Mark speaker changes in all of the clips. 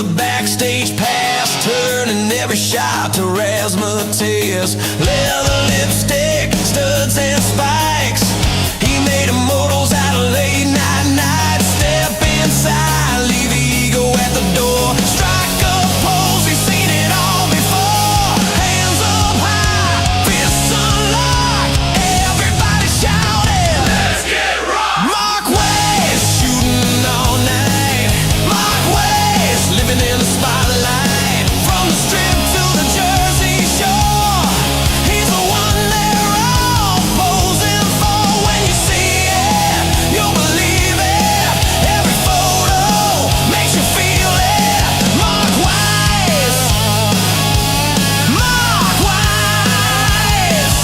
Speaker 1: the backstage pass, turning every shot to razzmatazz. Leather lipstick, studs and spikes. He made immortals out of late night nights. Step inside, leave the ego at the door. Strike a pose, he's seen it all before. Hands up high, fists unlocked. Everybody shouting, let's get rocked. Mark Weiss, shooting all night. Mark Weiss, living in the spotlight. From the strip to the Jersey Shore, he's the one they're all posing for. When you see it, you'll believe it. Every photo makes you feel it. Mark Weiss, Mark Weiss.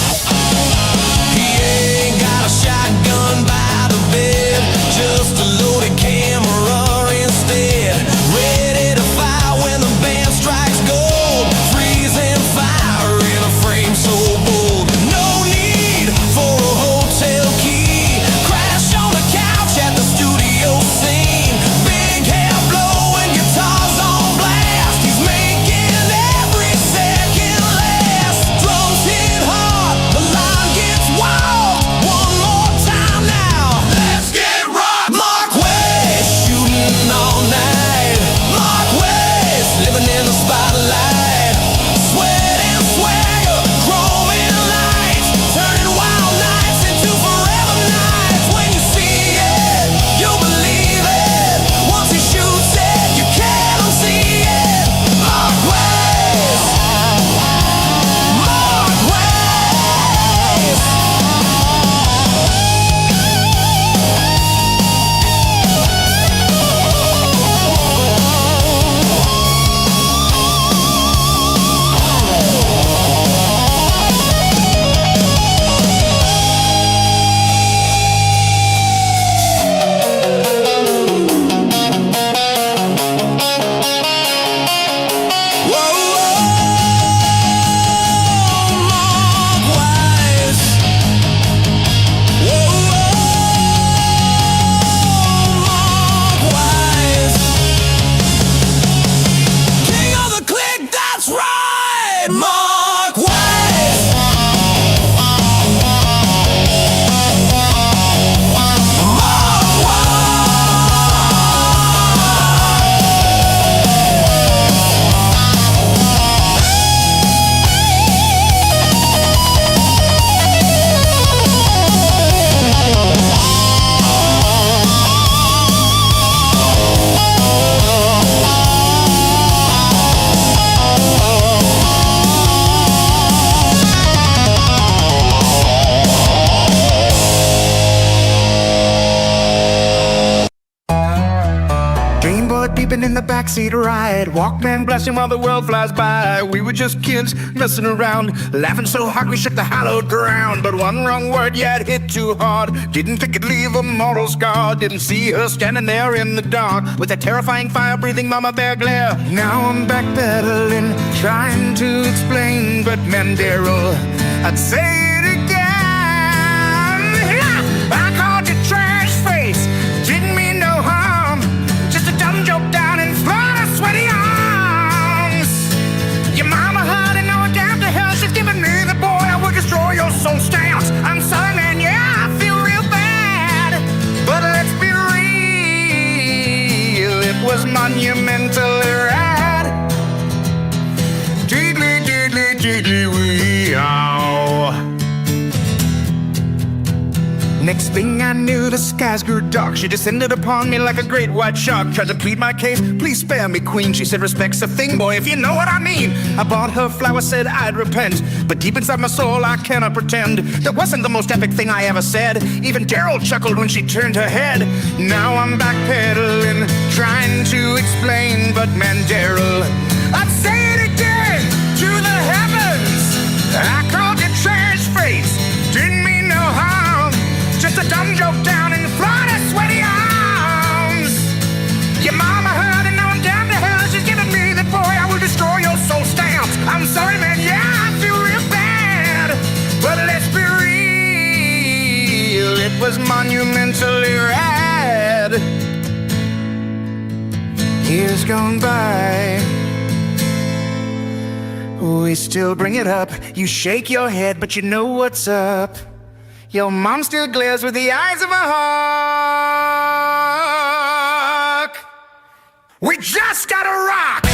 Speaker 1: He ain't got a shotgun by the bed, just a loaded camera instead. Ready to fire when the band strikes gold. Freezing fire in a frame so bold. No need for a hotel key. Crash on the couch at the studio scene. Big hair blowing, guitars on blast. He's making every second last. Drums hit hard, the line gets wild. One more time now, let's get rocked. Mark Weiss, shooting all night. Mark Weiss, living in the spotlight. Sweat and swagger, chrome and lights, turning wild nights into forever nights. When you see it, you'll believe it. Once he shoots it, you can't unsee it. Mark Weiss, Mark Weiss. King of the clique, that's right, Mark Weiss. Mark
Speaker 2: Dream boy peeping in the backseat ride. Walkman blasting while the world flies by. We were just kids messing around, laughing so hard we shook the hallowed ground. But one wrong word, yeah, it hit too hard. Didn't think it'd leave a mortal scar. Didn't see her standing there in the dark with that terrifying fire-breathing mama bear glare. Now I'm backpedaling, trying to explain, but man, Darrell, I'd say it again. I called you trash face, didn't mean no harm. Just a dumb joke down in Florida, sweaty arms. Your mama heard and no down to hell. She's giving me the boy I will destroy your soul stamps. I'm sorry, man, yeah, I feel real bad. But let's be real, it was monumentally rad. Diddly, diddly, diddly, wee, ow. Next thing I knew, the skies grew dark. She descended upon me like a great white shark. Tried to plead my case, please spare me, queen. She said, respect's a thing, boy, if you know what I mean. I bought her flowers, said I'd repent, but deep inside my soul I cannot pretend. That wasn't the most epic thing I ever said. Even Darrell chuckled when she turned her head. Now I'm backpedaling, trying to explain, but man, Darrell, I'd say it again to the heavens. I called you trash face, didn't mean no harm. Just a dumb joke down in Florida, sweaty arms. Your mama heard and now I'm down to hell. She's giving me the boy I will destroy your soul stamps. I'm sorry, man, yeah, I feel real bad. But let's be real, it was monumentally rad. Years gone by, We still bring it up. You shake your head, but you know what's up. Your mom still glares with the eyes of a hawk. We just gotta rock.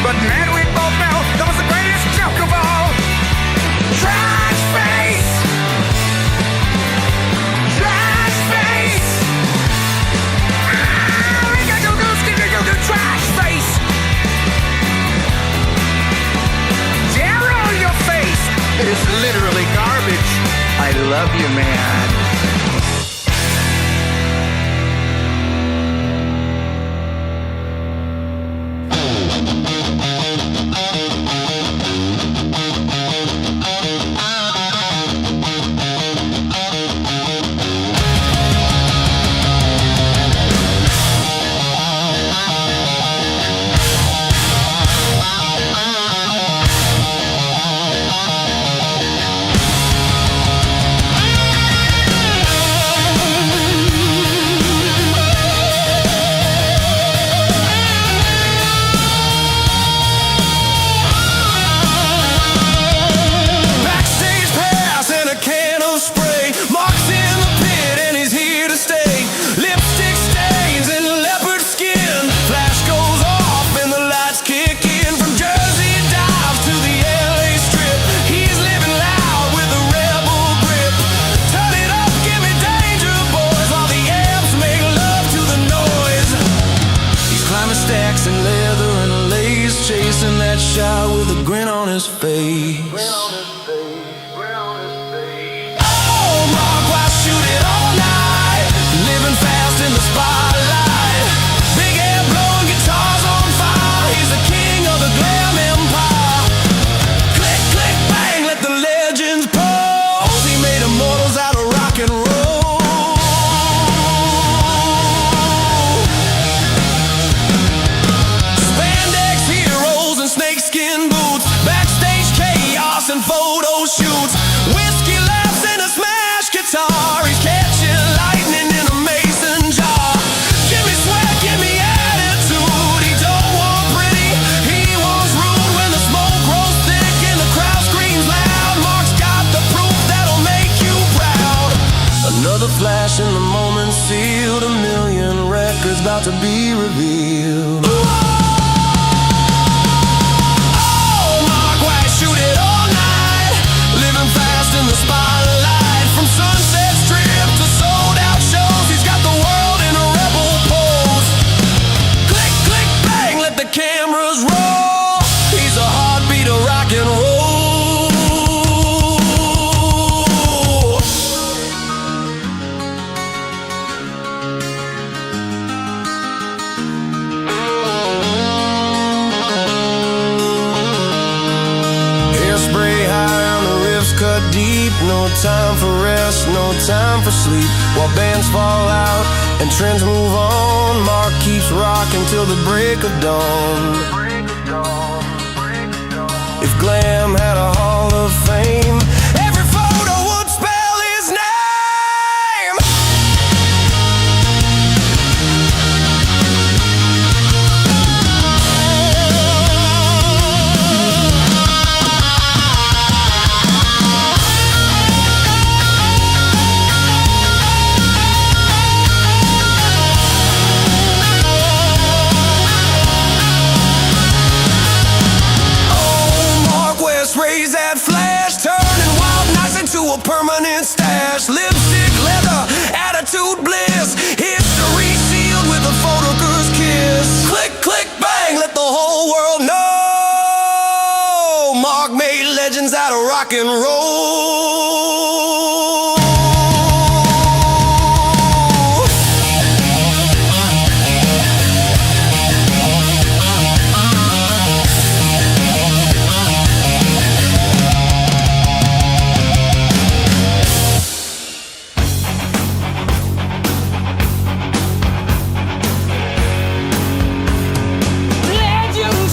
Speaker 2: But man, we both know that was the greatest joke of all. Trash face! Trash face! Trash face! Darrell, your face is literally garbage. I love you, man.
Speaker 1: Chasing that shot with a grin on his face. Oh, Mark Weiss, shoot it all night. Living fast in the spotlight. Big hair blowing, guitars on fire. He's the king of the glam empire. Click, click, bang, let the legends pose. He made immortals out of rock and roll. Snakeskin boots, backstage chaos and photo shoots, whiskey laughs and a smash guitar. He's catching lightning in a mason jar. Give me sweat, give me attitude. He don't want pretty, he wants rude. When the smoke grows thick and the crowd screams loud, Mark's got the proof that'll make you proud. Another flash in the moment sealed. 1,000,000 records about to be revealed. Shoot it all night, living fast in the spotlight. From Sunset Strip to sold out shows, he's got the world in a rebel pose. Click, click, bang, let the cameras roll. He's a heartbeat of rock and roll. Cut deep, no time for rest, no time for sleep. While bands fall out and trends move on, Mark keeps rocking till the break of dawn. If glam had a hall of fame, every photo would spell his name. Raise that flash, turning wild nights into a permanent stash. Lipstick, leather, attitude, bliss. History sealed with a photographer's kiss. Click, click, bang, let the whole world know. Mark made legends out of rock and roll.
Speaker 3: Legends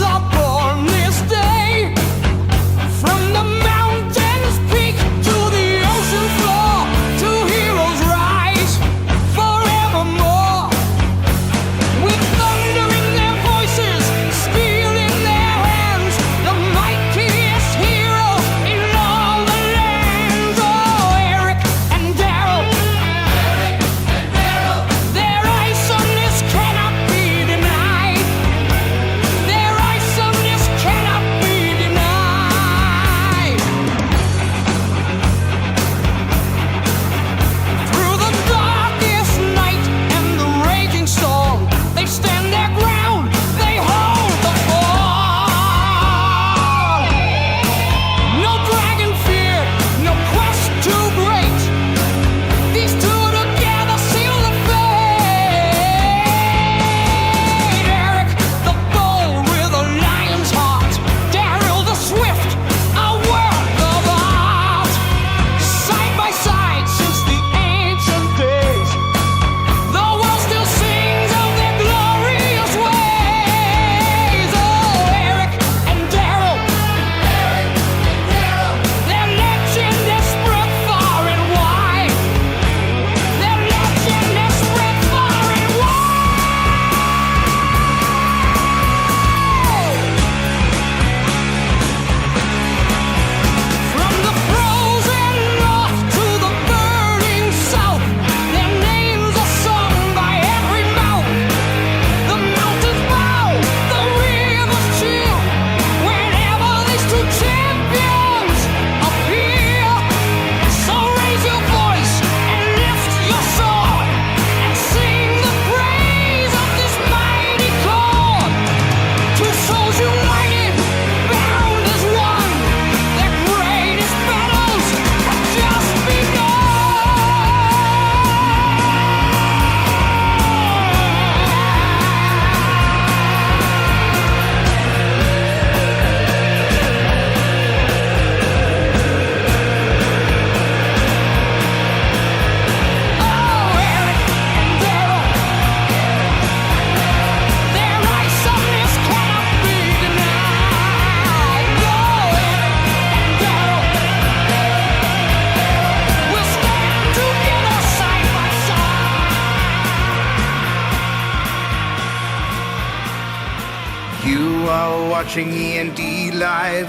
Speaker 2: You are watching E&D Live.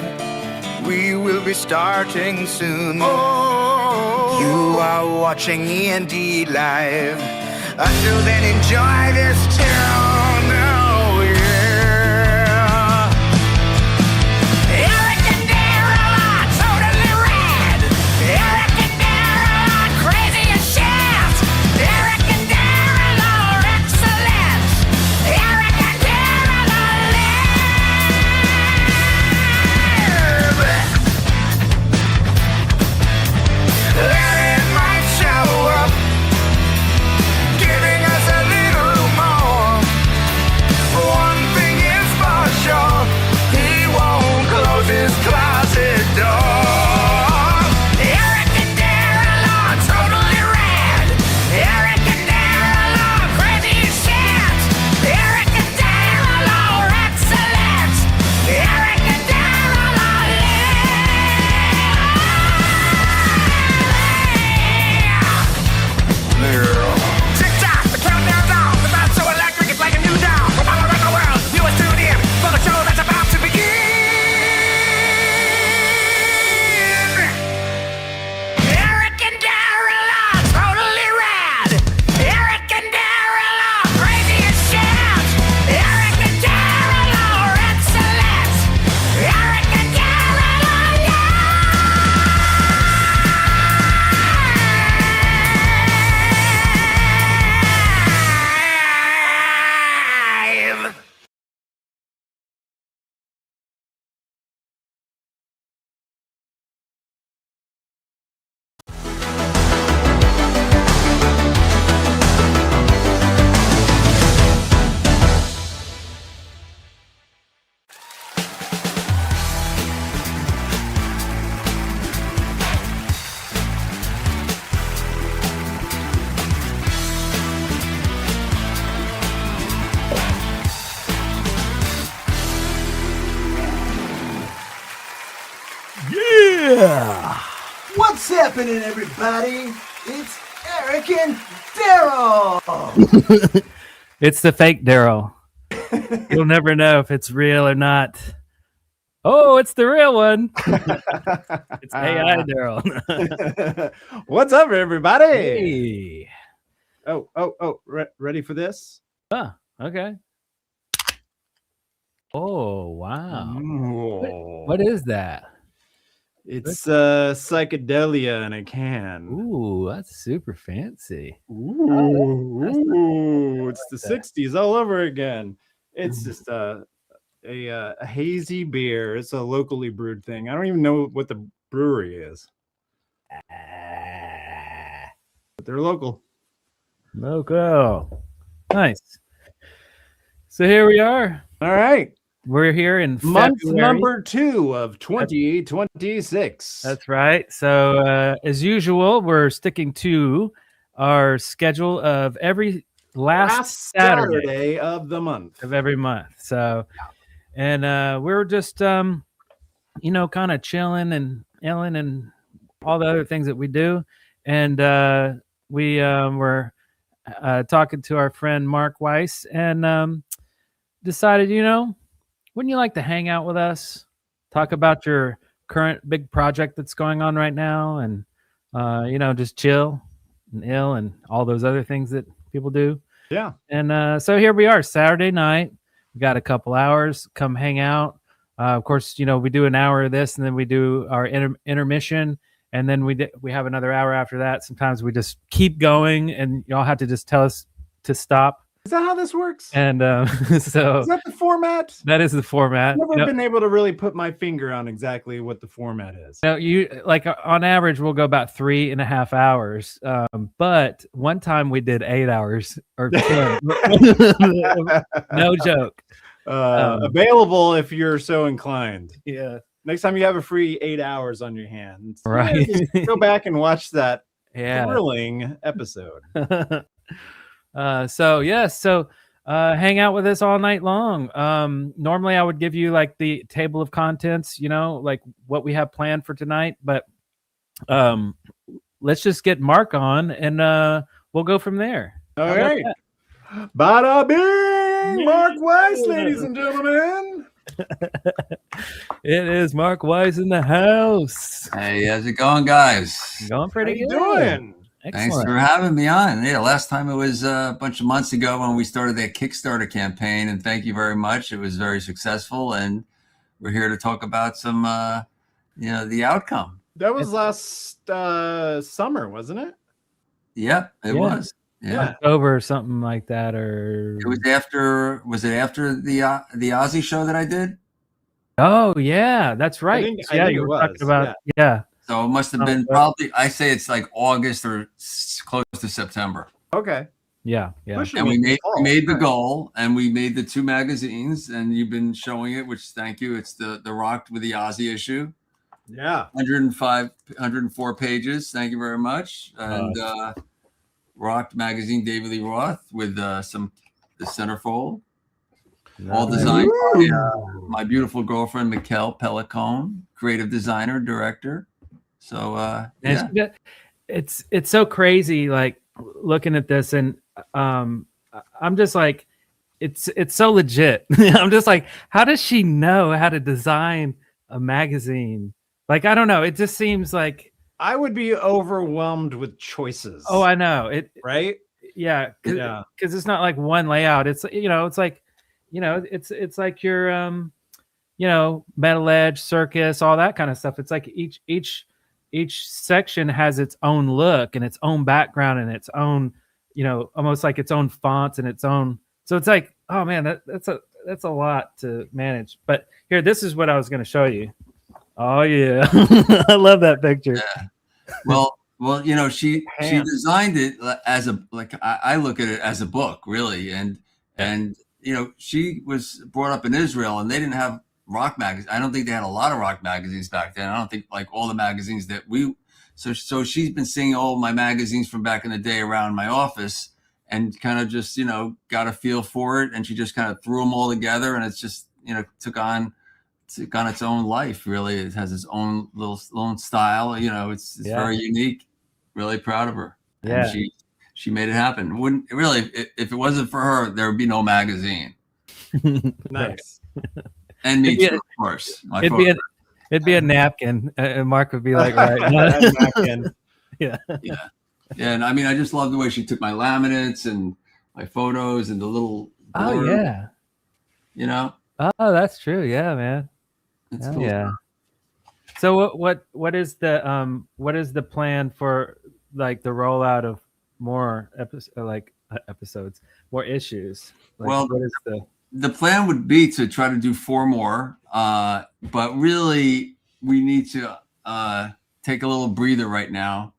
Speaker 2: We will be starting soon. Oh, you are watching E&D Live. Until then, enjoy this tune. Oh, yeah. Eric and Darrell are totally rad. Eric and Darrell are crazy as shit. Eric and Darrell are excellent. Eric and Darrell are live. Larry might show up, giving us a little more. One thing is for sure, he won't close his closet door. Eric and Darrell are totally rad. Eric and Darrell are crazy as shit. Eric and Darrell are excellent. Eric and Darrell are tick-tock, the countdown's on. The vibe's so electric, it's like a new dawn. From all around the world, viewers tune in for the show that's about to begin. Eric and Darrell are totally rad. Eric and Darrell are crazy as shit. Eric and Darrell are excellent. Eric and Darrell are live.
Speaker 3: Yeah! What's happening, everybody? It's Eric and Darrell.
Speaker 4: It's the fake Darrell. You'll never know if it's real or not. Oh, it's the real one. It's AI Darrell.
Speaker 5: What's up, everybody?
Speaker 4: Hey.
Speaker 5: Ready for this?
Speaker 4: Oh, okay. Oh, wow. What is that?
Speaker 5: It's psychedelia in a can.
Speaker 4: Ooh, that's super fancy.
Speaker 5: Ooh, it's the 60s all over again. It's just a hazy beer. It's a locally brewed thing. I don't even know what the brewery is. But they're local.
Speaker 4: Loco. Nice. So here we are.
Speaker 5: All right.
Speaker 4: We're here in
Speaker 5: Month
Speaker 4: February.
Speaker 5: number 2 of 2026.
Speaker 4: That's right. So as usual, we're sticking to our schedule of every last Saturday
Speaker 5: of the month.
Speaker 4: of every month. So, and we're just, kind of chilling and yelling and all the other things that we do. And we were talking to our friend Mark Weiss and decided, wouldn't you like to hang out with us, talk about your current big project that's going on right now, and just chill and ill and all those other things that people do.
Speaker 5: Yeah.
Speaker 4: And so here we are, Saturday night. We got a couple hours. Come hang out. Of course, we do an hour of this, and then we do our intermission, and then we have another hour after that. Sometimes we just keep going, and y'all have to just tell us to stop.
Speaker 5: Is that how this works?
Speaker 4: And so
Speaker 5: Is that the format?
Speaker 4: that is the format.
Speaker 5: I've never been able to really put my finger on exactly what the format is.
Speaker 4: You like on average we'll go about 3.5 hours. But one time we did 8 hours or 10. No joke.
Speaker 5: Available if you're so inclined.
Speaker 4: Yeah.
Speaker 5: Next time you have a free 8 hours on your hands,
Speaker 4: Right.
Speaker 5: just go back and watch that
Speaker 4: Yeah.
Speaker 5: thrilling episode.
Speaker 4: So hang out with us all night long. Normally I would give you like the table of contents, like what we have planned for tonight, but let's just get Mark on and we'll go from there.
Speaker 5: All right. Bada bing! morning, Mark Weiss, ladies and gentlemen.
Speaker 4: It is Mark Weiss in the house.
Speaker 6: Hey, how's it going, guys?
Speaker 4: Going
Speaker 5: How
Speaker 4: pretty
Speaker 5: you
Speaker 4: good.
Speaker 5: doing?
Speaker 6: Thanks
Speaker 4: Excellent.
Speaker 6: for having me on. Yeah, last time it was a bunch of months ago when we started that Kickstarter campaign, and thank you very much. It was very successful, and we're here to talk about some, the outcome.
Speaker 5: That was last summer, wasn't it?
Speaker 6: Yeah, it
Speaker 4: Yeah.
Speaker 6: was. Yeah,
Speaker 4: October or something like that, or
Speaker 6: it was after. Was it after the Aussie show that I did?
Speaker 4: oh yeah, that's right.
Speaker 5: think-
Speaker 4: So,
Speaker 5: I
Speaker 4: yeah,
Speaker 5: think
Speaker 4: you
Speaker 5: it
Speaker 4: were talking
Speaker 5: was,
Speaker 4: about yeah.
Speaker 6: So it must have
Speaker 4: Oh,
Speaker 6: been
Speaker 4: yeah.
Speaker 6: probably. I say it's like August or close to September.
Speaker 5: Okay.
Speaker 4: Yeah.
Speaker 5: Pushing
Speaker 6: And
Speaker 5: me
Speaker 6: we
Speaker 5: to
Speaker 6: made
Speaker 5: fall.
Speaker 6: we made the goal, and we made the 2 magazines, and you've been showing it, which thank you. It's the Rocked with the Aussie issue,
Speaker 5: Yeah.
Speaker 6: 104 pages. Thank you very much. And Rocked magazine, David Lee Roth, with the centerfold, all designed by my beautiful girlfriend Mikkel Pellicone, creative designer, director. So
Speaker 4: And
Speaker 6: yeah,
Speaker 4: it's so crazy, like looking at this, and I'm just like, it's so legit. I'm just like, how does she know how to design a magazine? Like, I don't know. It just seems like,
Speaker 5: I would be overwhelmed with choices.
Speaker 4: oh, I know it.
Speaker 5: right?
Speaker 4: Yeah,
Speaker 5: Yeah.
Speaker 4: because it's not like one layout. It's it's like, it's like your metalhead, circus, all that kind of stuff. It's like each section has its own look and its own background and its own, almost like its own fonts and its own. So it's like, oh man, that's a lot to manage. But here, this is what I was going to show you. Oh yeah, I love that picture.
Speaker 6: well, she
Speaker 5: Hand.
Speaker 6: designed it as I look at it as a book, really, and she was brought up in Israel, and they didn't have rock magazines. I don't think they had a lot of rock magazines back then. I don't think like all the magazines that so she's been seeing all my magazines from back in the day around my office, and kind of just got a feel for it, and she just kind of threw them all together, and it's just took on its own life. Really, it has its own own style. It's very unique. Really proud of her.
Speaker 4: Yeah.
Speaker 6: And she made it happen. Wouldn't really, if it wasn't for her, there would be no magazine.
Speaker 5: Nice.
Speaker 6: And me
Speaker 4: It'd be
Speaker 6: too, of course.
Speaker 4: It'd be a napkin, and Mark would be like, right.
Speaker 5: Napkin.
Speaker 6: Yeah. And I mean, I just love the way she took my laminates and my photos and the little
Speaker 4: Oh
Speaker 6: board,
Speaker 4: yeah. Oh, that's true. Yeah, man.
Speaker 6: It's
Speaker 4: Oh,
Speaker 6: cool.
Speaker 4: yeah. So what is the plan for like the rollout of more episodes, more issues? Like,
Speaker 6: Well,
Speaker 4: what is
Speaker 6: the plan would be to try to do 4 more, but really we need to take a little breather right now.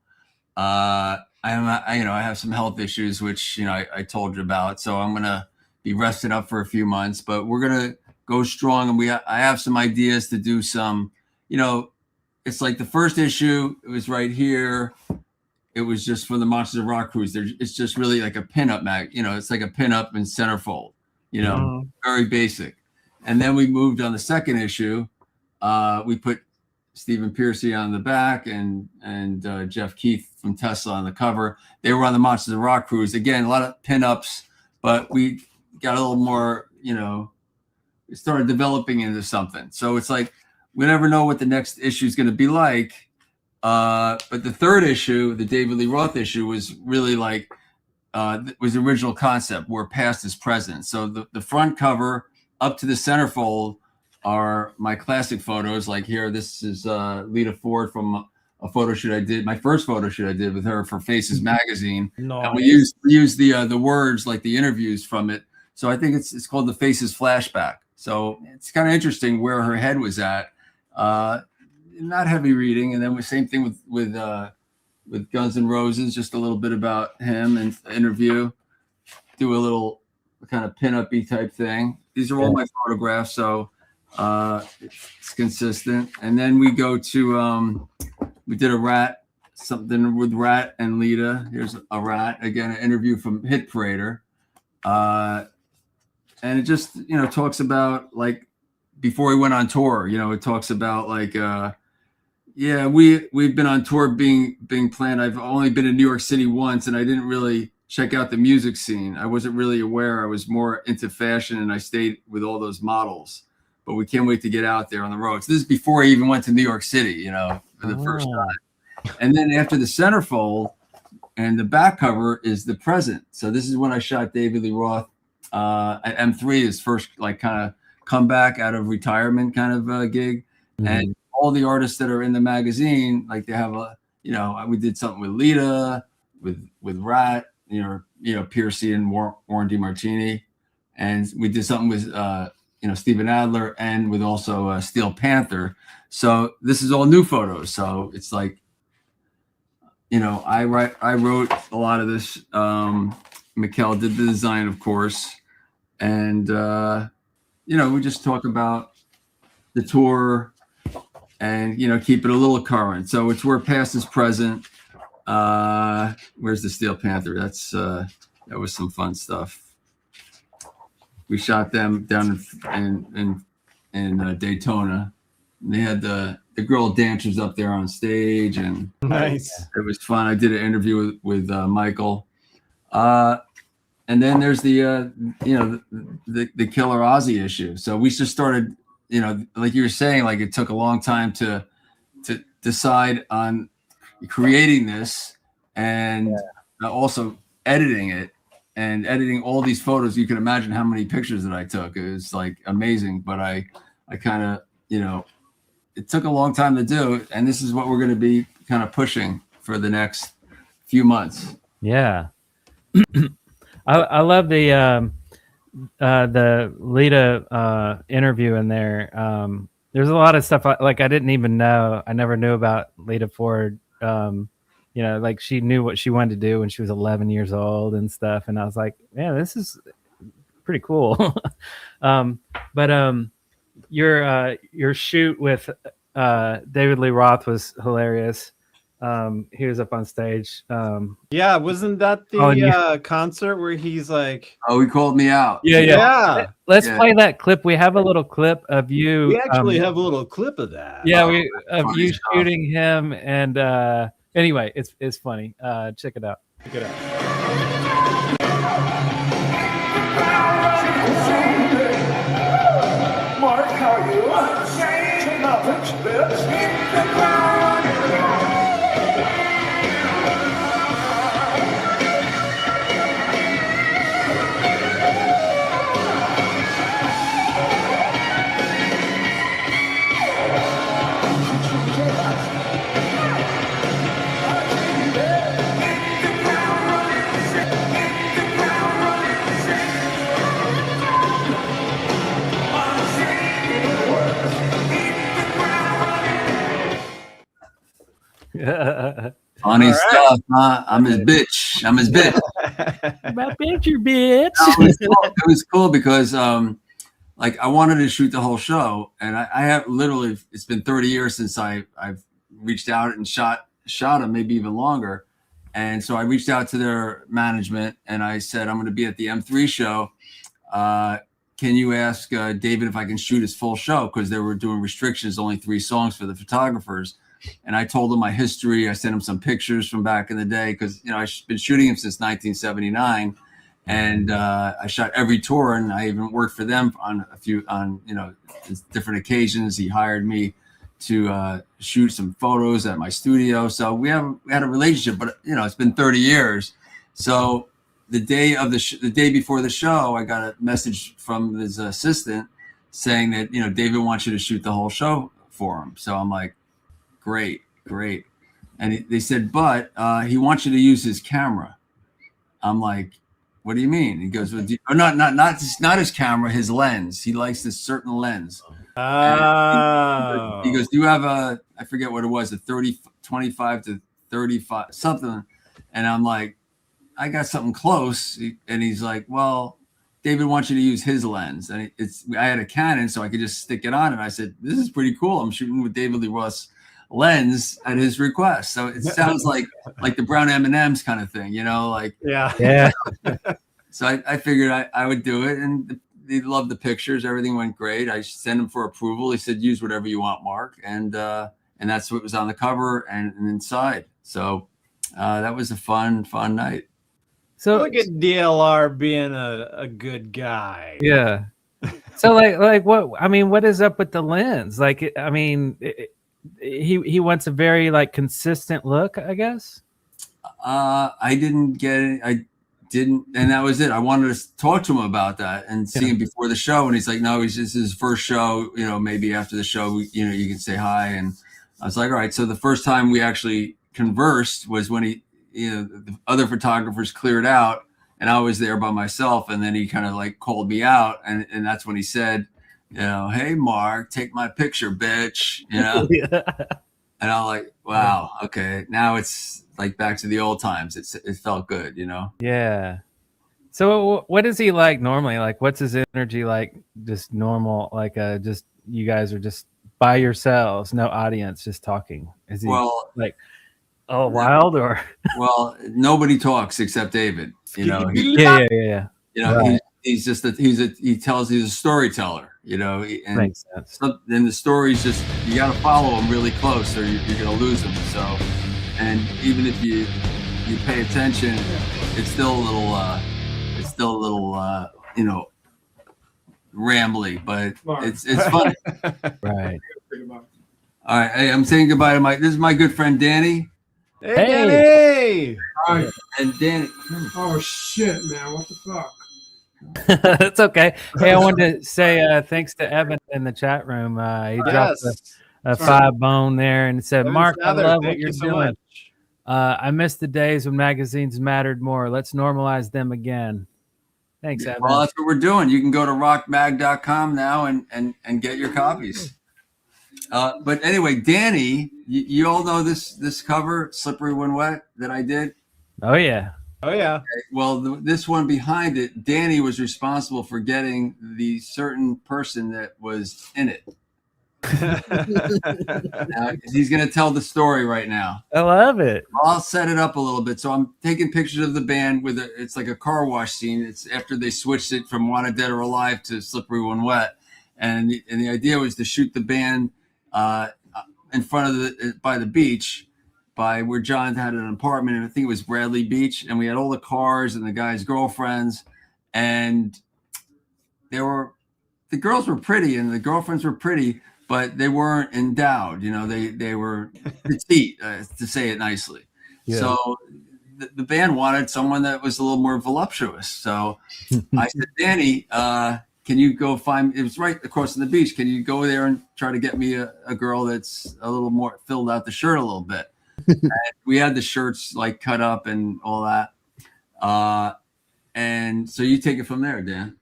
Speaker 6: I have some health issues, which I told you about, so I'm gonna be rested up for a few months. But we're gonna go strong, and I have some ideas to do some. It's like the first issue. It was right here. It was just from the Monsters of Rock cruise. It's just really like a pinup mag. It's like a pinup and centerfold. Very basic. And then we moved on the second issue. We put Stephen Piercy on the back and Jeff Keith from Tesla on the cover. They were on the Monsters of Rock cruise. Again, a lot of pinups, but we got a little more, it started developing into something. So it's like, we never know what the next issue is going to be like. But the third issue, the David Lee Roth issue, was really like, was the original concept where past is present. So the front cover up to the centerfold are my classic photos. Like here, this is Lita Ford from a photo shoot I did, my first photo shoot I did with her for Faces magazine.
Speaker 5: No.
Speaker 6: And we used the words, like the interviews from it. So I think it's called the Faces Flashback. So it's kind of interesting where her head was at. Not heavy reading. And then the same thing with Guns N' Roses, just a little bit about him and interview, do a little kind of pin-up-y type thing. These are all my photographs, so it's consistent. And then we go to we did something with Rat and Lita. Here's a Rat, again, an interview from Hit Parader. And it just, talks about like before he went on tour, it talks about like, we've been on tour being planned. I've only been in New York City once, and I didn't really check out the music scene. I wasn't really aware. I was more into fashion, and I stayed with all those models. But we can't wait to get out there on the road. So this is before I even went to New York City, you know, for the first time. And then after the centerfold and the back cover is the present. So this is when I shot David Lee Roth at M3, his first like kind of comeback out of retirement kind of gig. And all the artists that are in the magazine, like they have a, you know, we did something with Lita, with Rat, you know, Piercy and Warren DeMartini, and we did something with you know, Steven Adler, and with also Steel Panther. So this is all new photos. So it's like, you know, I wrote a lot of this. Mikkel did the design, of course, and you know, we just talk about the tour, and you know, keep it a little current. So it's where past is present. Where's the Steel Panther? That's that was some fun stuff. We shot them down in Daytona. And they had the girl dancers up there on stage, and
Speaker 5: Nice.
Speaker 6: it was fun. I did an interview with Michael. And then there's the you know, the Killer Ozzy issue. So we just started, you know, like you were saying, like it took a long time to decide on creating this, and also editing it, and editing all these photos. You can imagine how many pictures that I took. It was like amazing, but I kind of, you know, it took a long time to do, and this is what we're going to be kind of pushing for the next few months.
Speaker 4: Yeah. I love the Lita interview in there. There's a lot of stuff like I didn't even know. I never knew about Lita Ford. You know, like she knew what she wanted to do when she was 11 years old and stuff. And I was like, man, this is pretty cool. But your shoot with David Lee Roth was hilarious. He was up on stage.
Speaker 5: Yeah, wasn't that the concert where he's like,
Speaker 6: Oh, he called me out.
Speaker 5: yeah.
Speaker 4: Let's
Speaker 6: Yeah.
Speaker 4: play that clip. We have a little clip of you.
Speaker 5: We actually have a little clip of that.
Speaker 4: Yeah, of
Speaker 6: funny
Speaker 4: you
Speaker 6: stuff.
Speaker 4: shooting him, and anyway, it's funny. Check it out.
Speaker 5: Check it out.
Speaker 2: Mark, how are you? Check out this bitch.
Speaker 6: Funny stuff, huh? I'm his bitch.
Speaker 4: My picture, bitch.
Speaker 6: It was cool because like I wanted to shoot the whole show, and I have literally, it's been 30 years since I've reached out and shot them, maybe even longer. And so I reached out to their management and I said, I'm going to be at the M3 show. Can you ask David if I can shoot his full show? Because they were doing restrictions, only 3 songs for the photographers. And I told him my history. I sent him some pictures from back in the day because, you know, I've been shooting him since 1979. And I shot every tour, and I even worked for them on a few, on, you know, different occasions. He hired me to shoot some photos at my studio. So we had a relationship, but, you know, it's been 30 years. So the day of the day before the show, I got a message from his assistant saying that, you know, David wants you to shoot the whole show for him. So I'm like, great. And they said, but he wants you to use his camera. I'm like, what do you mean? He goes, well, not his camera, his lens. He likes this certain lens.
Speaker 5: Oh.
Speaker 6: He goes, do you have a, I forget what it was, a 25 to 35, something. And I'm like, I got something close. And he's like, well, David wants you to use his lens. And I had a Canon, so I could just stick it on. And I said, this is pretty cool. I'm shooting with David Lee Roth's lens at his request. So it sounds like the brown M&Ms kind of thing, you know, like,
Speaker 4: Yeah.
Speaker 6: So I figured I would do it, and they loved the pictures. Everything went great. I sent him for approval. He said, use whatever you want, Mark. And that's what was on the cover and inside. So that was a fun night.
Speaker 4: So
Speaker 5: Look at DLR being a good guy.
Speaker 4: yeah. So like what? I mean, what is up with the lens? Like, I mean, he wants a very like consistent look, I guess.
Speaker 6: I didn't get it. I didn't, and that was it. I wanted to talk to him about that and see him before the show, and he's like, "No, he's just his first show. You know, maybe after the show, you know, you can say hi." And I was like, "All right." So the first time we actually conversed was when he, you know, the other photographers cleared out, and I was there by myself. And then he kind of like called me out, and that's when he said, "You know, hey Mark, take my picture, bitch." You know, and I'm like, "Wow, okay, now it's." Like back to the old times. It felt good, you know?
Speaker 4: Yeah. So what is he like normally? Like, what's his energy like? Just normal, like just you guys are just by yourselves, no audience, just talking. Is he like wild or?
Speaker 6: Well, nobody talks except David. You know,
Speaker 4: Yeah.
Speaker 6: You know,
Speaker 4: Right.
Speaker 6: he's a storyteller. You know, and
Speaker 4: Makes sense.
Speaker 6: then the stories just you got to follow him really close, or you're gonna lose him. So. And even if you pay attention, it's still a little, you know, rambly, but it's funny.
Speaker 4: Right.
Speaker 6: All right, hey, I'm saying goodbye to this is my good friend Danny.
Speaker 5: Hey, Danny!
Speaker 7: Hi.
Speaker 6: And Danny.
Speaker 7: Oh shit, man! What the fuck?
Speaker 4: It's okay. Hey, I wanted to say thanks to Evan in the chat room. He dropped a 5 bone there and said, "Mark, I love what you're doing. I miss the days when magazines mattered more. Let's normalize them again." Thanks, Evan.
Speaker 6: Well, that's what we're doing. You can go to rockmag.com now and get your copies. But anyway, Danny, you all know this cover, Slippery When Wet, that I did?
Speaker 4: Oh, yeah.
Speaker 5: Oh, yeah.
Speaker 6: Well, this one behind it, Danny was responsible for getting the certain person that was in it. He's going to tell the story right now.
Speaker 4: I love it.
Speaker 6: I'll set it up a little bit. So I'm taking pictures of the band with it's like a car wash scene. It's after they switched it from Wanted Dead or Alive to Slippery When Wet. And the idea was to shoot the band in front of by the beach, by where John had an apartment. And I think it was Bradley Beach. And we had all the cars and the guys' girlfriends. And the girls were pretty and the girlfriends were pretty, but they weren't endowed. You know, they were petite, to say it nicely. Yeah. So the band wanted someone that was a little more voluptuous. So I said, Danny, can you go find? It was right across from the beach. Can you go there and try to get me a girl that's a little more filled out the shirt a little bit? And we had the shirts like cut up and all that. And so you take it from there, Dan.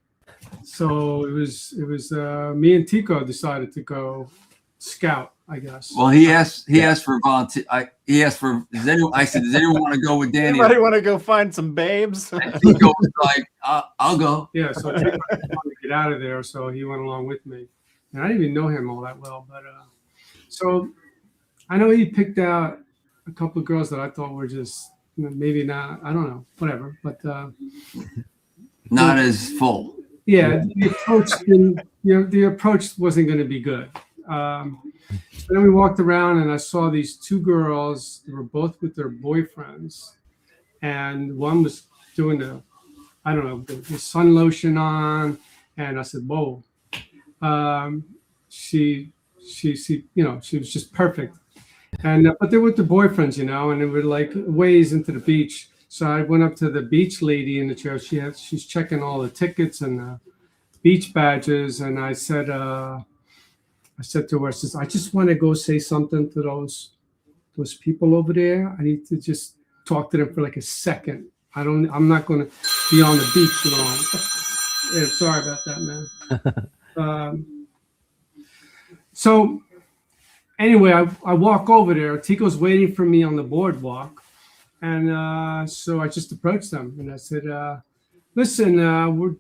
Speaker 7: So it was me and Tico decided to go scout, I guess.
Speaker 6: Well, he asked for volunteer. He asked for I said, does anyone want to go with Danny?
Speaker 5: Anybody want to go find some babes?
Speaker 6: And Tico was like, I'll go.
Speaker 7: Yeah, so Tico wanted to get out of there, so he went along with me. And I didn't even know him all that well, but so I know he picked out a couple of girls that I thought were just maybe not, I don't know, whatever, but
Speaker 6: not as full.
Speaker 7: Yeah, the approach wasn't going to be good. So then we walked around and I saw these 2 girls. They were both with their boyfriends, and one was doing the sun lotion on, and I said, "Whoa." She was just perfect, and but they're with the boyfriends, and they were like ways into the beach. So I went up to the beach lady in the chair. She's checking all the tickets and the beach badges, and I said to her, I just want to go say something to those people over there. I need to just talk to them for like a second. I'm not going to be on the beach long. Yeah, sorry about that, man. So anyway, I walk over there. Tico's waiting for me on the boardwalk. And so I just approached them and I said, listen, we're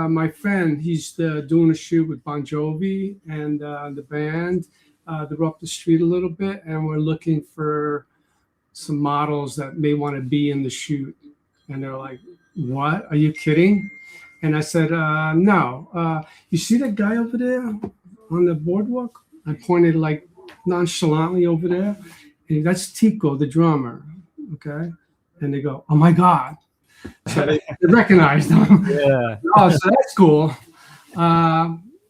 Speaker 7: my friend, he's doing a shoot with Bon Jovi and the band. They're up the street a little bit, and we're looking for some models that may want to be in the shoot. And they're like, what? Are you kidding? And I said, no. You see that guy over there on the boardwalk? I pointed like nonchalantly over there. And that's Tico, the drummer. Okay. And they go, oh my God. So they recognized them.
Speaker 4: Yeah.
Speaker 7: Oh, so that's cool.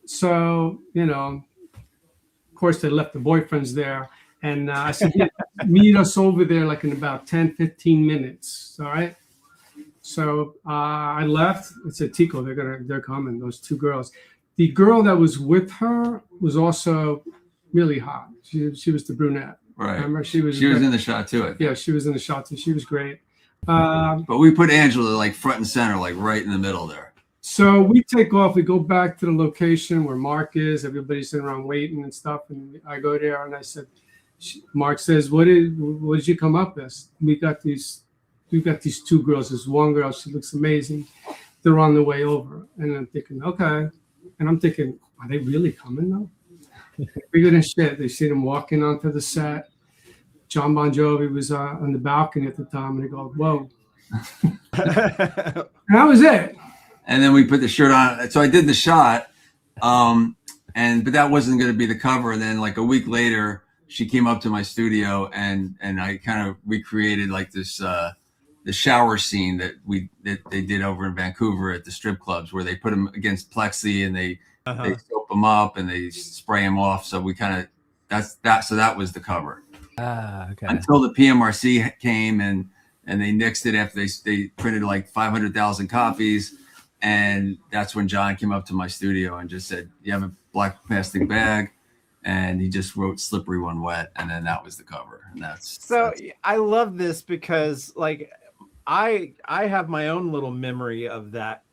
Speaker 7: So, you know, of course, they left the boyfriends there. And I said, yeah, meet us over there like in about 10, 15 minutes. All right. So I left. I said, Tico, they're coming, those two girls. The girl that was with her was also really hot. She was the brunette.
Speaker 6: Right.
Speaker 7: Remember? She was
Speaker 6: in the shot too. I think.
Speaker 7: Yeah, she was in the shot too. She was great.
Speaker 6: But we put Angela like front and center, like right in the middle there.
Speaker 7: So we take off. We go back to the location where Mark is. Everybody's sitting around waiting and stuff. And I go there and I said, Mark says, what did you come up with? We've got these two girls. There's one girl, she looks amazing. They're on the way over. And I'm thinking, okay. And I'm thinking, are they really coming though? Bigger than shit. They see them walking onto the set. John Bon Jovi was on the balcony at the time, and they go, whoa. And that was it.
Speaker 6: And then we put the shirt on. So I did the shot, but that wasn't going to be the cover. And then like a week later, she came up to my studio, and I kind of recreated like this the shower scene that they did over in Vancouver at the strip clubs, where they put them against plexi and they soap them up and they spray them off. So we kind of so that was the cover.
Speaker 4: Okay.
Speaker 6: Until the PMRC came and they nixed it after they printed like 500,000 copies. And that's when John came up to my studio and just said, you have a black plastic bag? And he just wrote Slippery When Wet. And then that was the cover. And that's
Speaker 5: I love this because like I have my own little memory of that.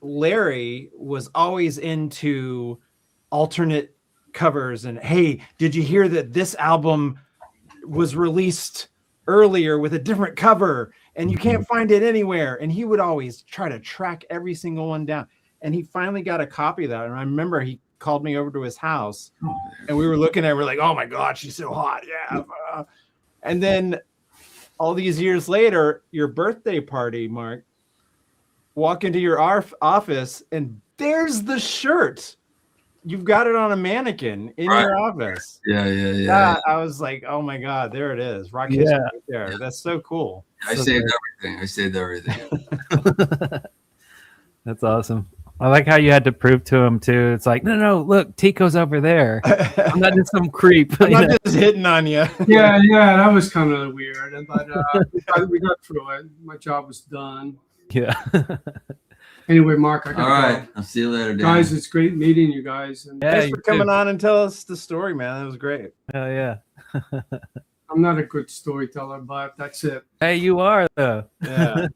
Speaker 5: Larry was always into alternate covers and, hey, did you hear that this album was released earlier with a different cover and you can't find it anywhere? And he would always try to track every single one down. And he finally got a copy of that. And I remember he called me over to his house and we were looking at her, we're like, oh my God, she's so hot. Yeah. And then all these years later, your birthday party, Mark, walk into your office and there's the shirt. You've got it on a mannequin in your office.
Speaker 6: Yeah.
Speaker 5: I was like, oh my God, there it is. Rock history right there. Yeah. That's so cool.
Speaker 6: I saved everything.
Speaker 4: That's awesome. I like how you had to prove to him too. It's like, no, look, Tico's over there. I'm not just some creep.
Speaker 5: I'm not just hitting on you.
Speaker 7: Yeah, that was kind of weird. But we got through it. My job was done.
Speaker 4: Yeah.
Speaker 7: Anyway, Mark, I got
Speaker 6: all right. I'll see you later, Dan.
Speaker 7: Guys, it's great meeting you guys. And
Speaker 5: thanks for coming on and tell us the story, man. That was great.
Speaker 4: Hell yeah.
Speaker 7: I'm not a good storyteller, but that's it.
Speaker 4: Hey, you are though.
Speaker 5: Yeah.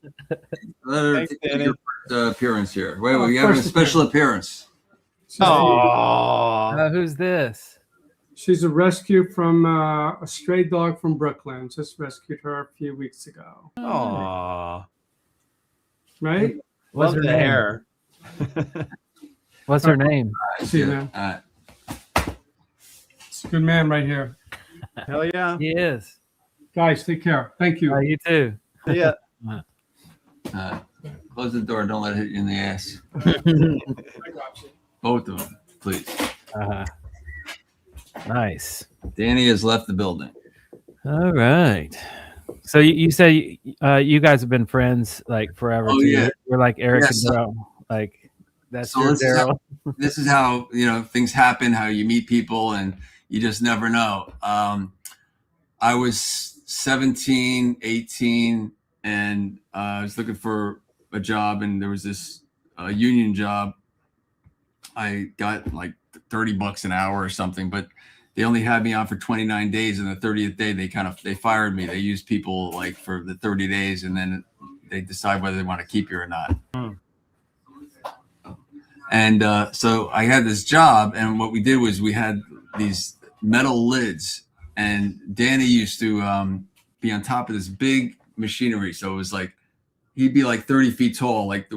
Speaker 6: Thanks, Danny. Appearance here. Wait, we have a special appearance.
Speaker 5: Oh,
Speaker 4: who's this?
Speaker 7: She's a rescue from a stray dog from Brooklyn. Just rescued her a few weeks ago.
Speaker 5: Oh,
Speaker 7: right?
Speaker 4: What's her hair? What's her name?
Speaker 7: See, man. It's a good man right here.
Speaker 5: Hell yeah.
Speaker 4: He is.
Speaker 7: Guys, take care. Thank you.
Speaker 4: You too.
Speaker 5: Yeah.
Speaker 6: Close the door. Don't let it hit you in the ass.
Speaker 7: I got you.
Speaker 6: Both of them, please.
Speaker 4: Nice.
Speaker 6: Danny has left the building.
Speaker 4: All right. So you say you guys have been friends like forever.
Speaker 6: Oh,
Speaker 4: too.
Speaker 6: yeah.
Speaker 4: We're like Eric and
Speaker 6: so,
Speaker 4: Darrell. Like that's
Speaker 6: so
Speaker 4: your Darrell.
Speaker 6: This is how things happen. How you meet people, and you just never know. I was 17, 18, and I was looking for a job, and there was this union job. I got like $30 an hour or something, but they only had me on for 29 days. And the 30th day, they fired me. They used people like for the 30 days, and then they decide whether they want to keep you or not. And so I had this job, and what we did was we had these metal lids, and Danny used to be on top of this big machinery. So it was like he'd be like 30 feet tall, like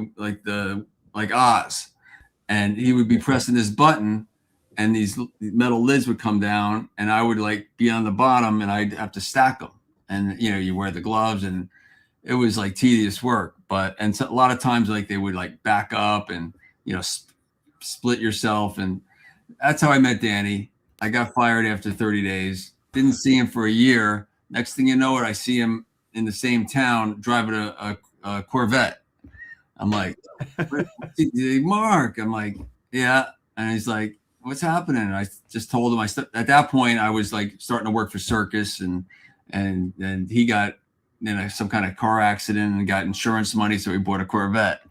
Speaker 6: Oz, and he would be pressing this button, and these metal lids would come down, and I would like be on the bottom, and I'd have to stack them. And you wear the gloves, and it was like tedious work. And so a lot of times like they would like back up and split yourself, and that's how I met Danny. I got fired after 30 days. Didn't see him for a year. Next thing you know, I see him in the same town driving a Corvette. I'm like, Mark. I'm like, yeah. And he's like, what's happening? And I just told him at that point I was like starting to work for Circus, and he got in some kind of car accident and got insurance money, so he bought a Corvette.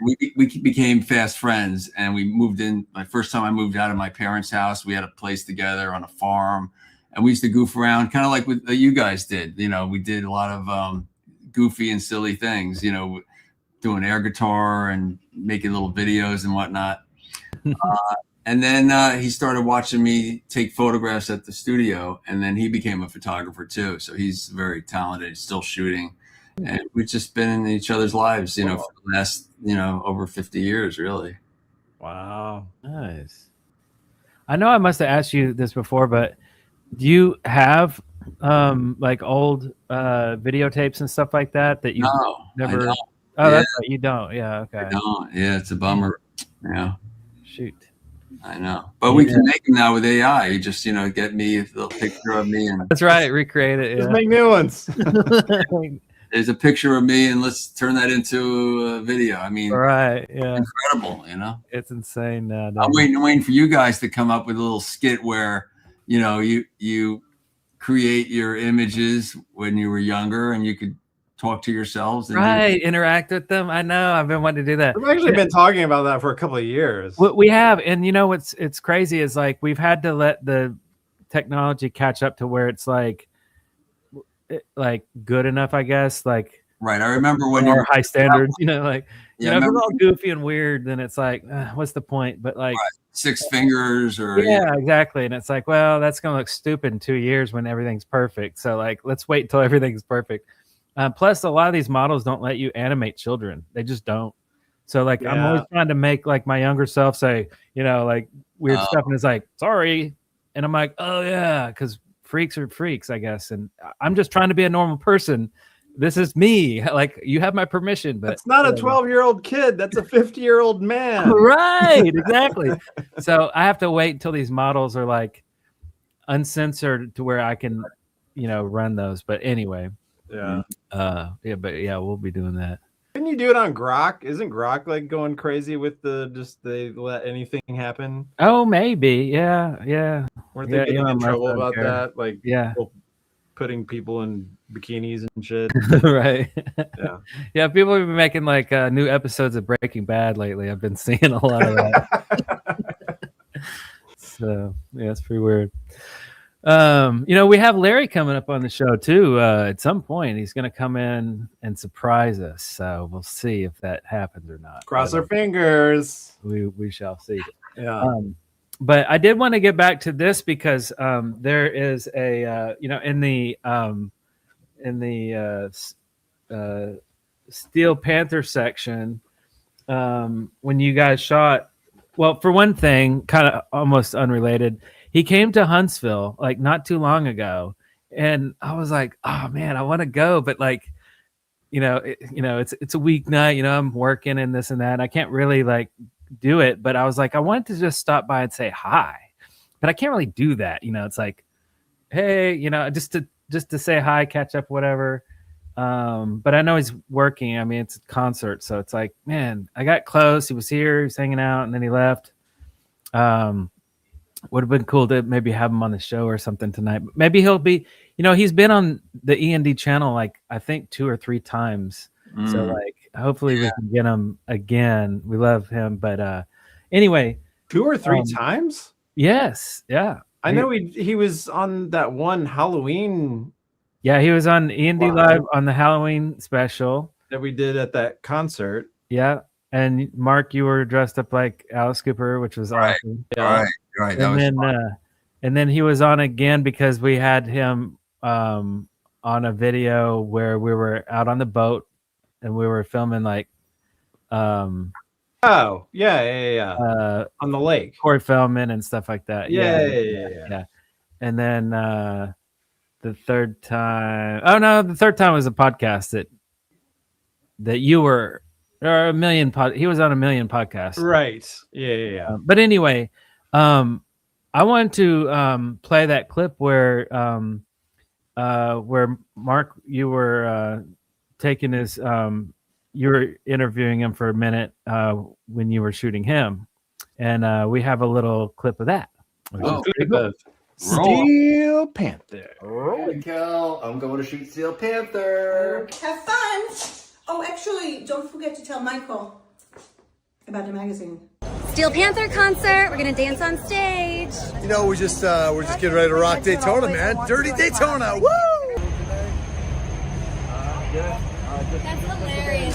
Speaker 6: we became fast friends, and we moved in. My first time I moved out of my parents' house, we had a place together on a farm, and we used to goof around, kind of like what you guys did. You know, we did a lot of goofy and silly things. You know, doing air guitar and making little videos and whatnot. And then he started watching me take photographs at the studio, and then he became a photographer too. So he's very talented, he's still shooting. And we've just been in each other's lives, you know, for the last, you know, over 50 years, really.
Speaker 5: Wow.
Speaker 4: Nice. I know I must have asked you this before, but do you have like old videotapes and stuff like that you never?
Speaker 6: I
Speaker 4: Oh, yeah. That's right. You don't. Yeah. Okay.
Speaker 6: I don't. Yeah, it's a bummer. Yeah.
Speaker 4: Shoot.
Speaker 6: I know, but we can make them now with AI. You just, you know, get me a little picture of me, and
Speaker 4: that's right. Recreate it.
Speaker 5: Just make new ones.
Speaker 6: There's a picture of me, and let's turn that into a video. I mean,
Speaker 4: right? Yeah,
Speaker 6: incredible. You know,
Speaker 4: it's insane now.
Speaker 6: I'm waiting for you guys to come up with a little skit where, you know, you create your images when you were younger, and you could talk to yourselves and
Speaker 4: interact with them. I know, I've been wanting to do that.
Speaker 5: We've actually been talking about that for a couple of years.
Speaker 4: We have, and you know what's crazy is like we've had to let the technology catch up to where it's like good enough, I guess. Like
Speaker 6: right, I remember when
Speaker 4: you were high standards, you know, like
Speaker 6: yeah,
Speaker 4: if it's all goofy and weird, then it's like what's the point? But like
Speaker 6: six fingers or
Speaker 4: exactly, and it's like, well, that's gonna look stupid in 2 years when everything's perfect. So like, let's wait until everything's perfect. Plus, a lot of these models don't let you animate children. They just don't. So, like, I'm always trying to make, like, my younger self say, you know, like, weird stuff. And it's like, sorry. And I'm like, oh, yeah, because freaks are freaks, I guess. And I'm just trying to be a normal person. This is me. Like, you have my permission. But
Speaker 5: it's not a 12-year-old kid. That's a 50-year-old man.
Speaker 4: Right. Exactly. So, I have to wait until these models are, like, uncensored to where I can, you know, run those. But anyway.
Speaker 5: Yeah.
Speaker 4: We'll be doing that.
Speaker 5: Can you do it on Grok? Isn't Grok like going crazy with they let anything happen?
Speaker 4: Oh, maybe. Yeah.
Speaker 5: Weren't they getting in trouble about that? Like, putting people in bikinis and shit.
Speaker 4: Right. Yeah. People have been making like new episodes of Breaking Bad lately. I've been seeing a lot of that. So yeah, it's pretty weird. You know, we have Larry coming up on the show too. At some point, he's going to come in and surprise us. So we'll see if that happens or not.
Speaker 5: Cross our fingers.
Speaker 4: We shall see.
Speaker 5: Yeah.
Speaker 4: But I did want to get back to this because there is a you know, in the Steel Panther section, when you guys shot, well, for one thing, kind of almost unrelated. He came to Huntsville like not too long ago, and I was like, "Oh man, I want to go," but like, it's a weeknight. You know, I'm working and this and that. And I can't really like do it. But I was like, I wanted to just stop by and say hi, but I can't really do that. You know, it's like, hey, you know, just to say hi, catch up, whatever. But I know he's working. I mean, it's a concert, so it's like, man, I got close. He was here, he was hanging out, and then he left. Would have been cool to maybe have him on the show or something tonight. But maybe he'll be, you know, he's been on the END channel like I think 2 or 3 times. So like, hopefully we can get him again. We love him, but anyway,
Speaker 5: 2 or 3 times.
Speaker 4: Yes, yeah.
Speaker 5: I know he was on that one Halloween.
Speaker 4: Yeah, he was on END Live on the Halloween special
Speaker 5: that we did at that concert.
Speaker 4: Yeah. And Mark, you were dressed up like Alice Cooper, which was awesome.
Speaker 6: Yeah. Right.
Speaker 4: And then he was on again because we had him on a video where we were out on the boat and we were filming like on
Speaker 5: the lake,
Speaker 4: Corey Feldman and stuff like that.
Speaker 5: Yeah.
Speaker 4: And then the third time was a podcast that you were. There are a million he was on a million podcasts.
Speaker 5: Right. Yeah.
Speaker 4: But anyway, I wanted to play that clip where where Mark, you were taking his, you were interviewing him for a minute when you were shooting him, and we have a little clip of that.
Speaker 6: Oh,
Speaker 5: Of
Speaker 6: roll.
Speaker 5: Steel Panther.
Speaker 3: Mikel, I'm going to shoot Steel Panther.
Speaker 8: Have fun. Oh, actually, don't forget to tell Michael about the magazine.
Speaker 9: Steel Panther concert. We're gonna dance on stage.
Speaker 10: You know, we're just getting ready to rock Daytona, man. Dirty Daytona, woo!
Speaker 9: That's hilarious,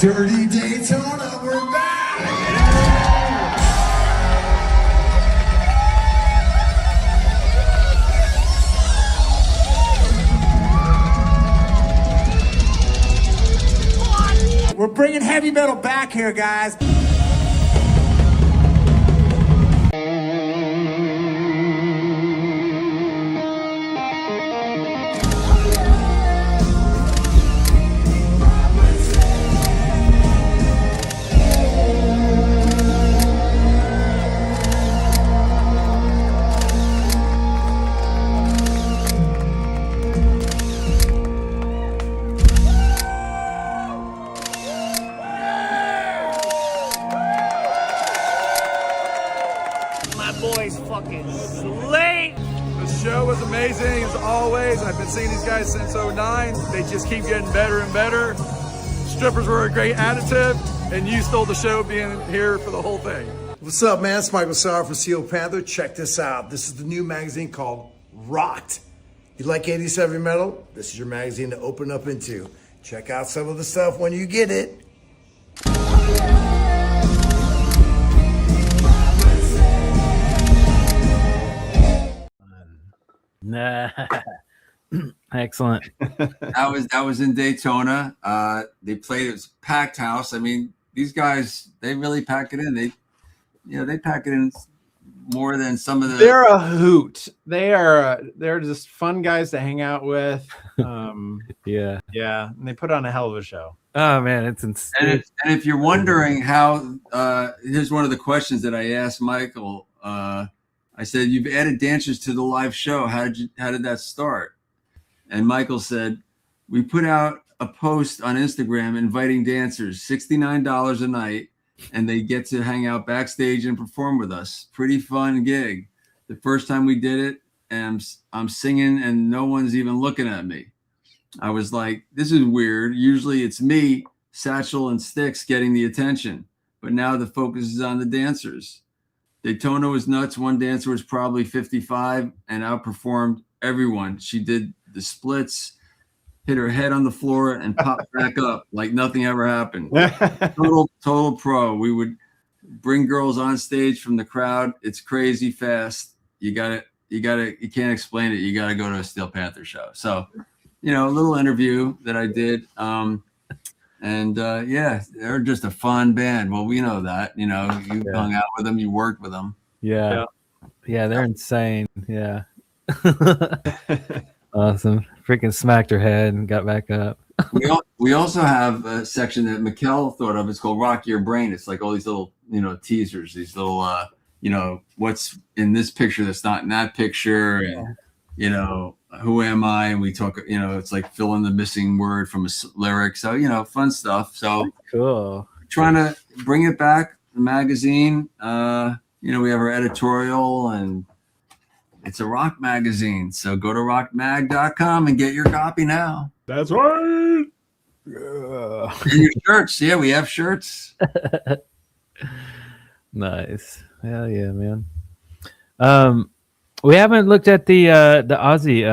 Speaker 10: Dirty Daytona, we're back! We're bringing heavy metal back here, guys.
Speaker 11: The show was amazing as always. I've been seeing these guys since '09. They just keep getting better and better. Strippers were a great additive, and you stole the show being here for the whole thing.
Speaker 10: What's up, man? It's Michael Sauer from Steel Panther. Check this out. This is the new magazine called ROCKED. You like 80s heavy metal? This is your magazine to open up into. Check out some of the stuff when you get it.
Speaker 4: Nah. Excellent.
Speaker 6: That was in Daytona. They played, it was a packed house. I mean, these guys, they really pack it in. They pack it in more than some of the.
Speaker 5: They're a hoot. They're just fun guys to hang out with.
Speaker 4: Yeah.
Speaker 5: Yeah, and they put on a hell of a show.
Speaker 4: Oh man, it's insane.
Speaker 6: And if you're wondering how, here's one of the questions that I asked Michael. I said, "You've added dancers to the live show. How did that start?" And Michael said, "We put out a post on Instagram inviting dancers, $69 a night, and they get to hang out backstage and perform with us. Pretty fun gig. The first time we did it, and I'm singing and no one's even looking at me. I was like, this is weird. Usually it's me, Satchel, and Styx getting the attention, but now the focus is on the dancers. Daytona was nuts. One dancer was probably 55 and outperformed everyone. She did the splits, hit her head on the floor, and popped back up like nothing ever happened. Total pro. We would bring girls on stage from the crowd. It's crazy fast. You can't explain it. You gotta go to a Steel Panther show." So, a little interview that I did. Yeah, they're just a fun band. Well, we know that, you hung out with them, you worked with them.
Speaker 4: Yeah, they're insane. Yeah. Awesome. Freaking smacked her head and got back up.
Speaker 6: We also have a section that Mikel thought of. It's called Rock Your Brain. It's like all these little, teasers, these little, what's in this picture that's not in that picture. And, who am I? And we talk, it's like fill in the missing word from a lyric. So, fun stuff. So
Speaker 4: cool.
Speaker 6: Trying to bring it back, the magazine. We have our editorial, and it's a rock magazine. So go to rockmag.com and get your copy now.
Speaker 5: That's right.
Speaker 6: And your shirts. Yeah, we have shirts.
Speaker 4: Nice. Hell yeah, man. We haven't looked at the Aussie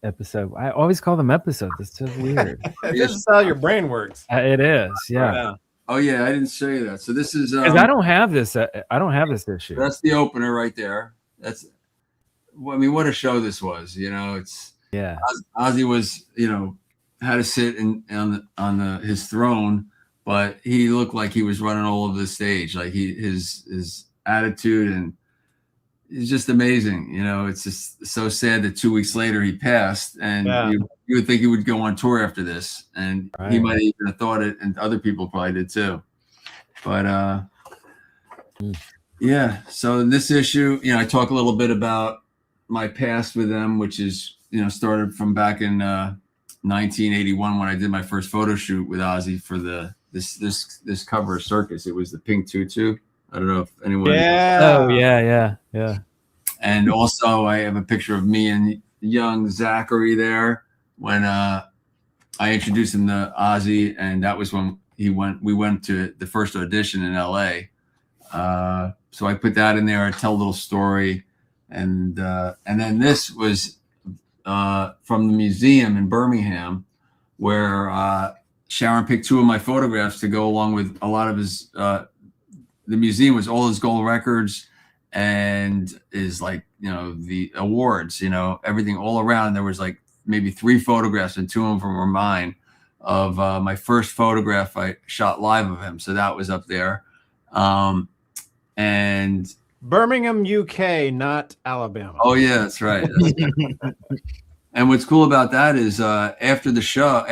Speaker 4: episode. I always call them episodes. It's so weird.
Speaker 5: This is how your brain works.
Speaker 4: It is, yeah.
Speaker 6: Oh yeah, I didn't show you that. So this is.
Speaker 4: I don't have this. I don't have this issue.
Speaker 6: That's the opener right there. What a show this was. It's Ozzy was had to sit on his throne, but he looked like he was running all over the stage. Like his attitude and it's just amazing. You know, it's just so sad that 2 weeks later he passed, and you would think he would go on tour after this, and he might even have thought it, and other people probably did too. But yeah, so in this issue, you know, I talk a little bit about my past with them, which is, you know, started from back in 1981 when I did my first photo shoot with Ozzy for this cover of Circus. It was the pink tutu. I don't know if anyone.
Speaker 4: Oh yeah.
Speaker 6: And also, I have a picture of me and young Zachary there when I introduced him to Ozzy, and that was when we went to the first audition in LA. So I put that in there. I tell a little story, and then this was from the museum in Birmingham, where Sharon picked 2 of my photographs to go along with a lot of his. The museum was all his gold records and is like, you know, the awards, you know, everything all around. There was like maybe 3 photographs, and 2 of them were mine, of my first photograph I shot live of him. So that was up there. And
Speaker 5: Birmingham, UK, not Alabama.
Speaker 6: Oh yeah, that's right. And what's cool about that is after the show,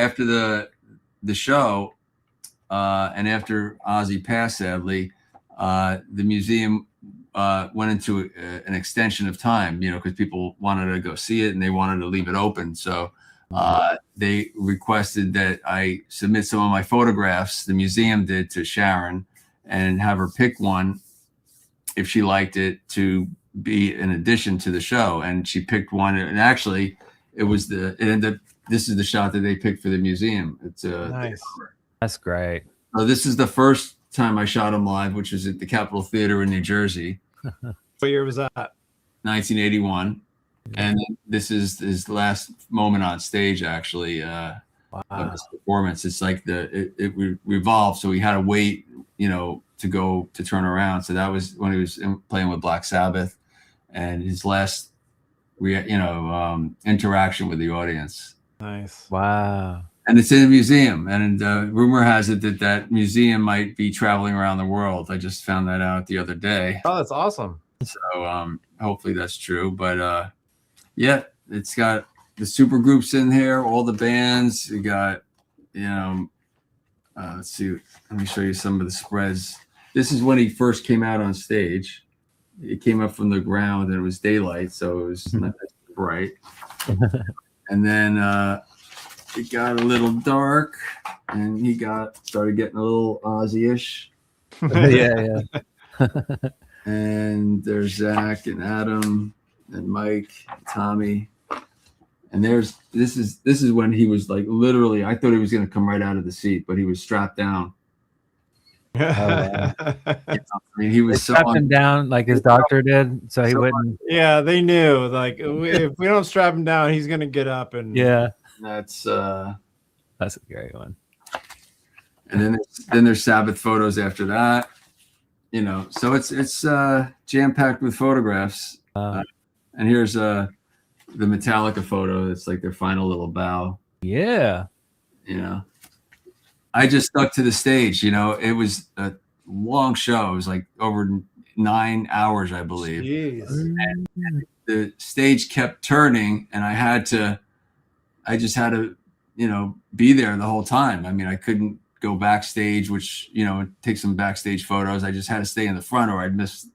Speaker 6: and after Ozzy passed, sadly, the museum went into an extension of time, you know, because people wanted to go see it and they wanted to leave it open. So they requested that I submit some of my photographs, the museum did, to Sharon, and have her pick one if she liked it to be an addition to the show. And she picked one, and actually this is the shot that they picked for the museum. It's
Speaker 5: nice.
Speaker 4: That's great.
Speaker 6: So this is the first time I shot him live, which was at the Capitol Theater in New Jersey.
Speaker 5: What year was that?
Speaker 6: 1981. And this is his last moment on stage, actually, of his performance. It's like it revolved, so he had to wait, you know, to turn around. So that was when he was playing with Black Sabbath, and his last, interaction with the audience.
Speaker 5: Nice.
Speaker 4: Wow.
Speaker 6: And it's in a museum, and rumor has it that museum might be traveling around the world. I just found that out the other day.
Speaker 5: Oh, that's awesome.
Speaker 6: So hopefully that's true. But yeah, it's got the super groups in here, all the bands. You got, let's see. Let me show you some of the spreads. This is when he first came out on stage. It came up from the ground, and it was daylight, so it was not that bright. And then it got a little dark, and he started getting a little Ozzy-ish.
Speaker 4: Yeah.
Speaker 6: And there's Zach and Adam and Mike, and Tommy. And this is when he was like, literally, I thought he was going to come right out of the seat, but he was strapped down.
Speaker 4: I
Speaker 6: mean, he was so
Speaker 4: strapped him down like his doctor did, so he wouldn't.
Speaker 5: Yeah, they knew. Like, if we don't strap him down, he's gonna get up and.
Speaker 4: Yeah,
Speaker 6: that's a
Speaker 4: great one.
Speaker 6: And then there's Sabbath photos after that. So it's jam packed with photographs. And here's the Metallica photo. It's like their final little bow.
Speaker 4: Yeah.
Speaker 6: I just stuck to the stage. It was a long show. It was like over 9 hours, I believe.
Speaker 5: Jeez.
Speaker 6: And the stage kept turning, and I just had to, be there the whole time. I mean, I couldn't go backstage, which, take some backstage photos. I just had to stay in the front, or I'd miss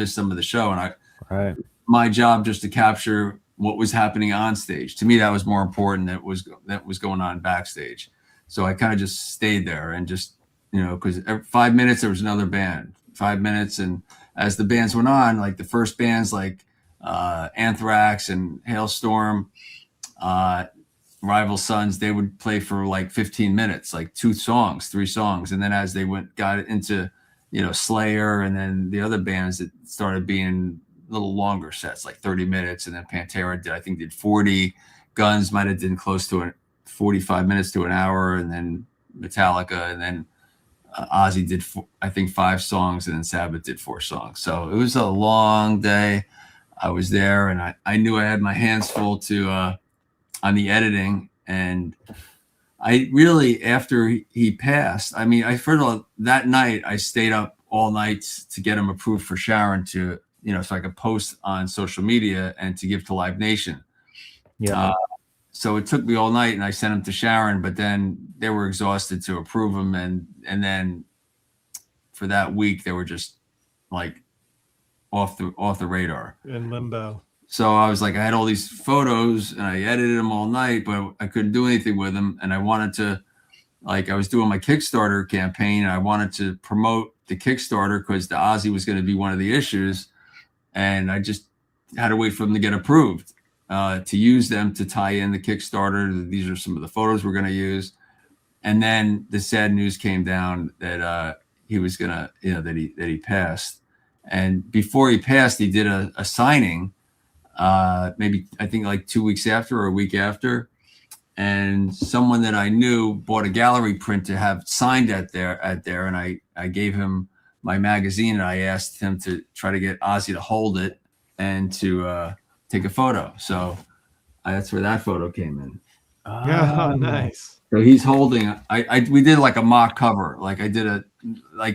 Speaker 6: some of the show. And my job just to capture what was happening on stage. To me, that was more important than that was going on backstage. So I kind of just stayed there and just, because 5 minutes, there was another band, 5 minutes. And as the bands went on, like the first bands like Anthrax and Hailstorm, Rival Sons, they would play for like 15 minutes, like 2 songs, 3 songs. And then as they got into, Slayer, and then the other bands, that started being a little longer sets, like 30 minutes. And then Pantera did 40. Guns might have done close to 45 minutes to an hour. And then Metallica, and then Ozzy did, I think, 5 songs, and then Sabbath did 4 songs. So it was a long day. I was there, and I knew I had my hands full on the editing. And I really, after he passed, I mean, first of all, that night I stayed up all night to get him approved for Sharon to so I could post on social media and to give to Live Nation.
Speaker 4: Yeah.
Speaker 6: So it took me all night, and I sent them to Sharon, but then they were exhausted to approve them, and then for that week they were just like off the radar.
Speaker 5: In limbo.
Speaker 6: So I was like, I had all these photos and I edited them all night, but I couldn't do anything with them. And I wanted to, like, I was doing my Kickstarter campaign, and I wanted to promote the Kickstarter because the Ozzy was going to be one of the issues. And I just had to wait for them to get approved to use them to tie in the Kickstarter. These are some of the photos we're going to use. And then the sad news came down that he was going to, that he passed. And before he passed, he did a signing, maybe I think like 2 weeks after or a week after. And someone that I knew bought a gallery print to have signed at there. And I gave him my magazine, and I asked him to try to get Ozzy to hold it and to take a photo. So that's where that photo came in.
Speaker 5: Oh, nice.
Speaker 6: So he's holding, we did like a mock cover. Like the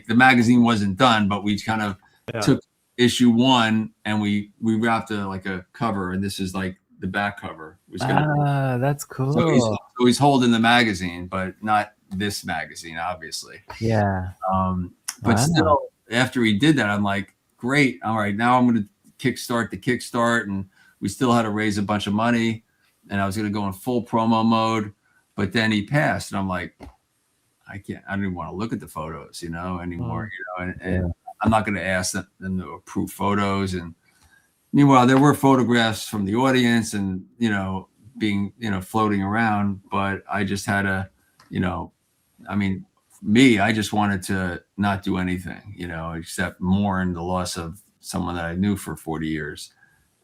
Speaker 6: magazine wasn't done, but we kind of took issue 1 and we wrapped a cover, and this is like the back cover.
Speaker 4: That's cool.
Speaker 6: So he's holding the magazine, but not this magazine, obviously.
Speaker 4: Yeah.
Speaker 6: But still, after he did that, I'm like, great. All right, now I'm going to kickstart the Kickstart, and we still had to raise a bunch of money, and I was going to go in full promo mode, but then he passed, and I'm like, I don't even want to look at the photos, anymore, and I'm not going to ask them to approve photos. And meanwhile, there were photographs from the audience and, being, floating around, but I just had to, I just wanted to not do anything, except mourn the loss of someone that I knew for 40 years.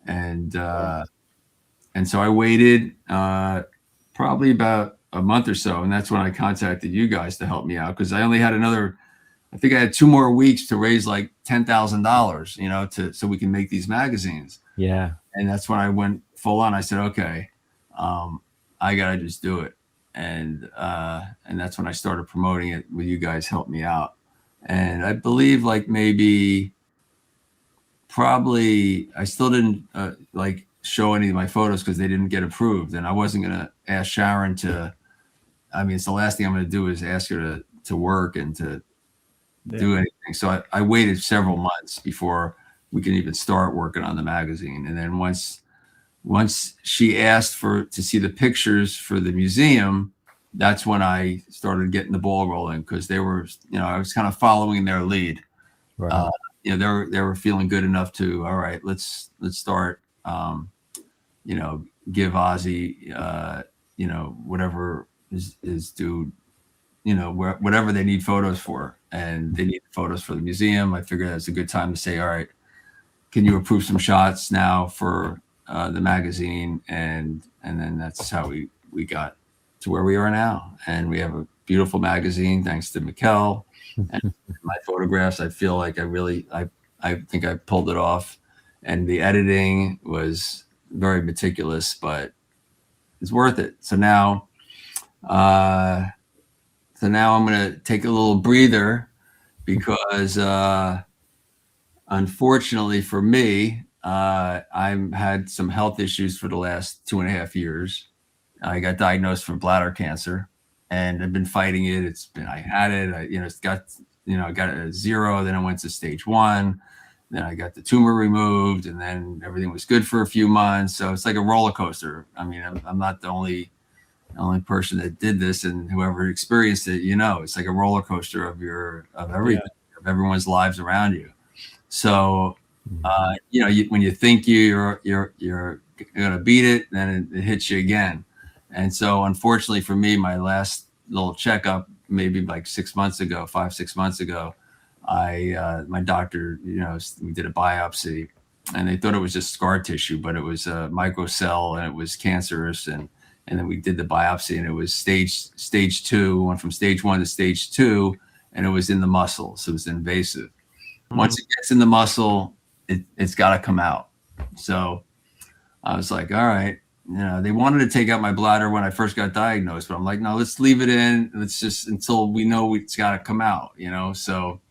Speaker 6: And so I waited probably about a month or so. And that's when I contacted you guys to help me out, because I only had I think I had 2 more weeks to raise like $10,000, so we can make these magazines.
Speaker 4: Yeah.
Speaker 6: And that's when I went full on. I said, okay, I got to just do it. And that's when I started promoting it with you guys helped me out. And I believe probably I still didn't show any of my photos because they didn't get approved. And I wasn't going to ask Sharon it's the last thing I'm going to do is ask her to work and to do anything. So I waited several months before we can even start working on the magazine. And then once she asked to see the pictures for the museum, that's when I started getting the ball rolling, because they were, I was kind of following their lead.
Speaker 4: Right.
Speaker 6: They were feeling good enough to, all right, let's start, give Ozzy, whatever is due, whatever they need photos for, and they need photos for the museum. I figured that's a good time to say, all right, can you approve some shots now for the magazine? And then that's how we got to where we are now. And we have a beautiful magazine, thanks to Mikkel and my photographs. I feel like I think I pulled it off, and the editing was very meticulous, but it's worth it. So now I'm going to take a little breather, because unfortunately for me, I've had some health issues for the last 2.5 years. I got diagnosed for bladder cancer, and I've been fighting it. I had it, I got a 0, then I went to stage 1, then I got the tumor removed, and then everything was good for a few months. So it's like a roller coaster. I'm not the only person that did this, and whoever experienced it, it's like a roller coaster of everything, of everyone's lives around you. So, when you think you're going to beat it, then it hits you again. And so unfortunately for me, my last little checkup, maybe like 6 months ago, 5-6 months ago, my doctor, we did a biopsy, and they thought it was just scar tissue, but it was a microcell, and it was cancerous. And then we did the biopsy, and it was stage 2, went from stage 1 to stage 2, and it was in the muscle. So it was invasive. Once it gets in the muscle, it's got to come out. So I was like, all right, they wanted to take out my bladder when I first got diagnosed, but I'm like, no, let's leave it in. Let's just, until we know it's got to come out, So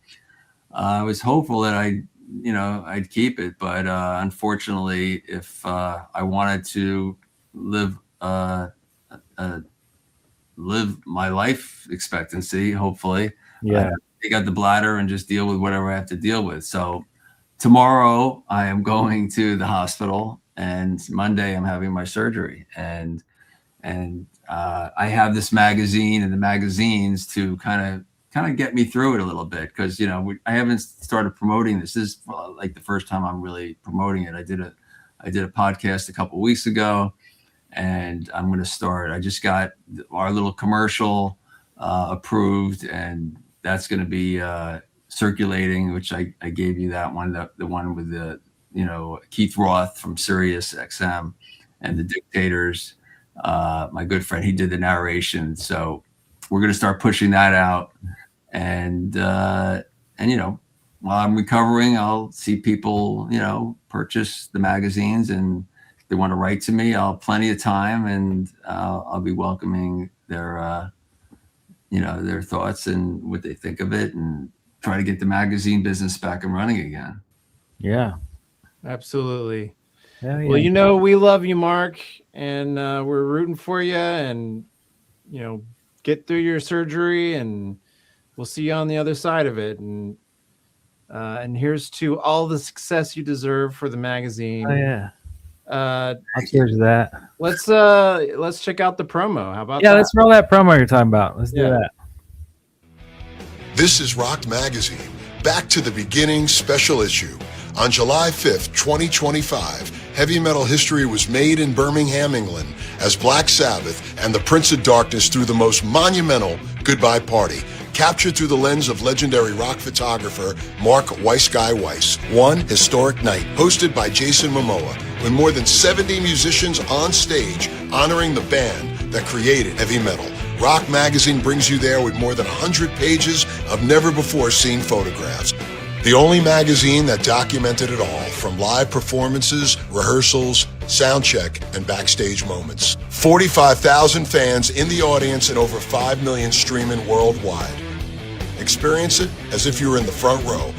Speaker 6: I was hopeful that I I'd keep it. But unfortunately, if I wanted to live my life expectancy, hopefully,
Speaker 4: Yeah.
Speaker 6: take out the bladder and just deal with whatever I have to deal with. So tomorrow I am going to the hospital, and Monday I'm having my surgery, and I have this magazine and the magazines to kind of get me through it a little bit, because I haven't started promoting this. This is like the first time I'm really promoting it. I did a podcast a couple of weeks ago, and I'm going to start. I just got our little commercial approved, and that's going to be circulating, which I gave you that one, the one with the Keith Roth from Sirius XM and the Dictators. My good friend, he did the narration, so we're going to start pushing that out. And while I'm recovering, I'll see people purchase the magazines, and if they want to write to me, I'll have plenty of time, and I'll be welcoming their thoughts and what they think of it, and try to get the magazine business back and running again.
Speaker 4: Yeah.
Speaker 5: Absolutely.
Speaker 4: Yeah.
Speaker 5: Well, we love you, Mark, and we're rooting for you, and get through your surgery, and we'll see you on the other side of it. And here's to all the success you deserve for the magazine.
Speaker 4: Oh yeah. Cheers to that.
Speaker 5: Let's check out the promo. How about that?
Speaker 4: Yeah, let's roll that promo you're talking about. Let's do that.
Speaker 12: This is Rocked Magazine, Back to the Beginning special issue. On July 5th, 2025, heavy metal history was made in Birmingham, England, as Black Sabbath and the Prince of Darkness threw the most monumental goodbye party, captured through the lens of legendary rock photographer Mark Weiss. One historic night, hosted by Jason Momoa, with more than 70 musicians on stage honoring the band that created heavy metal. Rock Magazine brings you there with more than 100 pages of never-before-seen photographs. The only magazine that documented it all, from live performances, rehearsals, sound check, and backstage moments. 45,000 fans in the audience and over 5 million streaming worldwide. Experience it as if you were in the front row.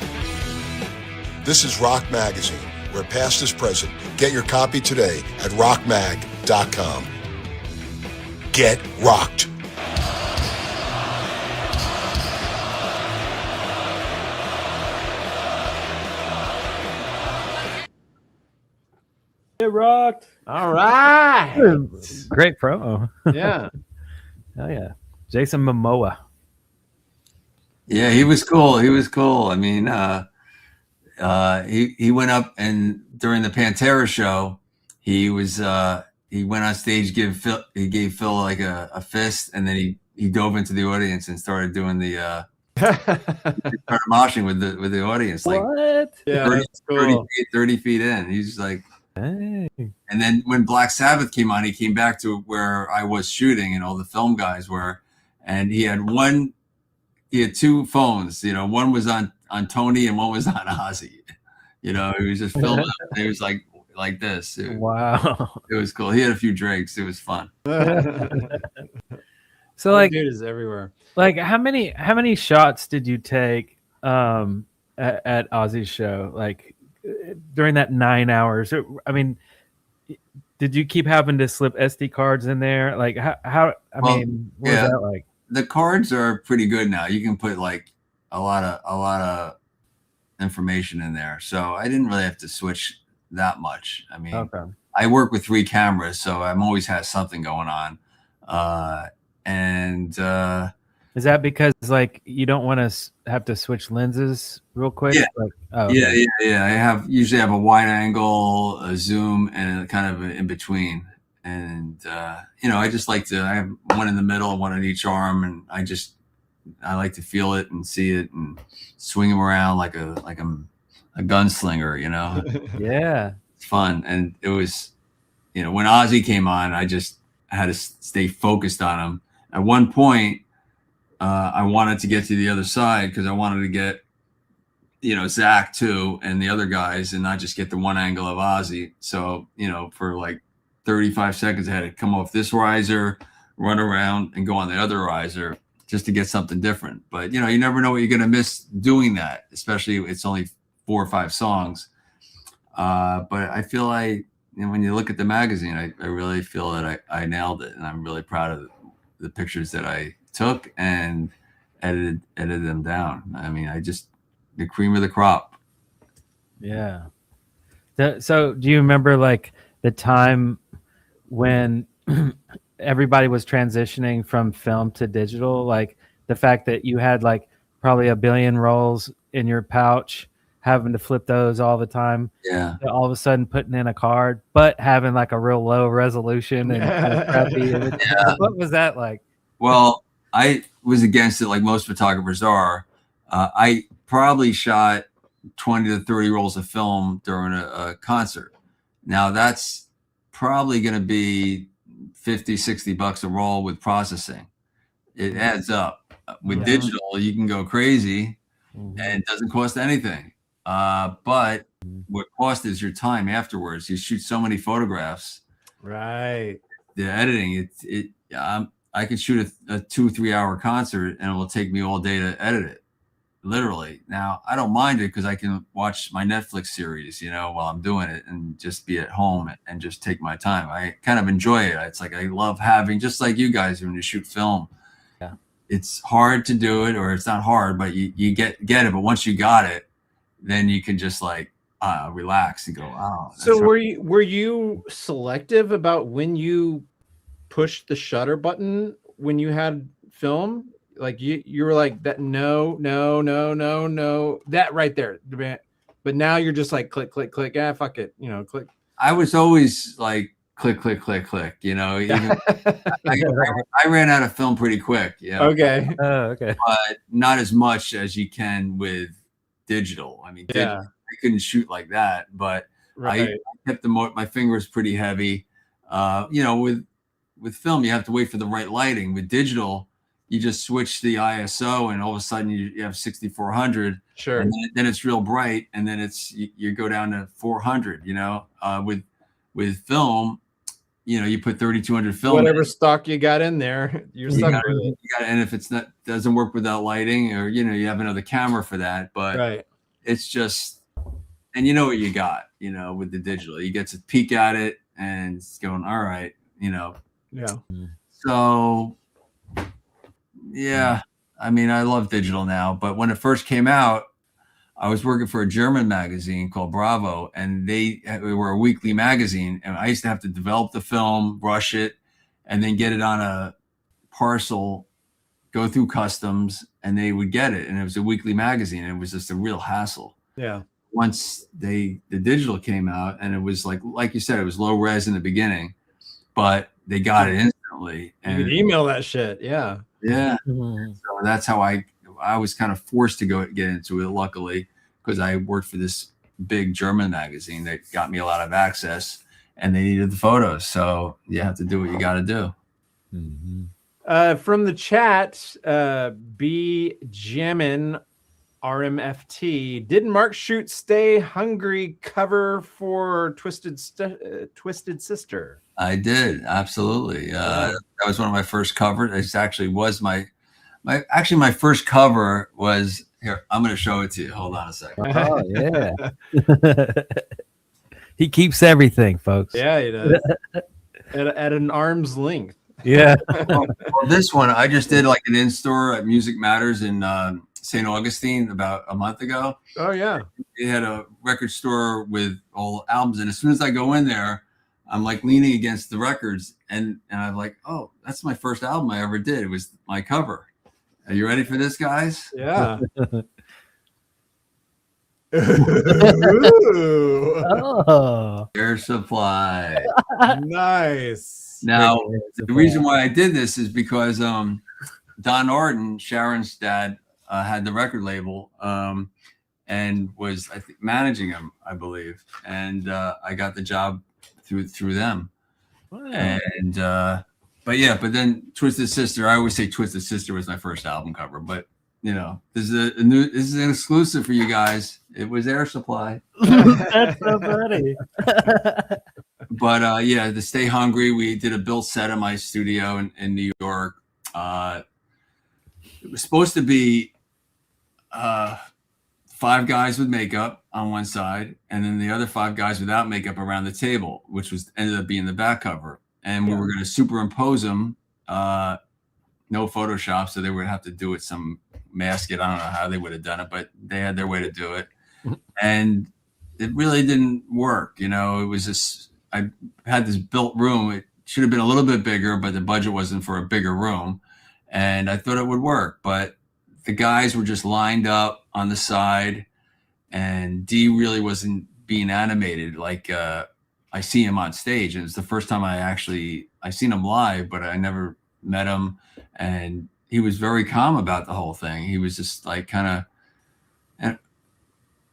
Speaker 12: This is Rock Magazine, where past is present. Get your copy today at rockmag.com. Get rocked.
Speaker 4: It rocked.
Speaker 5: All right.
Speaker 4: Great promo.
Speaker 5: Yeah.
Speaker 4: Oh yeah. Jason Momoa.
Speaker 6: Yeah, he was cool. I mean, he went up, and during the Pantera show, he went on stage, gave Phil like a fist, and then he dove into the audience and started doing the started moshing with the audience, like
Speaker 4: What?
Speaker 5: Yeah,
Speaker 6: 30 feet in. He's like,
Speaker 4: hey.
Speaker 6: And then when Black Sabbath came on, he came back to where I was shooting and all the film guys were, and he had two phones, one was on Tony and one was on Ozzy. He was just filming. He was like this.
Speaker 4: Wow.
Speaker 6: It was cool. He had a few drinks. It was fun.
Speaker 4: So like,
Speaker 5: dude is everywhere.
Speaker 4: Like how many shots did you take at Ozzy's show? Like during that 9 hours? I mean, did you keep having to slip SD cards in there? Like how what was that like?
Speaker 6: The cards are pretty good now. You can put like a lot of information in there. So I didn't really have to switch that much. I mean,
Speaker 4: okay.
Speaker 6: I work with 3 cameras, so I'm always has something going on.
Speaker 4: Is that because like you don't want to have to switch lenses real quick?
Speaker 6: Yeah.
Speaker 4: Like,
Speaker 6: I usually have a wide angle, a zoom, and a kind of in between. And I just like to. I have one in the middle, one on each arm, and I like to feel it and see it and swing them around like I'm a gunslinger.
Speaker 4: Yeah,
Speaker 6: it's fun. And it was, when Ozzy came on, I had to stay focused on him. At one point, I wanted to get to the other side because I wanted to get, Zach too and the other guys, and not just get the one angle of Ozzy. So, for like 35 seconds, I had to come off this riser, run around, and go on the other riser just to get something different. But, you never know what you're going to miss doing that, especially it's only 4 or 5 songs. But I feel when you look at the magazine, I really feel that I nailed it, and I'm really proud of the pictures that I took and edited them down. I mean, the cream of the crop.
Speaker 4: Yeah. So do you remember like the time when everybody was transitioning from film to digital? Like the fact that you had like probably a billion rolls in your pouch, having to flip those all the time.
Speaker 6: Yeah.
Speaker 4: All of a sudden putting in a card, but having like a real low resolution and kind of crappy image.
Speaker 6: Yeah.
Speaker 4: What was that like?
Speaker 6: Well, I was against it like most photographers are. I probably shot 20 to 30 rolls of film during a concert. Now that's probably going to be 50, 60 bucks a roll with processing. It adds up. With digital, you can go crazy and it doesn't cost anything. But what costs is your time afterwards. You shoot so many photographs.
Speaker 5: Right.
Speaker 6: The editing, I could shoot a 2-3 hour concert and it will take me all day to edit it. Literally. Now I don't mind it because I can watch my Netflix series, while I'm doing it and just be at home and just take my time. I kind of enjoy it. It's like I love having, just like you guys when you shoot film.
Speaker 4: Yeah.
Speaker 6: It's hard to do it, or it's not hard, but you get it. But once you got it, then you can just like relax and go, oh.
Speaker 5: So were you selective about when you pushed the shutter button when you had film? Like you were like that, no, that right there. But now you're just like click, fuck it, click.
Speaker 6: I was always like click. Even I ran out of film pretty quick. Yeah.
Speaker 5: Okay.
Speaker 4: Okay.
Speaker 6: But not as much as you can with digital. I mean, I couldn't shoot like that, but I kept my fingers pretty heavy. With film, you have to wait for the right lighting. With digital, you just switch the ISO and all of a sudden you have 6400.
Speaker 5: Sure.
Speaker 6: And then it's real bright, and then you go down to 400. With film, you put 3200 film.
Speaker 5: Whatever stock you got in there, you're stuck with it.
Speaker 6: And if doesn't work without lighting, or you have another camera for that, but it's just, and you know what you got. With the digital, you get to peek at it and it's going, all right.
Speaker 5: Yeah.
Speaker 6: So. Yeah, I mean, I love digital now, but when it first came out, I was working for a German magazine called Bravo, and they were a weekly magazine, and I used to have to develop the film, rush it, and then get it on a parcel, go through customs, and they would get it. And it was a weekly magazine, and it was just a real hassle.
Speaker 5: Yeah.
Speaker 6: Once the digital came out, and it was like you said, it was low res in the beginning, but they got it instantly.
Speaker 5: And you could email that shit. Yeah.
Speaker 6: Yeah. So that's how I was kind of forced to get into it, luckily, because I worked for this big German magazine that got me a lot of access, and they needed the photos. So you have to do what you got to do.
Speaker 5: From the chat, B Jammin RMFT, didn't Mark shoot Stay Hungry cover for Twisted Sister?
Speaker 6: I did, absolutely. That was one of my first covers. It actually was my first cover was here. I'm going to show it to you. Hold on a second.
Speaker 4: Oh yeah. He keeps everything, folks.
Speaker 5: Yeah, he does. at an arm's length.
Speaker 4: Yeah.
Speaker 6: Well, this one I just did like an in-store at Music Matters in St. Augustine about a month ago.
Speaker 5: Oh yeah.
Speaker 6: They had a record store with all albums, and as soon as I go in there, I'm like leaning against the records, and I'm like, oh, that's my first album I ever did. It was my cover. Are you ready for this, guys?
Speaker 5: Yeah.
Speaker 4: Oh.
Speaker 6: Air Supply.
Speaker 5: Nice.
Speaker 6: Now, the reason why I did this is because Don Arden, Sharon's dad, had the record label and was, I think, managing him, I believe. And I got the job through them. Wow. And but then Twisted Sister, I always say Twisted Sister was my first album cover, but this is an exclusive for you guys. It was Air Supply.
Speaker 4: That's so funny.
Speaker 6: But the Stay Hungry, we did a built set in my studio in New York. It was supposed to be 5 guys with makeup on one side, and then the other 5 guys without makeup around the table, which was ended up being the back cover. And we were going to superimpose them, no Photoshop, so they would have to do it some mask it. I don't know how they would have done it, but they had their way to do it, and it really didn't work. You know, it was just I had this built room. It should have been a little bit bigger, but the budget wasn't for a bigger room, and I thought it would work, but the guys were just lined up on the side, and D really wasn't being animated like I see him on stage. And it's the first time I seen him live, but I never met him. And he was very calm about the whole thing. He was just like kind of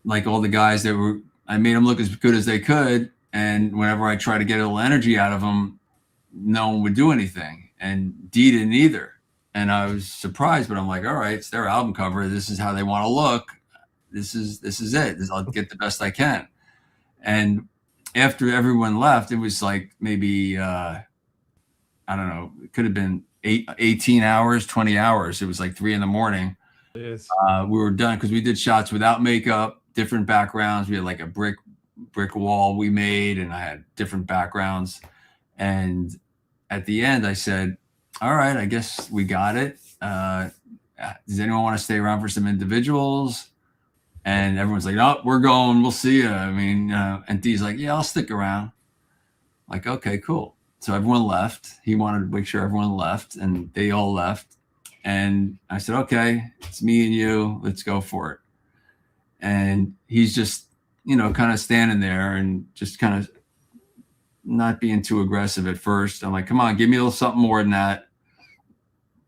Speaker 6: like all the guys I made him look as good as they could. And whenever I tried to get a little energy out of him, no one would do anything. And D didn't either. And I was surprised, but I'm like, all right, it's their album cover. This is how they want to look. This is it. I'll get the best I can. And after everyone left, it was like maybe, I don't know, it could have been 18 hours, 20 hours. It was like 3 a.m. We were done because we did shots without makeup, different backgrounds. We had like a brick wall we made, and I had different backgrounds. And at the end, I said, all right, I guess we got it. Does anyone want to stay around for some individuals? And everyone's like, oh, we're going. We'll see you. I mean, and D's like, yeah, I'll stick around. Like, okay, cool. So everyone left. He wanted to make sure everyone left, and they all left. And I said, okay, it's me and you. Let's go for it. And he's just, kind of standing there and just kind of not being too aggressive at first. I'm like, come on, give me a little something more than that.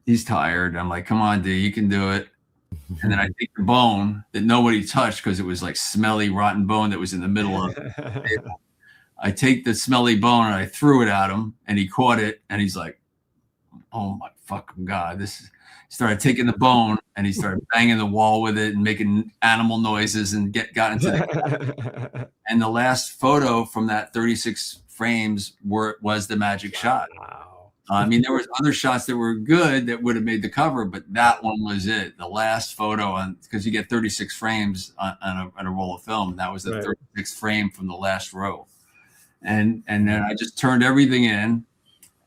Speaker 6: He's tired. I'm like, come on, D, you can do it. And then I take the bone that nobody touched because it was like smelly, rotten bone that was in the middle of the table. I take the smelly bone and I threw it at him, and he caught it, and he's like, oh my fucking God. He started taking the bone, and he started banging the wall with it and making animal noises and got into the and the last photo from that 36 frames was the magic shot. Wow. I mean, there was other shots that were good that would have made the cover, but that one was it. The last photo, because you get 36 frames on a roll of film. And that was the 36th frame from the last row. And then I just turned everything in,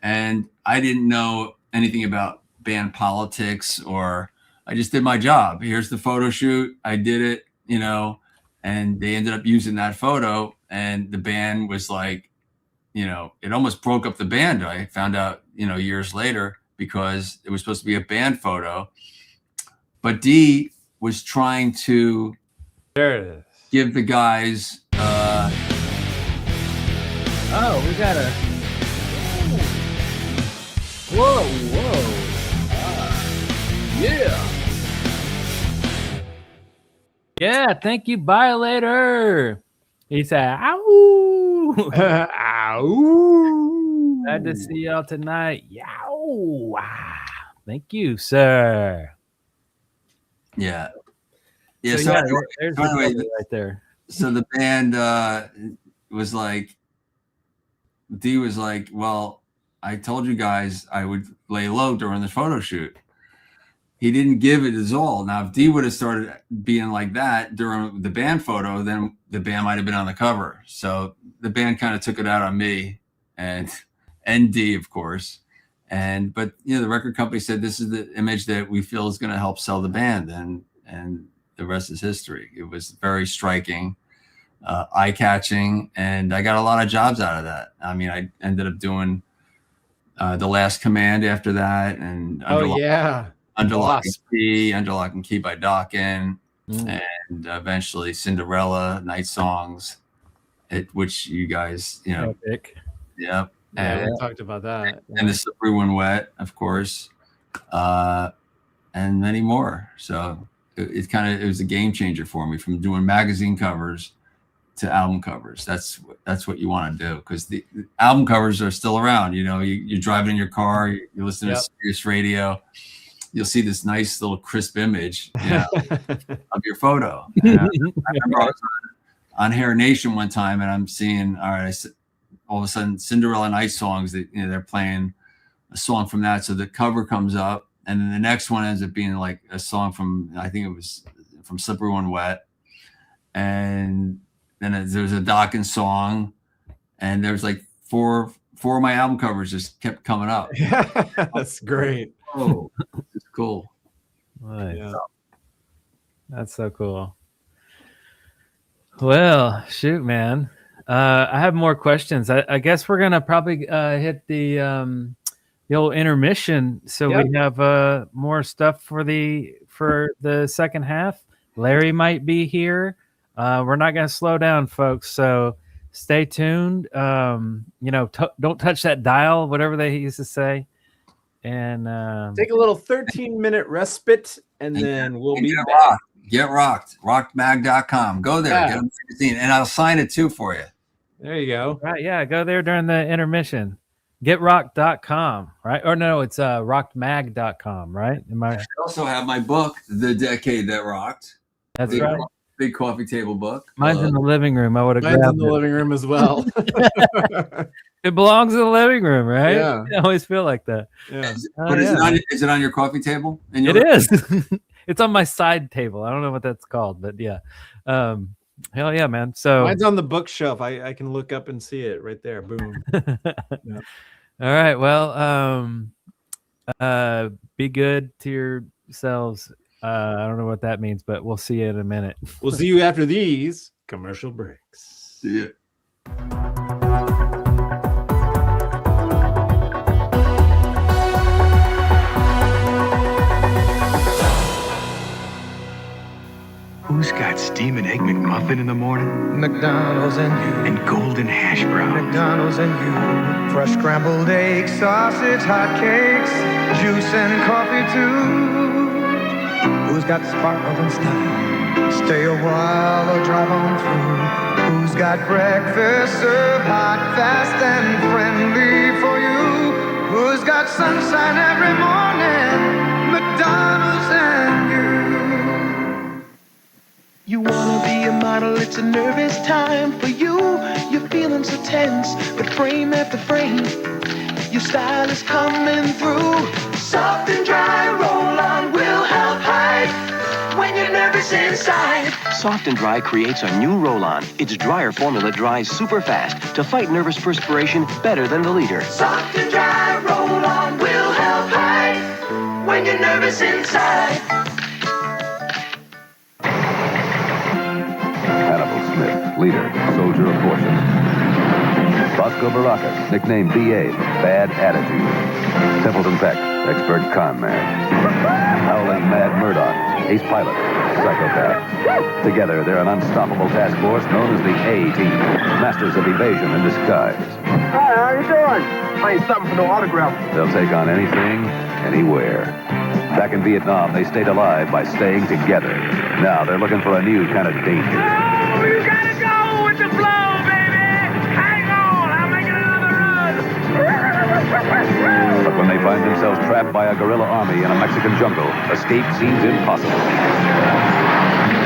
Speaker 6: and I didn't know anything about band politics, or I just did my job. Here's the photo shoot. I did it, and they ended up using that photo, and the band was like, it almost broke up the band. I found out, years later, because it was supposed to be a band photo, but D was trying to give the guys,
Speaker 4: oh, we got a, whoa. Yeah, thank you, Violator. He said, ow. Ow. Glad to see y'all tonight. Yow. Thank you, sir.
Speaker 6: Yeah.
Speaker 4: Yeah,
Speaker 6: So
Speaker 4: there's the
Speaker 6: anyway,
Speaker 4: right there.
Speaker 6: So the band was like, D was like, well, I told you guys I would lay low during the photo shoot. He didn't give it his all. Now, if D would have started being like that during the band photo, then the band might have been on the cover. So the band kind of took it out on me and D, of course. But the record company said this is the image that we feel is going to help sell the band, and the rest is history. It was very striking, eye-catching, and I got a lot of jobs out of that. I mean, I ended up doing The Last Command after that, and Under Lock and Key by Dokken, and eventually Cinderella, Night Songs, which you guys,
Speaker 4: Epic.
Speaker 6: Yep.
Speaker 5: Yeah, we talked about that.
Speaker 6: And The Slippery When Wet, of course, and many more. So it was a game changer for me, from doing magazine covers to album covers. That's what you want to do, because the album covers are still around. You're driving in your car, you're listening to Sirius radio. You'll see this nice little crisp image of your photo. I remember I was on Hair Nation one time, and I'm seeing, all of a sudden, Cinderella Night Songs, that they're playing a song from that. So the cover comes up, and then the next one ends up being like a song from, I think it was from Slippery When Wet. and then there's a Dawkins song, and there's like four of my album covers just kept coming up.
Speaker 5: Yeah, that's great.
Speaker 6: Oh, it's cool.
Speaker 4: Nice.
Speaker 5: Yeah.
Speaker 4: That's so cool. Well, shoot, man. I have more questions. I guess we're gonna probably hit the old intermission, so
Speaker 5: Yep.
Speaker 4: we have more stuff for the second half. Larry might be here. We're not gonna slow down, folks. So stay tuned. Don't touch that dial, whatever they used to say. And
Speaker 5: Take a little 13-minute respite, and then we'll be
Speaker 6: get
Speaker 5: back.
Speaker 6: rocked. Get rocked. Rockedmag.com. Go there.
Speaker 5: Yeah.
Speaker 6: Get a magazine, and I'll sign it too for you.
Speaker 5: There you go.
Speaker 4: right, yeah, go there during the intermission. GetRocked.com, right? Or no, it's rockedmag.com, right?
Speaker 6: I also have my book, The Decade That Rocked.
Speaker 4: That's
Speaker 6: big,
Speaker 4: right.
Speaker 6: Big coffee table book.
Speaker 4: Mine's in the living room. I would have
Speaker 5: Mine's
Speaker 4: grabbed
Speaker 5: in the
Speaker 4: it.
Speaker 5: living room as well.
Speaker 4: It belongs in the living room, right?
Speaker 5: Yeah.
Speaker 4: I always feel like that.
Speaker 5: Yeah.
Speaker 6: But is it on your coffee table?
Speaker 4: It is. It's on my side table. I don't know what that's called, but yeah. Hell yeah, man. So
Speaker 5: Mine's on the bookshelf. I can look up and see it right there. Boom. Yeah.
Speaker 4: All right. Well, be good to yourselves. I don't know what that means, but we'll see you in a minute.
Speaker 5: We'll see you after these commercial breaks.
Speaker 6: See ya.
Speaker 2: Who's got steaming egg McMuffin in the morning?
Speaker 13: McDonald's and you.
Speaker 2: And golden hash brown.
Speaker 13: McDonald's and you. Fresh scrambled eggs, sausage, hot cakes, juice and coffee too. Who's got sparkling style? Stay a while or drive on through. Who's got breakfast served hot, fast and friendly for you? Who's got sunshine every morning? McDonald's and you.
Speaker 14: You wanna be a model, it's a nervous time for you. You're feeling so tense, but frame after frame, your style is coming through. Soft and dry roll-on will help hide when you're nervous inside.
Speaker 15: Soft and Dry creates a new roll-on. Its dryer formula dries super fast to fight nervous perspiration better than the leader.
Speaker 14: Soft and dry roll-on will help hide when you're nervous inside.
Speaker 16: Leader, soldier of fortune. Bosco Baracus, nicknamed B.A., Bad Attitude. Templeton Peck, expert con man. Howling Mad Murdoch, ace pilot, psychopath. Together, they're an unstoppable task force known as the A-Team, masters of evasion and disguise.
Speaker 17: Hi, how you doing? I ain't stopping for no autograph.
Speaker 16: They'll take on anything, anywhere. Back in Vietnam, they stayed alive by staying together. Now they're looking for a new kind of danger.
Speaker 17: Oh, you gotta go with the flow, baby! Hang on, I'm making another run!
Speaker 16: But when they find themselves trapped by a guerrilla army in a Mexican jungle, escape seems impossible.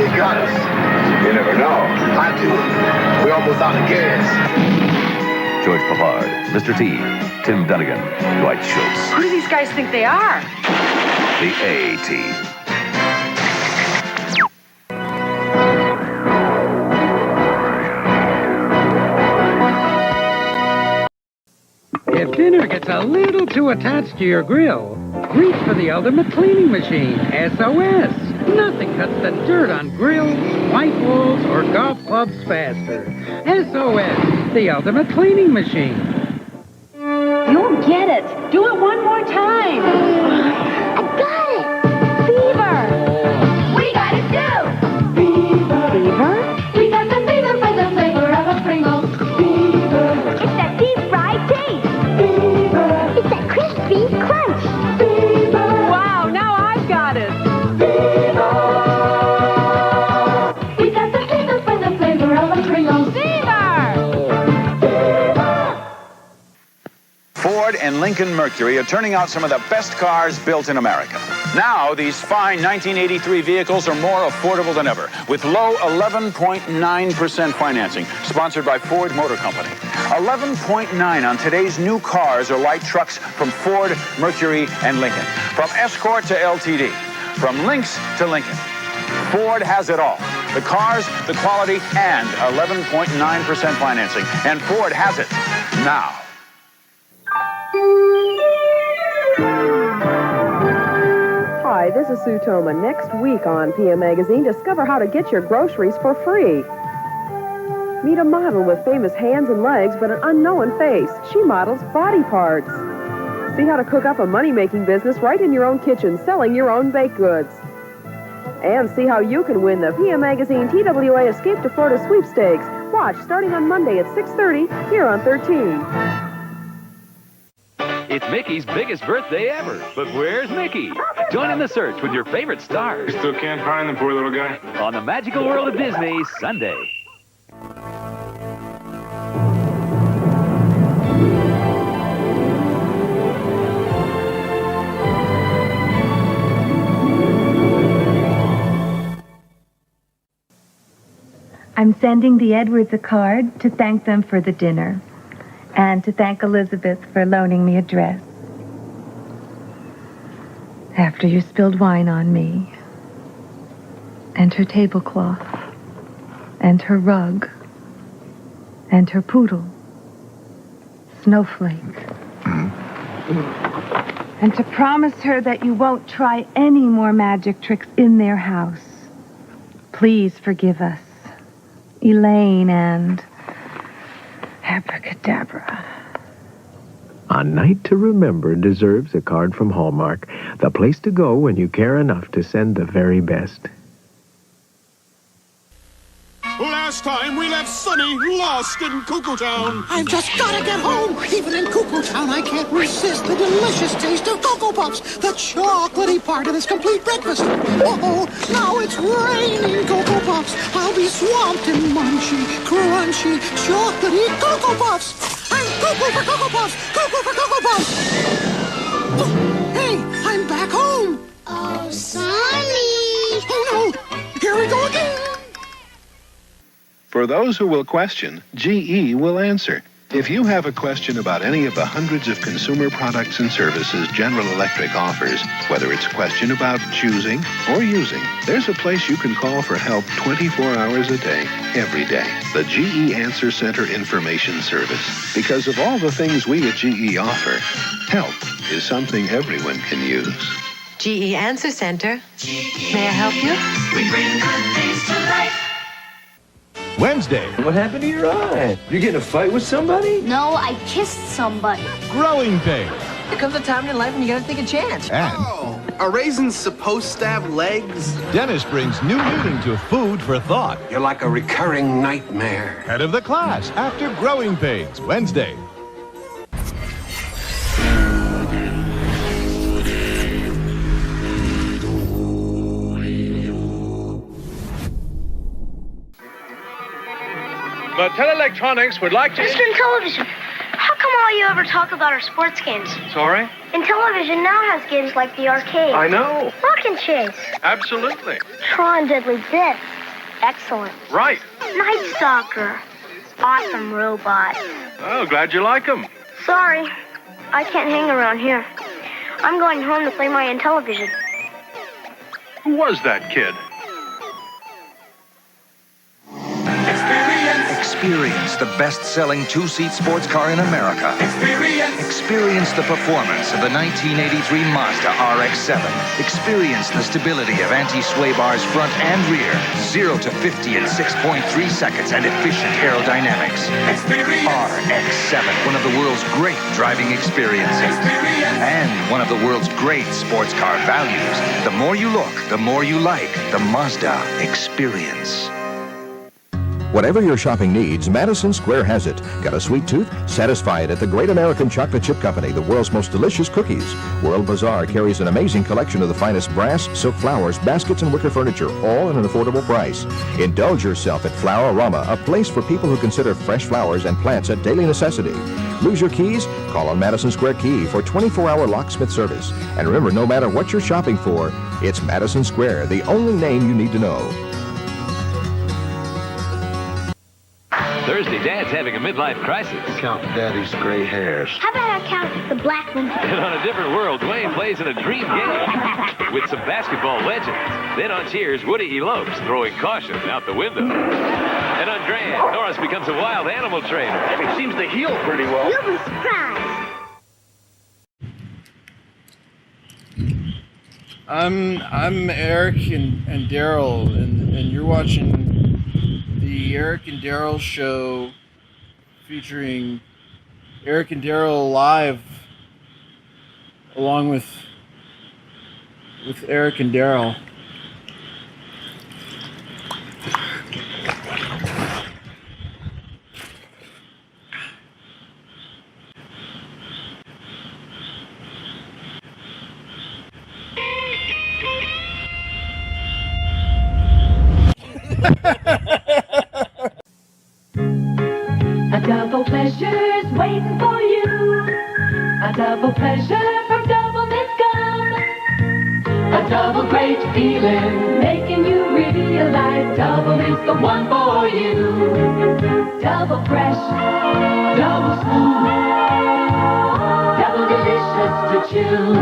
Speaker 17: They got us. You never know. I do. We're almost out of gas.
Speaker 16: George Papard, Mr. T, Tim Dunnigan, Dwight Schultz.
Speaker 18: Who do these guys think they are?
Speaker 16: The A-Team.
Speaker 19: If dinner gets a little too attached to your grill, reach for the ultimate cleaning machine, SOS. Nothing cuts the dirt on grills, white walls, or golf clubs faster. SOS, the ultimate cleaning machine.
Speaker 9: You'll get it. Do it one more time. I got it. Fever. We got it too. Fever. Fever? We got the fever for the flavor of a Pringle. Fever. It's that deep fried taste. Fever. It's that crispy crunch. Fever. Wow, now I've got it. Fever. We got the fever for the flavor of a Pringle.
Speaker 20: Ford and Lincoln Mercury are turning out some of the best cars built in America. Now, these fine 1983 vehicles are more affordable than ever, with low 11.9% financing, sponsored by Ford Motor Company. 11.9 on today's new cars or light trucks from Ford, Mercury, and Lincoln. From Escort to LTD, from Lynx to Lincoln. Ford has it all. The cars, the quality, and 11.9% financing. And Ford has it now.
Speaker 18: Hi, this is Sue Toma. Next week on PM Magazine, discover how to get your groceries for free. Meet a model with famous hands and legs, but an unknown face. She models body parts. See how to cook up a money-making business right in your own kitchen, selling your own baked goods. And see how you can win the PM Magazine TWA Escape to Florida sweepstakes. Watch starting on Monday at 6:30 here on 13.
Speaker 21: It's Mickey's biggest birthday ever. But where's Mickey? Join in the search with your favorite stars.
Speaker 22: You still can't find the poor little guy?
Speaker 21: On the Magical World of Disney, Sunday.
Speaker 23: I'm sending the Edwards a card to thank them for the dinner and to thank Elizabeth for loaning me a dress. After you spilled wine on me, and her tablecloth, and her rug, and her poodle, Snowflake. And to promise her that you won't try any more magic tricks in their house. Please forgive us, Elaine and Abracadabra.
Speaker 24: A night to remember deserves a card from Hallmark, the place to go when you care enough to send the very best.
Speaker 25: Last time we left Sunny lost in Cuckoo Town. I've just gotta get home. Even in Cuckoo Town, I can't resist the delicious taste of Cocoa Puffs, the chocolatey part of this complete breakfast. Oh, now it's raining Cocoa Puffs. I'll be swamped in munchy, crunchy, chocolatey Cocoa Puffs. I'm cuckoo for Cocoa Puffs. Cuckoo for Cocoa Puffs. Oh, hey, I'm back home. Oh, Sunny. Oh, no. Here we go again.
Speaker 26: For those who will question, GE will answer. If you have a question about any of the hundreds of consumer products and services General Electric offers, whether it's a question about choosing or using, there's a place you can call for help 24 hours a day, every day. The GE Answer Center Information Service. Because of all the things we at GE offer, help is something everyone can use.
Speaker 27: GE Answer Center. May I help you?
Speaker 1: We bring good things to life.
Speaker 28: Wednesday.
Speaker 29: What happened to your eye? You get in a fight with somebody?
Speaker 30: No, I kissed somebody.
Speaker 28: Growing pains.
Speaker 29: There comes a time in life when you gotta take a chance.
Speaker 28: And
Speaker 31: are raisins supposed to have legs?
Speaker 28: Dennis brings new meaning to food for thought.
Speaker 31: You're like a recurring nightmare.
Speaker 28: Head of the class after Growing Pains, Wednesday.
Speaker 32: Mattel Electronics would like to...
Speaker 30: Mr. Television, how come all you ever talk about are sports games?
Speaker 32: Sorry?
Speaker 30: Intellivision now has games like the arcade.
Speaker 32: I know.
Speaker 30: Rock and Chase.
Speaker 32: Absolutely.
Speaker 30: Tron Deadly Bits. Excellent.
Speaker 32: Right.
Speaker 30: Night Stalker. Awesome robot.
Speaker 32: Oh, glad you like them.
Speaker 30: Sorry, I can't hang around here. I'm going home to play my Intellivision.
Speaker 32: Who was that kid?
Speaker 33: Experience the best-selling two-seat sports car in America. Experience the performance of the 1983 Mazda RX-7. Experience the stability of anti-sway bars front and rear. 0 to 50 in 6.3 seconds and efficient aerodynamics. RX-7, one of the world's great driving experiences. And one of the world's great sports car values. The more you look, the more you like the Mazda experience.
Speaker 34: Whatever your shopping needs, Madison Square has it. Got a sweet tooth? Satisfy it at the Great American Chocolate Chip Company, the world's most delicious cookies. World Bazaar carries an amazing collection of the finest brass, silk flowers, baskets, and wicker furniture, all at an affordable price. Indulge yourself at Flowerama, a place for people who consider fresh flowers and plants a daily necessity. Lose your keys? Call on Madison Square Key for 24-hour locksmith service. And remember, no matter what you're shopping for, it's Madison Square, the only name you need to know.
Speaker 21: Thursday, Dad's having a midlife crisis.
Speaker 34: Count Daddy's gray hairs.
Speaker 30: How about I count the black ones?
Speaker 21: And on a different world, Dwayne plays in a dream game with some basketball legends. Then on Cheers, Woody elopes, throwing caution out the window. And on Grand, Norris becomes a wild animal trainer.
Speaker 32: He seems to heal pretty well.
Speaker 30: You'll be surprised.
Speaker 2: I'm Eric and Darrell, and you're watching the Eric and Darrell show featuring Eric and Darrell live along with Eric and Darrell.
Speaker 9: A double pleasure's waiting for you. A double pleasure from Double Mint Gum. A double great feeling, making you realize Double is the one for you. Double fresh, double smooth, double delicious to chew. A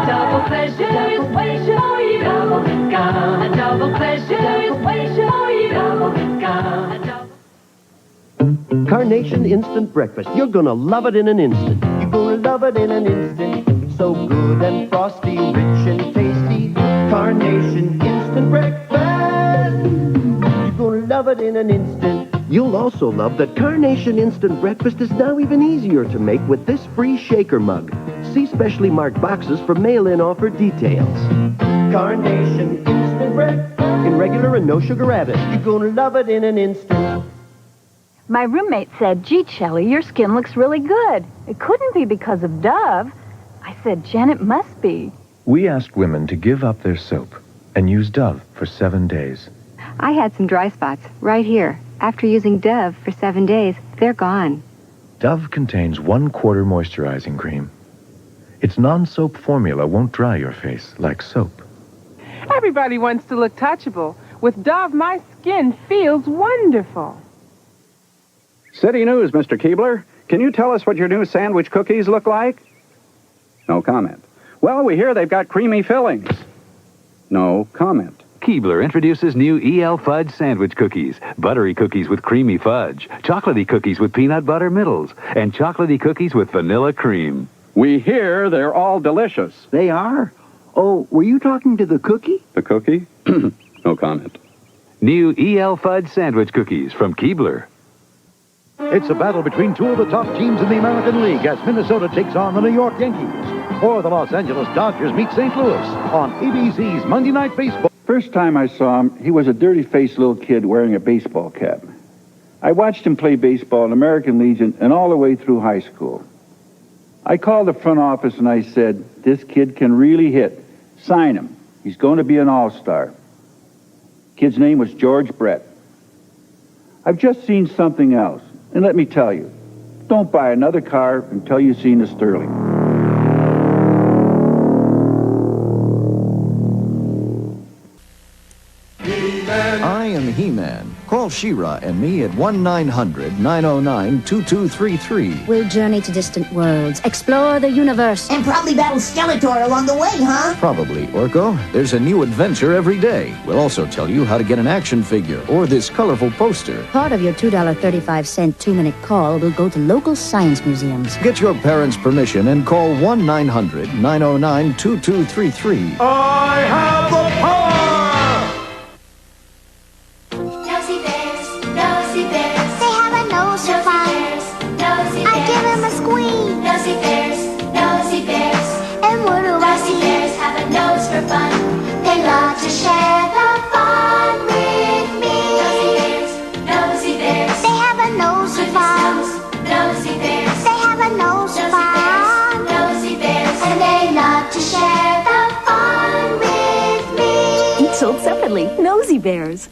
Speaker 9: double pleasure is waiting for you. Double Mint Gum. A double pleasure is waiting for you. Double Mint Gum. A double
Speaker 3: Carnation Instant Breakfast. You're gonna love it in an instant. You're gonna love it in an instant. So good and frosty, rich and tasty. Carnation Instant Breakfast. You're gonna love it in an instant. You'll also love that Carnation Instant Breakfast is now even easier to make with this free shaker mug. See specially marked boxes for mail-in offer details. Carnation Instant Breakfast. In regular and no sugar added. You're gonna love it in an instant.
Speaker 23: My roommate said, "Gee, Shelley, your skin looks really good. It couldn't be because of Dove." I said, "Jen, it must be."
Speaker 24: We asked women to give up their soap and use Dove for 7 days.
Speaker 4: I had some dry spots right here. After using Dove for 7 days, they're gone.
Speaker 24: Dove contains 1/4 moisturizing cream. Its non-soap formula won't dry your face like soap.
Speaker 5: Everybody wants to look touchable. With Dove, my skin feels wonderful.
Speaker 6: City News, Mr. Keebler. Can you tell us what your new sandwich cookies look like? No comment. Well, we hear they've got creamy fillings. No comment.
Speaker 21: Keebler introduces new EL Fudge sandwich cookies. Buttery cookies with creamy fudge. Chocolatey cookies with peanut butter middles. And chocolatey cookies with vanilla cream.
Speaker 6: We hear they're all delicious.
Speaker 3: They are? Oh, were you talking to the cookie?
Speaker 6: The cookie? No comment.
Speaker 21: New EL Fudge sandwich cookies from Keebler.
Speaker 7: It's a battle between two of the top teams in the American League as Minnesota takes on the New York Yankees. Or the Los Angeles Dodgers meet St. Louis on ABC's Monday Night Baseball.
Speaker 8: First time I saw him, he was a dirty-faced little kid wearing a baseball cap. I watched him play baseball in American Legion and all the way through high school. I called the front office and I said, "This kid can really hit. Sign him. He's going to be an all-star." Kid's name was George Brett. I've just seen something else. And let me tell you, don't buy another car until you've seen a Sterling.
Speaker 10: I am He-Man. Call She-Ra and me at 1-900-909-2233.
Speaker 11: We'll journey to distant worlds, explore the universe.
Speaker 12: And probably battle Skeletor along the way, huh?
Speaker 10: Probably, Orko. There's a new adventure every day. We'll also tell you how to get an action figure or this colorful poster.
Speaker 11: Part of your $2.35 2-minute call will go to local science museums.
Speaker 10: Get your parents' permission and call 1-900-909-2233.
Speaker 1: I have the power!
Speaker 9: Nosy bears, nosy bears.
Speaker 30: They have a nose for fun.
Speaker 9: Nosy
Speaker 30: I give them a squeeze.
Speaker 9: Nosy bears, nosy bears.
Speaker 30: And what do I
Speaker 9: Nosy
Speaker 30: see?
Speaker 9: bears have a nose for fun.
Speaker 30: They love to share the fun with me.
Speaker 9: Nosy bears.
Speaker 30: They have a nose for fun.
Speaker 9: Nosy bears.
Speaker 30: They have a nose for fun.
Speaker 9: Nosy bears.
Speaker 30: And they love to share the fun with me.
Speaker 13: Each sold separately. Nosy Bears.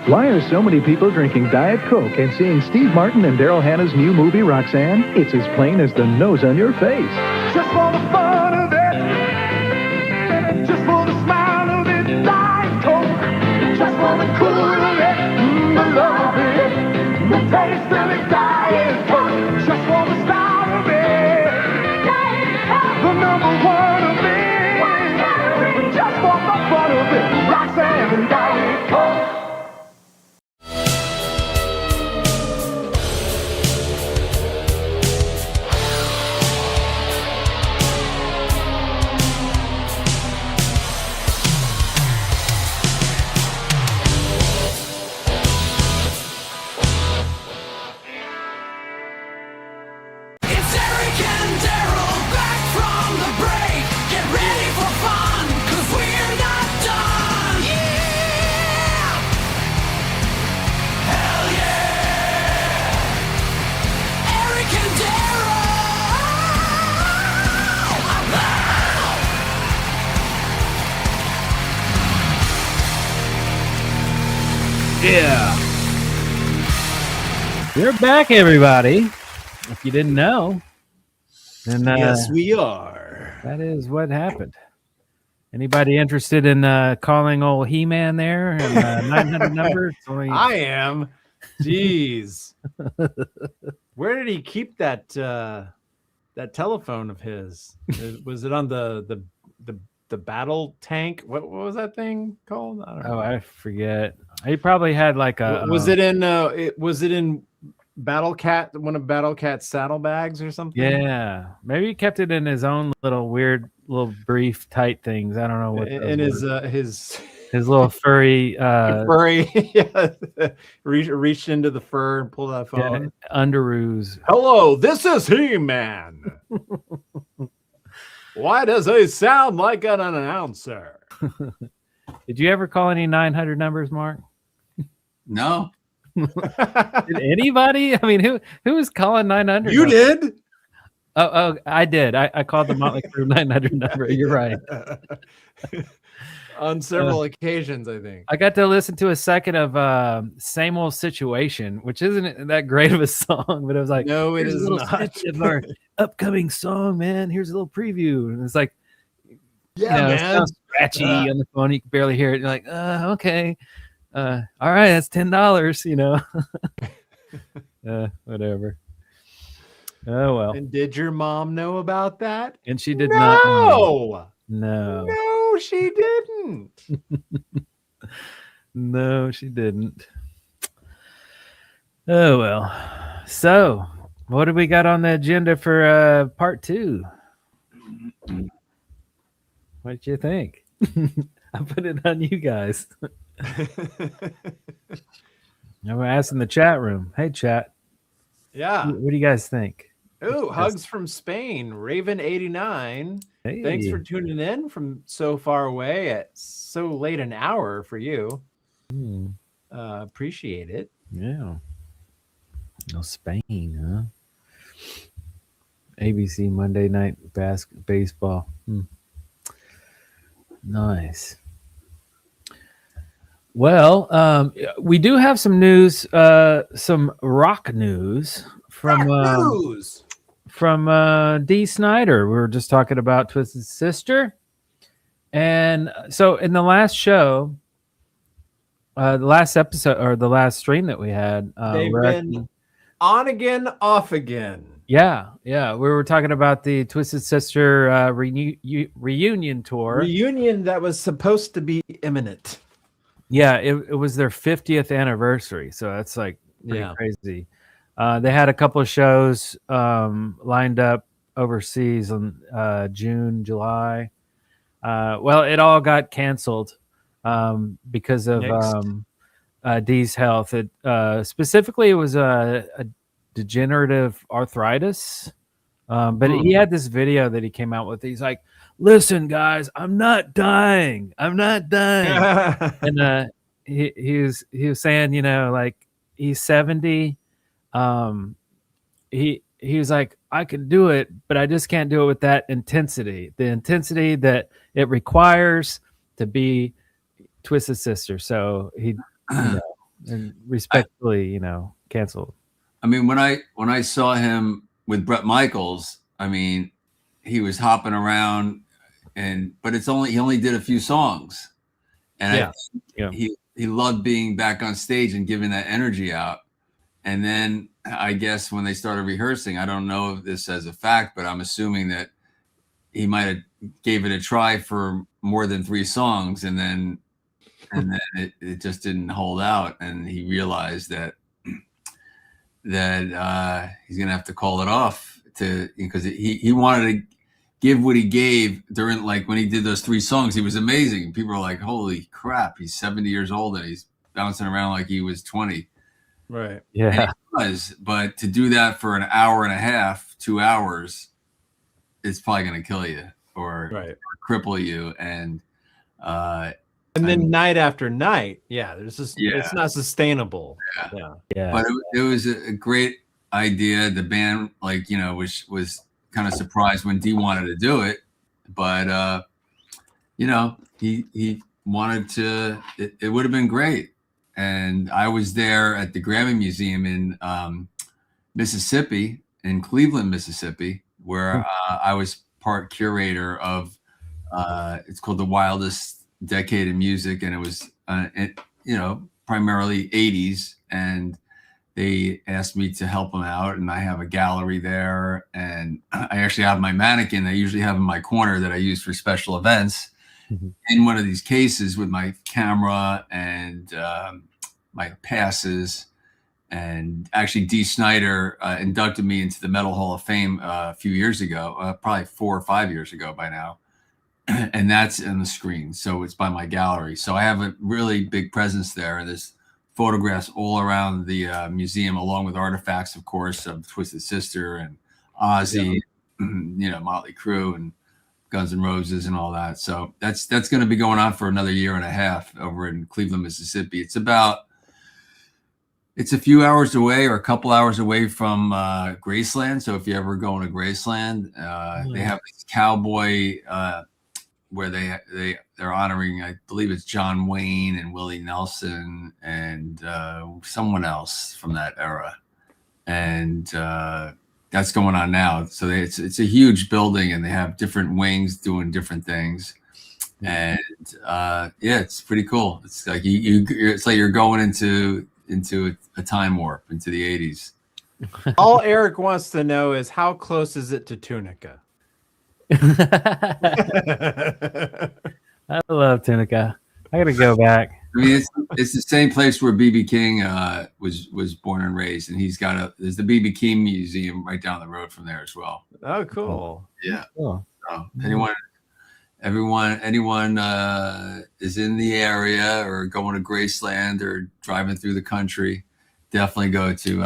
Speaker 24: Why are so many people drinking Diet Coke and seeing Steve Martin and Daryl Hannah's new movie, Roxanne? It's as plain as the nose on your face.
Speaker 1: Just for the fun of it. Just for the smile of it. Diet Coke. Just for the cool of it. The love of it. The Instead of Diet Coke, just for the style of it. Diet Coke, the number one of it. Just for the fun of it. Roxanne and Diet Coke. It's Eric and Darrell back from the break. Get ready for fun, 'cause we're not done. Yeah! Hell yeah! Eric and Darrell! I'm out!
Speaker 14: Yeah. We're back, everybody. If you didn't know, then
Speaker 2: Yes, we are.
Speaker 14: That is what happened. Anybody interested in calling old He-Man there and 900 numbers?
Speaker 2: I am. Jeez. Where did he keep that that telephone of his? Was it on the battle tank? What was that thing called? I don't know.
Speaker 14: Oh, I forget. He probably had like a.
Speaker 2: Was it in? Was it in Battle Cat? One of Battle Cat's saddlebags or something?
Speaker 14: Yeah, maybe he kept it in his own little weird, little brief, tight things. I don't know what.
Speaker 2: In his
Speaker 14: little furry.
Speaker 2: Yeah, reached into the fur and pulled out a phone.
Speaker 14: Underoos.
Speaker 2: Hello, this is He-Man. Why does he sound like an announcer?
Speaker 14: Did you ever call any 900 numbers, Mark?
Speaker 15: No.
Speaker 14: Did anybody? I mean, who was calling 900?
Speaker 2: You did.
Speaker 14: Oh, I did. I called the Motley Crue 900 number. You're right.
Speaker 2: On several occasions, I think.
Speaker 14: I got to listen to a second of Same Old Situation, which isn't that great of a song, but it was like,
Speaker 2: no, it
Speaker 14: is
Speaker 2: is not.
Speaker 14: Of our upcoming song, man. Here's a little preview. And it's like,
Speaker 2: yeah, man.
Speaker 14: It sounds scratchy on the phone. You can barely hear it. You're like, okay. All right, that's $10, you know. Whatever. Oh well.
Speaker 2: And did your mom know about that?
Speaker 14: And she did not know.
Speaker 2: No, she didn't.
Speaker 14: No, she didn't. Oh well. So, what do we got on the agenda for part 2? What did you think? I put it on you guys. I'm asking the chat room. Hey, chat.
Speaker 2: Yeah.
Speaker 14: What do you guys think?
Speaker 2: Oh, hugs from Spain. Raven89.
Speaker 14: Hey.
Speaker 2: Thanks for tuning in from so far away at so late an hour for you. Appreciate it.
Speaker 14: Yeah. No, Spain, huh? ABC Monday Night Baseball. Nice. Well, we do have some news, some rock news from Dee Snider. We were just talking about Twisted Sister, and so in the last show, the last episode or the last stream that we had,
Speaker 2: they've been on again, off again.
Speaker 14: Yeah. We were talking about the Twisted Sister reunion tour.
Speaker 2: Reunion that was supposed to be imminent.
Speaker 14: Yeah, it was their 50th anniversary, so that's like pretty crazy. They had a couple of shows lined up overseas in June, July. Well, it all got canceled because of Dee's health. Specifically, it was a degenerative arthritis. But he had this video that he came out with. He's like, listen, guys, I'm not dying. And he was saying, you know, like he's 70. He was like, I can do it, but I just can't do it with that intensity. The intensity that it requires to be Twisted Sister. So he and respectfully, canceled.
Speaker 15: I mean, when I saw him with Bret Michaels, I mean, he was hopping around, but he only did a few songs, and he loved being back on stage and giving that energy out. And then I guess when they started rehearsing, I don't know if this as a fact, but I'm assuming that he might have gave it a try for more than 3 songs, and then it just didn't hold out, and he realized that he's gonna have to call it off because he wanted to give what he gave during, like, when he did those 3 songs. He was amazing. People are like, holy crap, he's 70 years old and he's bouncing around like he was 20.
Speaker 2: Right.
Speaker 14: Yeah.
Speaker 15: And he was, but to do that for an hour and a half, 2 hours, it's probably going to kill you or cripple you. And
Speaker 2: then night after night, there's just it's not sustainable. Yeah.
Speaker 15: But it was a great idea. The band, like, was kind of surprised when Dee wanted to do it, but he wanted to. It would have been great. And I was there at the Grammy Museum in Mississippi, in Cleveland, Mississippi, where I was part curator of. It's called The Wildest Decade in Music, and it was primarily 80s, and they asked me to help them out, and I have a gallery there, and I actually have my mannequin I usually have in my corner that I use for special events in one of these cases with my camera and my passes. And actually Dee Snider inducted me into the Metal Hall of Fame a few years ago, probably 4 or 5 years ago by now. And that's in the screen. So it's by my gallery. So I have a really big presence there. And there's photographs all around the museum, along with artifacts, of course, of Twisted Sister and Ozzy, Motley Crue and Guns N' Roses and all that. So that's going to be going on for another year and a half over in Cleveland, Mississippi. It's a few hours away, or a couple hours away from Graceland. So if you ever go to Graceland, they have this cowboy where they're honoring, I believe it's John Wayne and Willie Nelson and someone else from that era. And that's going on now. So it's a huge building, and they have different wings doing different things. And it's pretty cool. It's like it's like you're going into a time warp into the 80s.
Speaker 2: All Eric wants to know is, how close is it to Tunica?
Speaker 14: I love Tunica. I gotta go back.
Speaker 15: I mean, it's the same place where B.B. King was born and raised, and there's the B.B. King Museum right down the road from there as well.
Speaker 2: Oh, cool.
Speaker 15: Yeah.
Speaker 14: Cool.
Speaker 15: So anyone is in the area or going to Graceland or driving through the country, definitely go to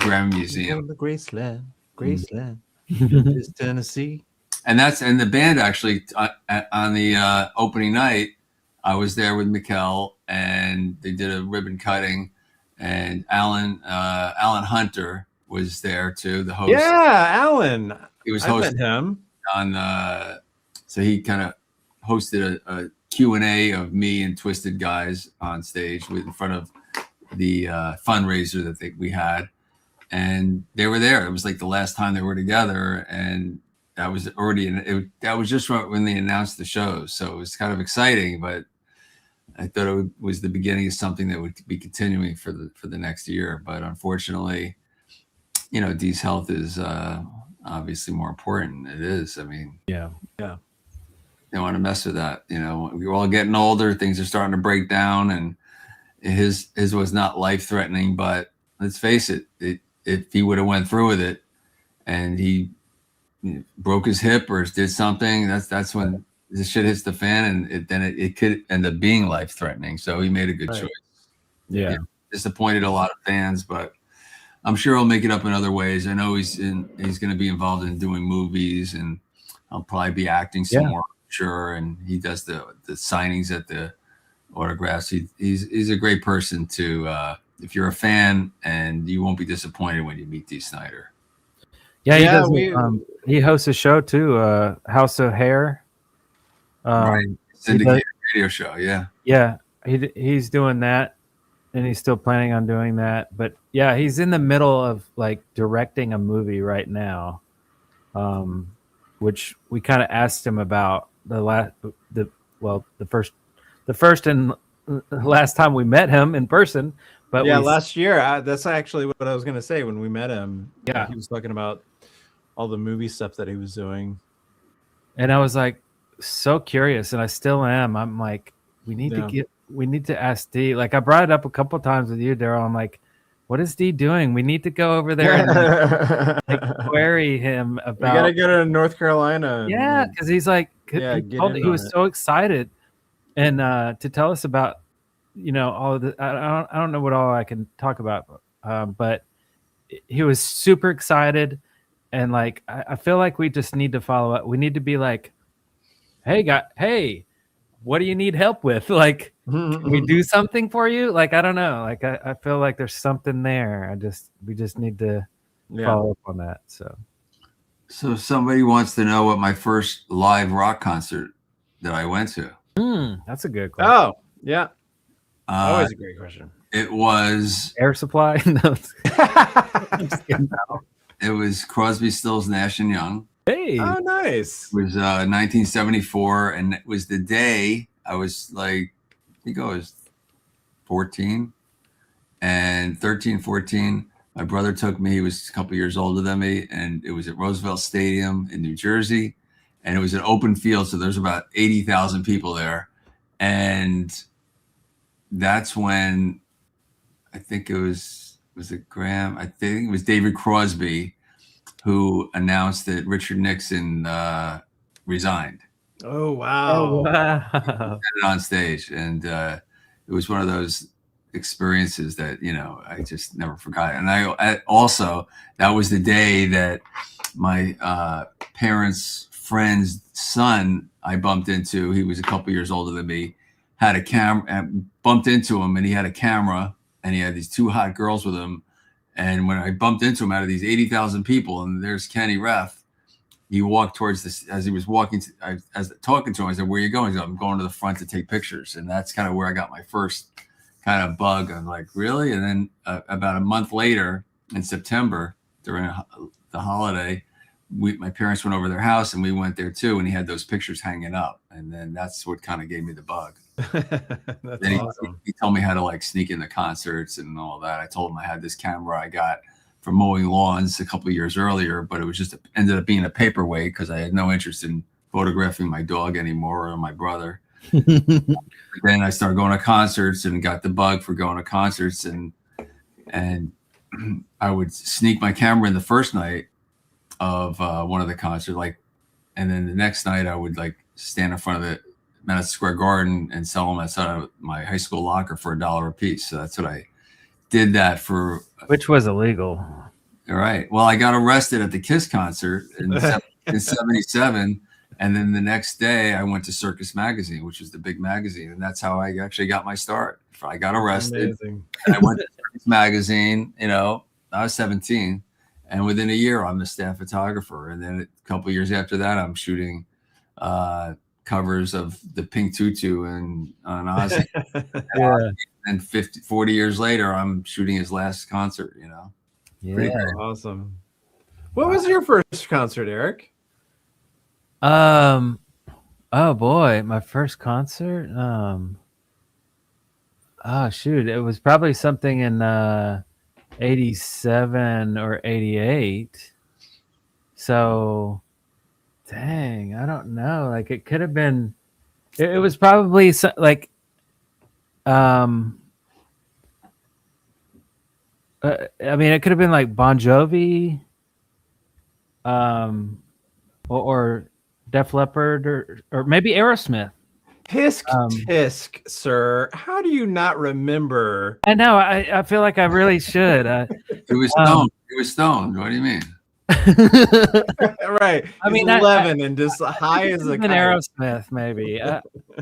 Speaker 15: Grammy Museum.
Speaker 2: The Graceland, Memphis, Tennessee.
Speaker 15: And the band actually on the opening night, I was there with Mikkel, and they did a ribbon cutting, and Alan Hunter was there too, the host.
Speaker 2: Yeah, Alan.
Speaker 15: He was
Speaker 2: hosting him
Speaker 15: on. So he kind of hosted a Q&A of me and Twisted guys on stage in front of the fundraiser that we had, and they were there. It was like the last time they were together, and that was that was just when they announced the shows. So it was kind of exciting, but I thought it was the beginning of something that would be continuing for the next year. But unfortunately, Dee's health is obviously more important. It is. I mean,
Speaker 14: yeah.
Speaker 15: They don't want to mess with that. We're all getting older. Things are starting to break down, and his was not life threatening, but let's face it, if he would have went through with it and he broke his hip or did something, that's when the shit hits the fan, and then it could end up being life threatening. So he made a good choice.
Speaker 14: Yeah.
Speaker 15: Disappointed a lot of fans, but I'm sure he'll make it up in other ways. I know he's going to be involved in doing movies, and I'll probably be acting some more, sure. And he does the signings at the autographs. He's a great person to, if you're a fan, and you won't be disappointed when you meet Dee Snider.
Speaker 14: Yeah, he does. He hosts a show too, House of Hair.
Speaker 15: Right, syndicated radio show. Yeah.
Speaker 14: Yeah, he's doing that, and he's still planning on doing that. But yeah, he's in the middle of like directing a movie right now, which we kind of asked him about the first and last time we met him in person. But
Speaker 2: yeah,
Speaker 14: we,
Speaker 2: last year. That's actually what I was going to say when we met him.
Speaker 14: Yeah.
Speaker 2: He was talking about all the movie stuff that he was doing.
Speaker 14: And I was like, so curious, and I still am. I'm like, we need to ask D. Like I brought it up a couple times with you, Darrell. I'm like, what is D doing? We need to go over there and query him about.
Speaker 2: We got to go to North Carolina.
Speaker 14: Yeah, because he's like, he was so excited, and to tell us about, all of the. I don't know what all I can talk about, but he was super excited, and like I feel like we just need to follow up. We need to be like, hey, what do you need help with? Like, can we do something for you? Like, I don't know. Like, I feel like there's something there. We just need to follow up on that.
Speaker 15: So somebody wants to know what my first live rock concert that I went to.
Speaker 14: That's a good question.
Speaker 2: Oh, yeah. Always a great question.
Speaker 15: It was
Speaker 14: Air Supply. No, I'm just kidding.
Speaker 15: It was Crosby, Stills, Nash and Young.
Speaker 14: Hey.
Speaker 2: Oh, nice.
Speaker 15: It was 1974, and it was the day I was like, I think I was 14 and 13, 14. My brother took me. He was a couple years older than me, and it was at Roosevelt Stadium in New Jersey, and it was an open field, so there's about 80,000 people there, and that's when I think it was it Graham? I think it was David Crosby who announced that Richard Nixon resigned.
Speaker 2: Oh, wow.
Speaker 15: On stage. And it was one of those experiences that, I just never forgot. And I also, that was the day that my parents' friend's son I bumped into, he was a couple years older than me, had a camera, bumped into him, and he had a camera, and he had these two hot girls with him. And when I bumped into him out of these 80,000 people, and there's Kenny Ref, he walked towards this, as he was walking, as talking to him, I said, where are you going? He said, I'm going to the front to take pictures. And that's kind of where I got my first kind of bug. I'm like, really? And then about a month later in September, during the holiday, my parents went over to their house and we went there too. And he had those pictures hanging up. And then that's what kind of gave me the bug.
Speaker 2: That's awesome.
Speaker 15: He told me how to like sneak into concerts and all that. I told him I had this camera I got from mowing lawns a couple of years earlier, but it was just ended up being a paperweight because I had no interest in photographing my dog anymore or my brother. Then I started going to concerts and got the bug for going to concerts, and I would sneak my camera in the first night of one of the concerts, and then the next night I would like stand in front of the Madison Square Garden and sell them outside of my high school locker for $1 a piece. So that's what I did that for.
Speaker 14: Which was illegal.
Speaker 15: All right. Well, I got arrested at the Kiss concert in 77. And then the next day I went to Circus Magazine, which was the big magazine. And that's how I actually got my start. I got arrested. And I went to Circus Magazine, I was 17. And within a year, I'm the staff photographer. And then a couple of years after that, I'm shooting covers of the Pink Tutu and on Ozzy. And 40 years later, I'm shooting his last concert,
Speaker 14: Yeah.
Speaker 2: Awesome. What was your first concert, Eric?
Speaker 14: Oh boy, my first concert. Oh shoot, it was probably something in 87 or 88. So dang, I don't know. Like it could have been. It was probably like. I mean, it could have been like Bon Jovi, or Def Leppard, or maybe Aerosmith.
Speaker 2: Tisk, tisk, sir. How do you not remember?
Speaker 14: I know. I feel like I really should.
Speaker 15: It was stoned. It was stoned. What do you mean?
Speaker 2: Right.
Speaker 14: I mean,
Speaker 2: 11 and just high as a
Speaker 14: kite. Aerosmith, maybe.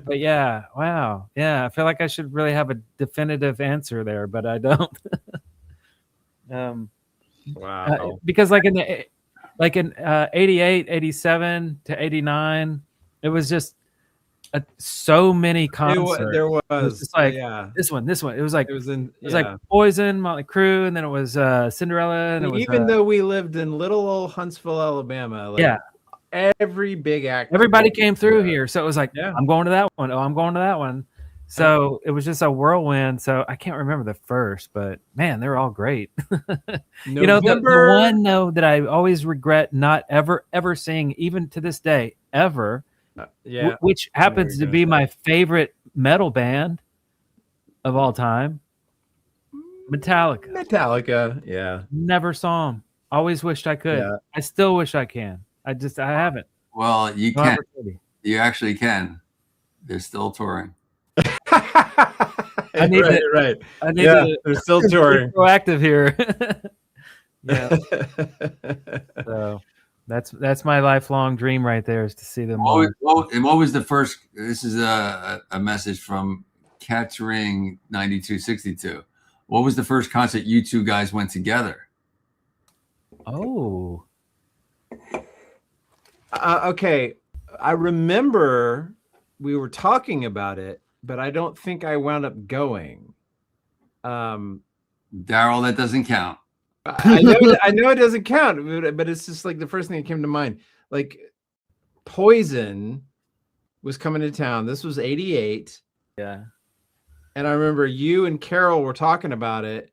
Speaker 14: But yeah, wow. Yeah, I feel like I should really have a definitive answer there, but I don't.
Speaker 2: Wow.
Speaker 14: Because like in 88, 87 to 89, it was just so many concerts.
Speaker 2: There was.
Speaker 14: It was just like this one. It was like like Poison, Motley Crue, and then it was Cinderella, and it was
Speaker 2: even though we lived in little old Huntsville, Alabama. Every big act.
Speaker 14: Everybody came through here, so it was like, I'm going to that one. Oh, I'm going to that one. So it was just a whirlwind. So I can't remember the first, but man, they're all great. You know, the one though that I always regret not ever seeing, even to this day, ever, which happens to be my favorite metal band of all time, Metallica.
Speaker 2: Metallica, yeah.
Speaker 14: Never saw them. Always wished I could.
Speaker 2: Yeah.
Speaker 14: I still wish I can. I haven't.
Speaker 15: Well, you
Speaker 14: No
Speaker 15: can.
Speaker 14: opportunity.
Speaker 15: You actually can. They're still touring.
Speaker 14: I need
Speaker 2: right.
Speaker 14: I need
Speaker 2: Yeah,
Speaker 14: to
Speaker 2: they're still touring.
Speaker 14: be proactive here. Yeah. So that's my lifelong dream right there, is to see them.
Speaker 15: And what was the first? This is a message from Catchring 9262. What was the first concert you two guys went together?
Speaker 14: Oh.
Speaker 2: Okay. I remember we were talking about it, but I don't think I wound up going.
Speaker 15: Darrell, that doesn't count.
Speaker 2: I know it doesn't count, but it's just like the first thing that came to mind. Like Poison was coming to town. This was 88.
Speaker 14: Yeah.
Speaker 2: And I remember you and Carol were talking about it,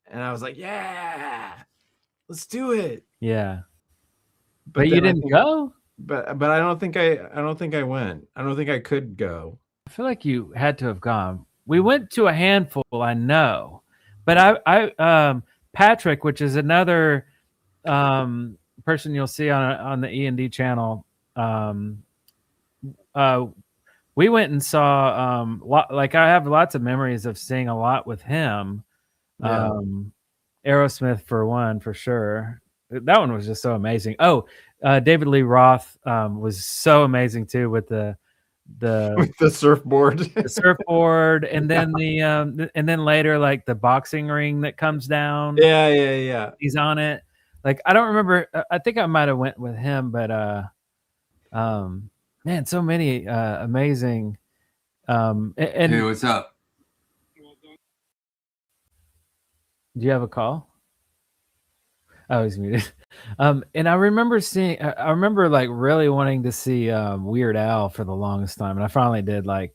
Speaker 2: and I was like, "Yeah, let's do it."
Speaker 14: Yeah. But you didn't go?
Speaker 2: But I don't think I went. I don't think I could go.
Speaker 14: I feel like you had to have gone. We went to a handful, I know. But I Patrick, which is another person you'll see on the E&D channel, we went and saw like I have lots of memories of seeing a lot with him.
Speaker 2: Yeah.
Speaker 14: Aerosmith for one, for sure. That one was just so amazing. Oh, David Lee Roth was so amazing too, with the
Speaker 2: surfboard,
Speaker 14: and then and then later, like the boxing ring that comes down.
Speaker 2: Yeah.
Speaker 14: He's on it. Like I don't remember. I think I might have went with him, but man, so many amazing. And
Speaker 15: hey, what's up?
Speaker 14: Do you have a call? Oh, he's muted. And I remember like really wanting to see Weird Al for the longest time, and I finally did, like,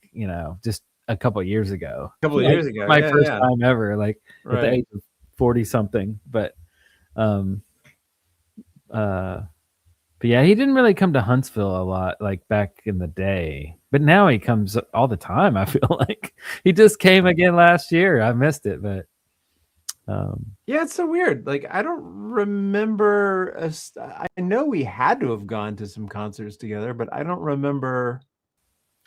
Speaker 14: just a couple of years ago. My first time ever, like at the age of 40 something. But yeah, he didn't really come to Huntsville a lot, like back in the day. But now he comes all the time. I feel like he just came again last year. I missed it, but.
Speaker 2: Yeah, it's so weird. Like I don't remember. I know we had to have gone to some concerts together, but I don't remember.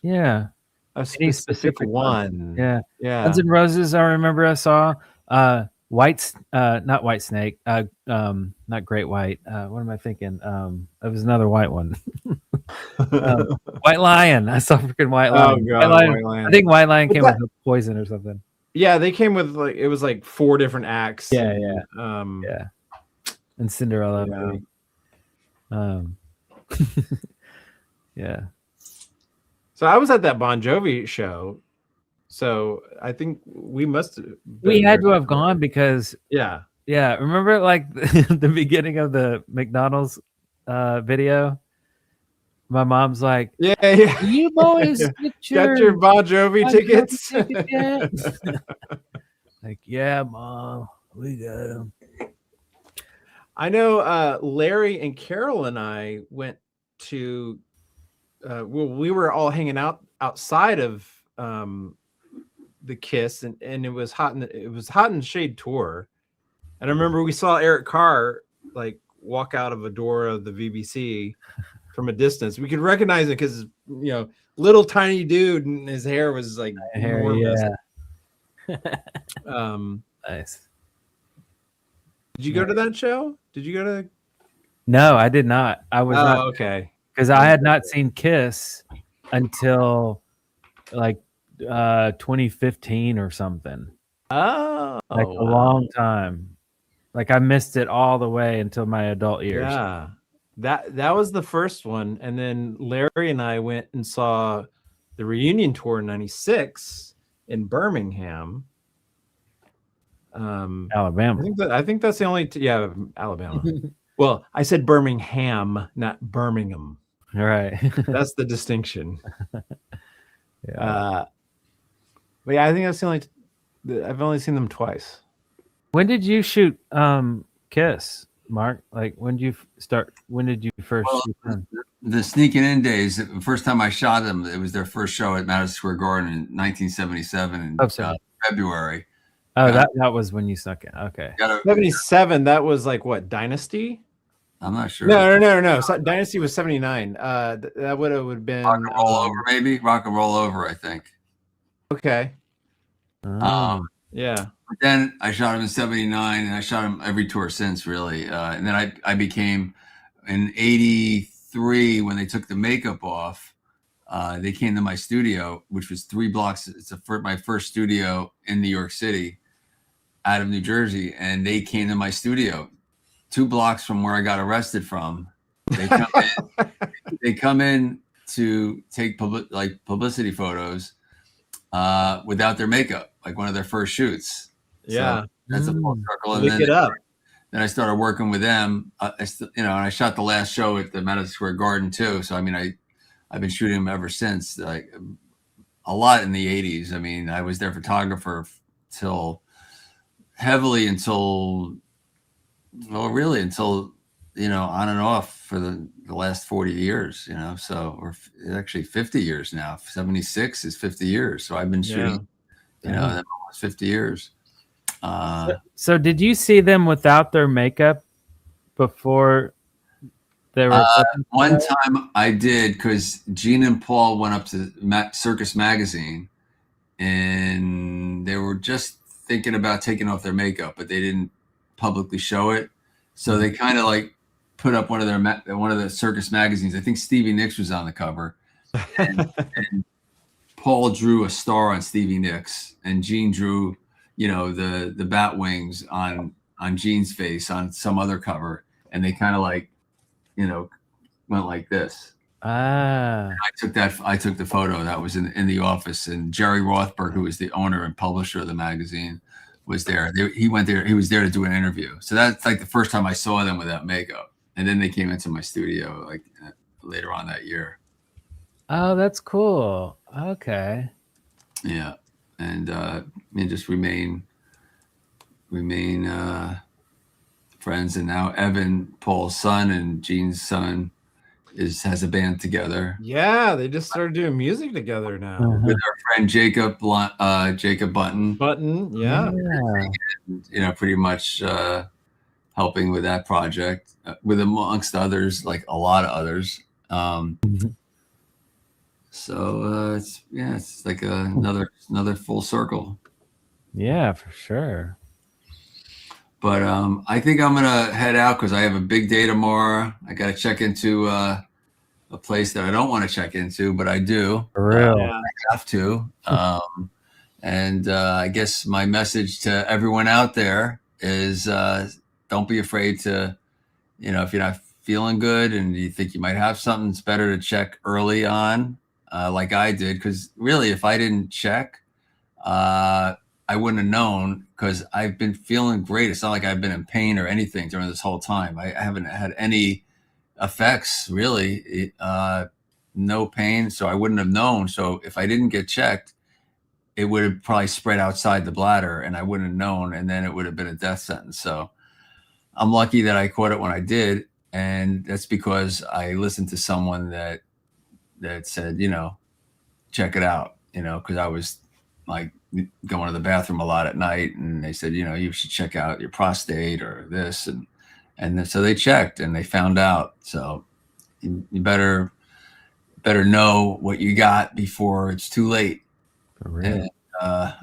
Speaker 14: Yeah,
Speaker 2: a specific one.
Speaker 14: Yeah.
Speaker 2: Yeah.
Speaker 14: Guns N' Roses. I remember I saw not White Snake. Not Great White. What am I thinking? It was another white one. White Lion. I saw freaking White Lion.
Speaker 2: Oh God, White Lion.
Speaker 14: I think White Lion came with Poison or something.
Speaker 2: Yeah, they came with it was like 4 different acts.
Speaker 14: Yeah.
Speaker 2: Yeah.
Speaker 14: And Cinderella. Yeah.
Speaker 2: So I was at that Bon Jovi show. So I think we
Speaker 14: had to have gone because
Speaker 2: yeah.
Speaker 14: Remember like the beginning of the McDonald's video? My mom's like,
Speaker 2: yeah.
Speaker 14: You boys
Speaker 2: got your Bon Jovi tickets.
Speaker 14: Like, yeah, Mom, we got them.
Speaker 2: I know Larry and Carol and I went to we were all hanging out outside of the Kiss, and it was hot and shade tour. And I remember we saw Eric Carr like walk out of a door of the VBC from a distance. We could recognize it because little tiny dude, and his hair was like enormous.
Speaker 14: Nice.
Speaker 2: Did you go to that show? Did you go to?
Speaker 14: No, I did not. I was not,
Speaker 2: okay,
Speaker 14: because I had not seen Kiss until like 2015 or something.
Speaker 2: Oh,
Speaker 14: like a long time. Like I missed it all the way until my adult years.
Speaker 2: Yeah. That was the first one, and then Larry and I went and saw the reunion tour in '96 in Birmingham,
Speaker 14: Alabama.
Speaker 2: I think that's the only Alabama. Well, I said Birmingham, not Birmingham.
Speaker 14: All right.
Speaker 2: That's the distinction. But yeah, I think that's the only. I've only seen them twice.
Speaker 14: When did you shoot Kiss, Mark? Like when did you start? When did you first shoot them?
Speaker 15: The sneaking in days. The first time I shot them, it was their first show at Madison Square Garden in 1977 in February.
Speaker 14: Oh, that was when you snuck in. Okay.
Speaker 2: 77. That was like what, Dynasty?
Speaker 15: I'm not sure.
Speaker 2: No. So, Dynasty was 79. That would have been
Speaker 15: Rock and Roll Over, maybe Rock and Roll Over. I think.
Speaker 2: Okay. Yeah.
Speaker 15: But then I shot him in 79, and I shot him every tour since, really. And then I became in 83 when they took the makeup off. They came to my studio, which was 3 blocks. It's my first studio in New York City, out of New Jersey, and they came to my studio 2 blocks from where I got arrested from. They come in to take publicity photos without their makeup, like one of their first shoots.
Speaker 2: Yeah,
Speaker 15: so that's a full circle. And then I started working with them. And I shot the last show at the Madison Square Garden too. So I mean, I've been shooting them ever since, like a lot in the 80s. I mean, I was their photographer until on and off for the last 40 years, so we're actually 50 years now. 76 is 50 years. So I've been shooting, almost 50 years.
Speaker 14: So did you see them without their makeup before they were?
Speaker 15: One time I did, because Gene and Paul went up to Circus Magazine, and they were just thinking about taking off their makeup, but they didn't publicly show it. So they kind of like put up one of the Circus magazines. I think Stevie Nicks was on the cover, and Paul drew a star on Stevie Nicks, and Gene drew, the bat wings on Gene's face on some other cover, and they kind of like, went like this. I took the photo. That was in the office, and Jerry Rothberg, who was the owner and publisher of the magazine, was there. He went there. He was there to do an interview. So that's like the first time I saw them without makeup. And then they came into my studio like later on that year.
Speaker 14: Oh, that's cool. Okay.
Speaker 15: Yeah, and just remain friends. And now Evan, Paul's son, and Gene's son has a band together.
Speaker 2: Yeah, they just started doing music together now
Speaker 15: with our friend Jacob Button.
Speaker 2: Yeah.
Speaker 15: Pretty much helping with that project, with amongst others, like a lot of others. So it's like another full circle.
Speaker 14: Yeah, for sure.
Speaker 15: But I think I'm gonna head out because I have a big day tomorrow. I got to check into a place that I don't want to check into, but I do.
Speaker 14: For real.
Speaker 15: I have to. And I guess my message to everyone out there is don't be afraid to, if you're not feeling good and you think you might have something, it's better to check early on, like I did. Because really, if I didn't check, I wouldn't have known, because I've been feeling great. It's not like I've been in pain or anything during this whole time. I haven't had any effects, really, no pain. So I wouldn't have known. So if I didn't get checked, it would have probably spread outside the bladder and I wouldn't have known. And then it would have been a death sentence. So I'm lucky that I caught it when I did. And that's because I listened to someone that said, check it out, because I was like going to the bathroom a lot at night, and they said, you should check out your prostate or this. And then, so they checked and they found out. So you better know what you got before it's too late. And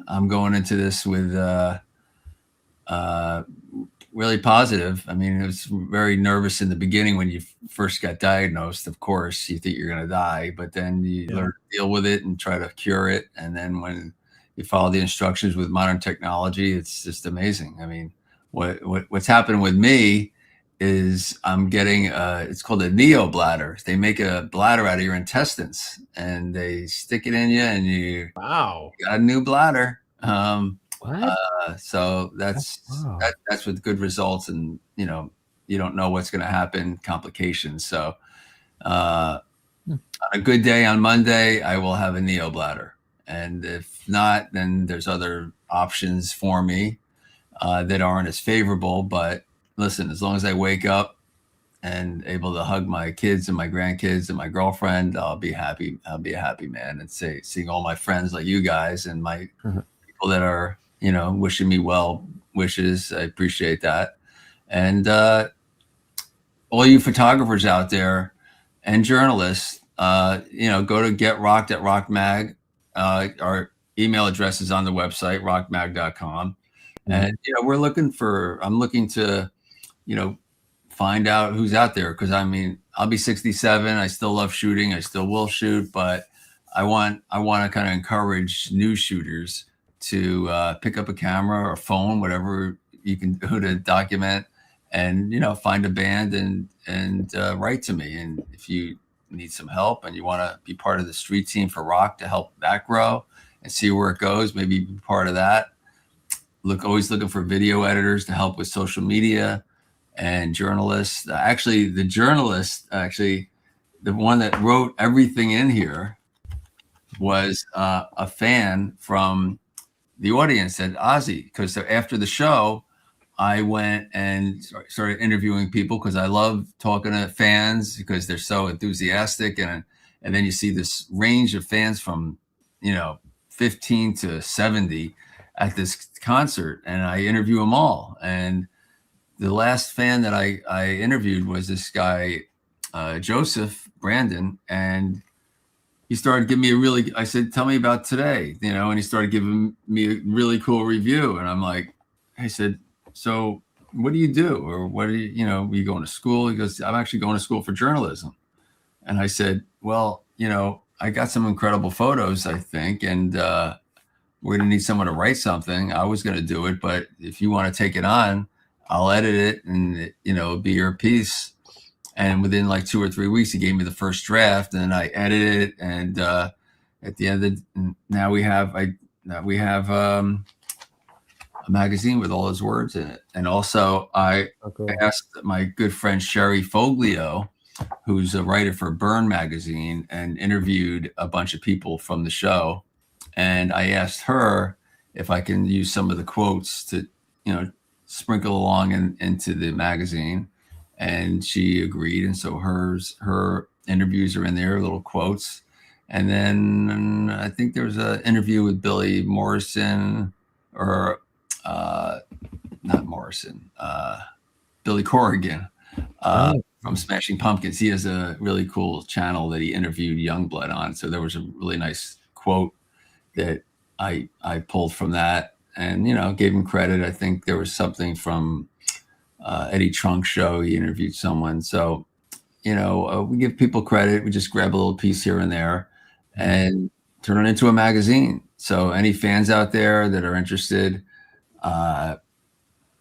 Speaker 15: I'm going into this with really positive. I mean, it was very nervous in the beginning when you first got diagnosed. Of course, you think you're going to die, but then you learn to deal with it and try to cure it. And then when you follow the instructions with modern technology, it's just amazing. I mean, what's happened with me is I'm getting it's called a neobladder. They make a bladder out of your intestines and they stick it in you, and you got a new bladder. So that's with good results, and you don't know what's going to happen, complications. So on a good day on Monday, I will have a neobladder, And if not, then there's other options for me that aren't as favorable. But listen, as long as I wake up and able to hug my kids and my grandkids and my girlfriend, I'll be happy. I'll be a happy man. And seeing all my friends like you guys and my people that are, wishing me well wishes. I appreciate that. And all you photographers out there and journalists, go to Get Rocked at Rock Mag. Our email address is on the website, rockmag.com. And, I'm looking to, find out who's out there. Cause I mean, I'll be 67. I still love shooting. I still will shoot, but I want to kind of encourage new shooters to pick up a camera or phone, whatever you can do to document, and find a band and write to me. And if you need some help and you want to be part of the street team for rock to help that grow and see where it goes, maybe be part of that. Always looking for video editors to help with social media and journalists. The journalist, the one that wrote everything in here was a fan from the audience at Ozzy, because after the show, I went and started interviewing people because I love talking to fans because they're so enthusiastic. And then you see this range of fans from, 15 to 70 at this concert, and I interview them all. And the last fan that I interviewed was this guy, Joseph Brandon, and he started giving me I said, tell me about today, and he started giving me a really cool review. And I'm like, I said, so what do you do? Or what do are you going to school? He goes, I'm actually going to school for journalism. And I said, well, I got some incredible photos, I think, and we're going to need someone to write something. I was going to do it, but if you want to take it on, I'll edit it and, it'll be your piece. And within like 2 or 3 weeks, he gave me the first draft, and I edited it. And at the end of now we have a magazine with all his words in it. And also I asked my good friend Sherry Foglio, who's a writer for Burn magazine, and interviewed a bunch of people from the show. And I asked her if I can use some of the quotes to, sprinkle along into the magazine. And she agreed. And so her interviews are in there, little quotes. And then I think there was an interview with Billy Morrison, or not Morrison, Billy Corrigan from Smashing Pumpkins. He has a really cool channel that he interviewed Youngblood on. So there was a really nice quote that I pulled from that, and gave him credit. I think there was something from Eddie Trunk's show. He interviewed someone. So we give people credit. We just grab a little piece here and there and turn it into a magazine. So any fans out there that are interested,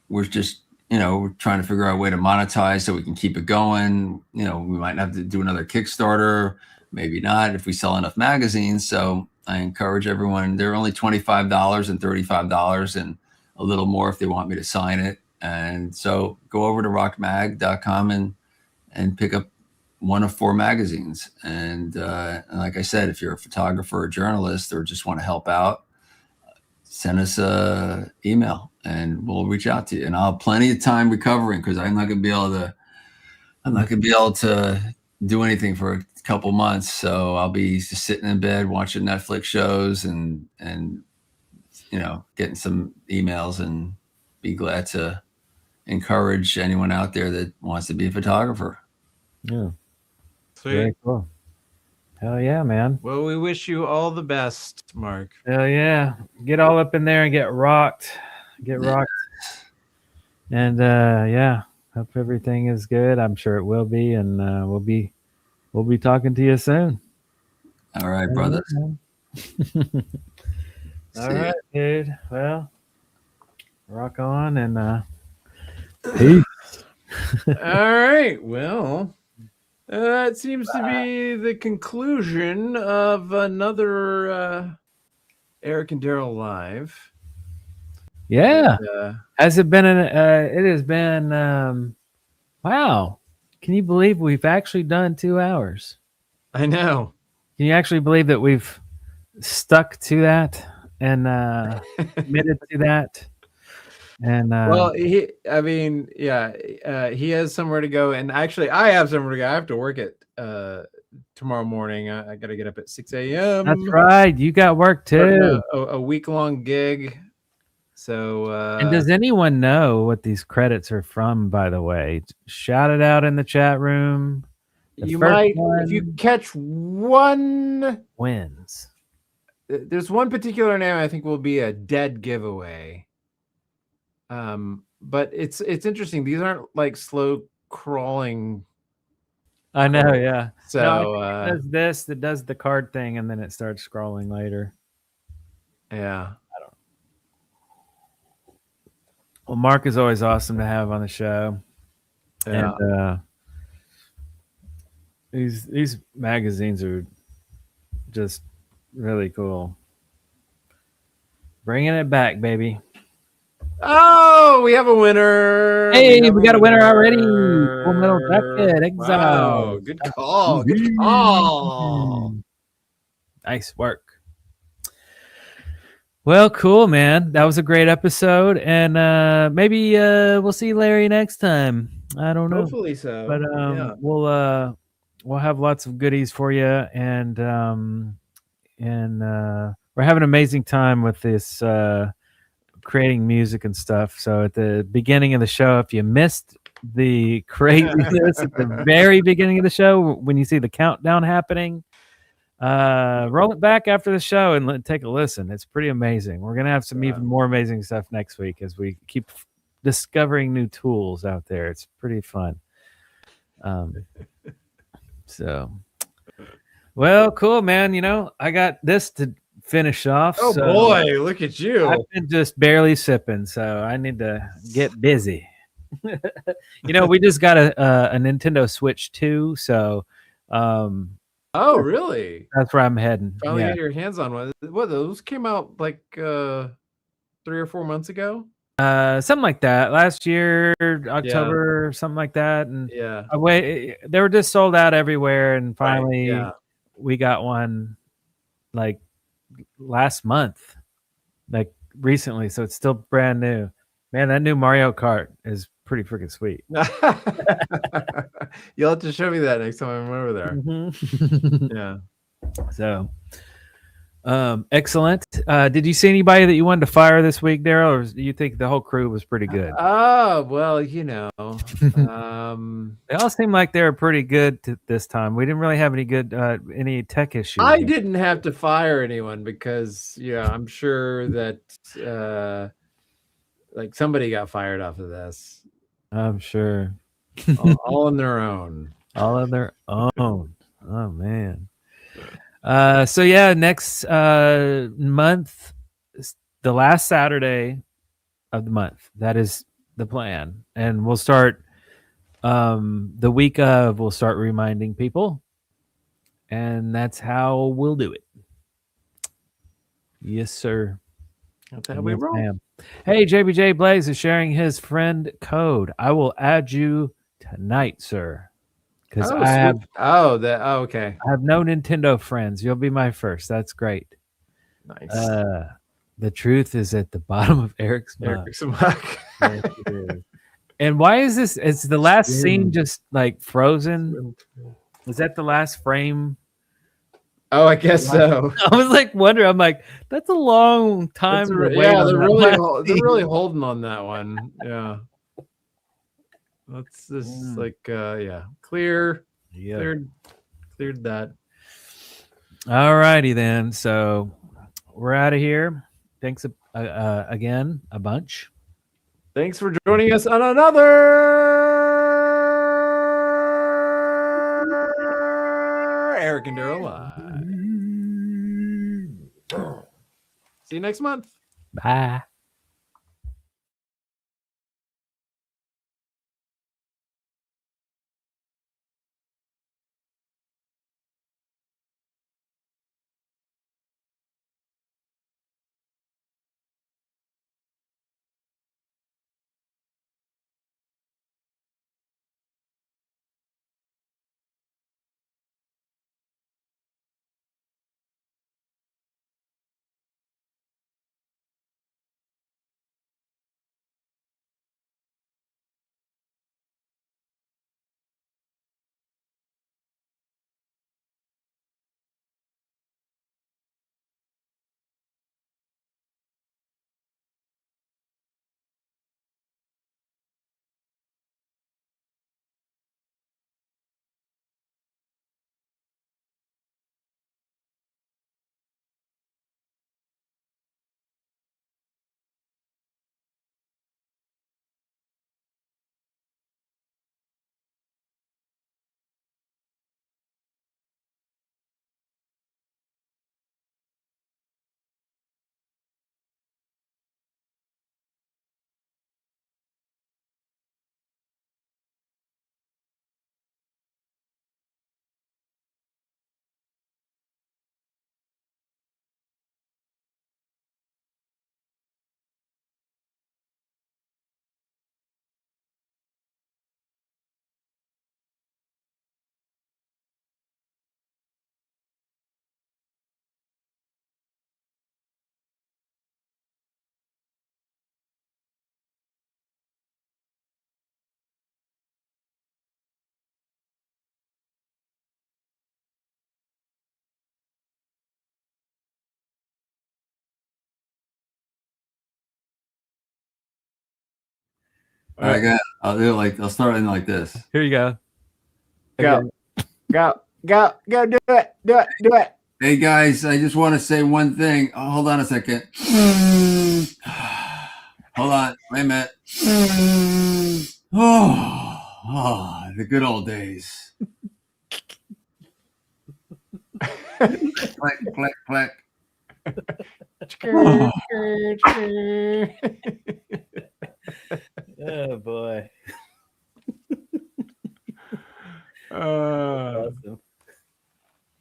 Speaker 15: we're just we're trying to figure out a way to monetize so we can keep it going. We might have to do another Kickstarter, maybe not, if we sell enough magazines. So I encourage everyone. They're only $25 and $35 and a little more if they want me to sign it. And so go over to rockmag.com and pick up one of 4 magazines. And like I said, if you're a photographer or journalist or just want to help out, send us a email and we'll reach out to you. And I'll have plenty of time recovering, because I'm not going to be able to do anything for a couple months. So I'll be just sitting in bed watching Netflix shows and getting some emails, and be glad to encourage anyone out there that wants to be a photographer.
Speaker 14: Yeah.
Speaker 2: Sweet.
Speaker 14: Very cool. Hell yeah, man.
Speaker 2: Well, we wish you all the best, Mark.
Speaker 14: Hell yeah. Get all up in there and get rocked. Get rocked. And yeah, hope everything is good. I'm sure it will be, and we'll be talking to you soon.
Speaker 15: All right, brothers.
Speaker 14: All right, dude. Well, rock on, and peace.
Speaker 2: All right. Well, that seems to be the conclusion of another Eric and Darrell Live.
Speaker 14: Yeah.
Speaker 2: And,
Speaker 14: has it been it has been wow. Can you believe we've actually done 2 hours?
Speaker 2: I know.
Speaker 14: Can you actually believe that we've stuck to that and committed to that. And
Speaker 2: Well, I mean, yeah, he has somewhere to go, and actually, I have somewhere to go. I have to work at tomorrow morning. I got to get up at 6 a.m.
Speaker 14: that's right. You got work too.
Speaker 2: A week-long gig. So,
Speaker 14: And does anyone know what these credits are from? By the way, shout it out in the chat room. The
Speaker 2: you
Speaker 14: first
Speaker 2: might,
Speaker 14: one
Speaker 2: if you catch one,
Speaker 14: wins.
Speaker 2: There's one particular name I think will be a dead giveaway. But it's interesting. These aren't like slow crawling.
Speaker 14: I know, yeah.
Speaker 2: So
Speaker 14: No, I think it does this. It does the card thing, and then it starts scrolling later.
Speaker 2: Yeah.
Speaker 14: I don't know. Well, Mark is always awesome to have on the show.
Speaker 2: Yeah.
Speaker 14: And these magazines are just really cool. Bringing it back, baby.
Speaker 2: Oh, we have a winner.
Speaker 14: Hey, we got a winner already. Full Metal Jacket, Exile.
Speaker 2: Wow, good call. Good call.
Speaker 14: Nice work. Well, cool, man. That was a great episode, and maybe we'll see Larry next time. I don't know.
Speaker 2: Hopefully so.
Speaker 14: But
Speaker 2: yeah.
Speaker 14: we'll have lots of goodies for you, and we're having an amazing time with this creating music and stuff. So at the beginning of the show, if you missed the craziness at the very beginning of the show, when you see the countdown happening, roll it back after the show and take a listen. It's pretty amazing. We're gonna have some even more amazing stuff next week as we keep discovering new tools out there. It's pretty fun. So well, cool, man. You know, I got this to finish off.
Speaker 2: Oh
Speaker 14: so
Speaker 2: boy, look at you.
Speaker 14: I've been just barely sipping, so I need to get busy. You know, we just got a Nintendo Switch 2, so
Speaker 2: oh really?
Speaker 14: that's where I'm heading.
Speaker 2: Finally
Speaker 14: Yeah.
Speaker 2: get your hands on one. What, those came out like 3 or 4 months ago?
Speaker 14: Something like that. Last year, October, something like that. And
Speaker 2: Yeah.
Speaker 14: they were just sold out everywhere, and finally
Speaker 2: yeah.
Speaker 14: we got one like last month, like recently, so it's still brand new. Man, that new Mario Kart is pretty freaking sweet.
Speaker 2: You'll have to show me that next time I'm over there.
Speaker 14: Mhm.
Speaker 2: Yeah.
Speaker 14: So excellent. Did you see anybody that you wanted to fire this week, Darrell, or do you think the whole crew was pretty good?
Speaker 2: Oh, well, you know.
Speaker 14: They all seem like they were pretty good this time. We didn't really have any good any tech issues.
Speaker 2: I didn't have to fire anyone because I'm sure that like somebody got fired off of this.
Speaker 14: I'm sure.
Speaker 2: all on their own.
Speaker 14: All on their own. Oh man. So yeah, next month, the last Saturday of the month. That is the plan, and we'll start the week of. We'll start reminding people, and that's how we'll do it. Yes, sir.
Speaker 2: That's how we roll.
Speaker 14: Ma'am. Hey, JBJ Blaze is sharing his friend code. I will add you tonight, sir. Because I have
Speaker 2: okay.
Speaker 14: I have no Nintendo friends. You'll be my first. That's great.
Speaker 2: Nice.
Speaker 14: The truth is at the bottom of Eric's mug.
Speaker 2: Eric's mug.
Speaker 14: Yes, it is. And why is this? It's the last scene just like frozen. Was that the last frame?
Speaker 2: Oh, I guess so.
Speaker 14: I was like wondering. I'm like, that's a long time.
Speaker 2: Yeah, they're really holding on that one. Yeah. Let's just cleared that.
Speaker 14: All righty then. So we're out of here. Thanks again a bunch.
Speaker 2: Thanks for joining us on another Eric and Darrell Live. See you next month.
Speaker 14: Bye.
Speaker 15: All right, go. I'll start in like this.
Speaker 14: Here you go.
Speaker 2: Go. Go. Go. Go. Do it. Do it. Do it.
Speaker 15: Hey guys, I just want to say one thing. Oh, hold on a second. Hold on. Wait a minute. Oh, the good old days. Clack, clack, clack.
Speaker 14: Oh boy.
Speaker 2: Awesome.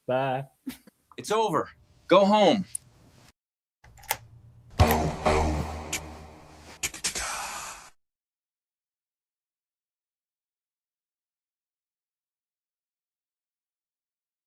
Speaker 14: Bye.
Speaker 16: It's over. Go home.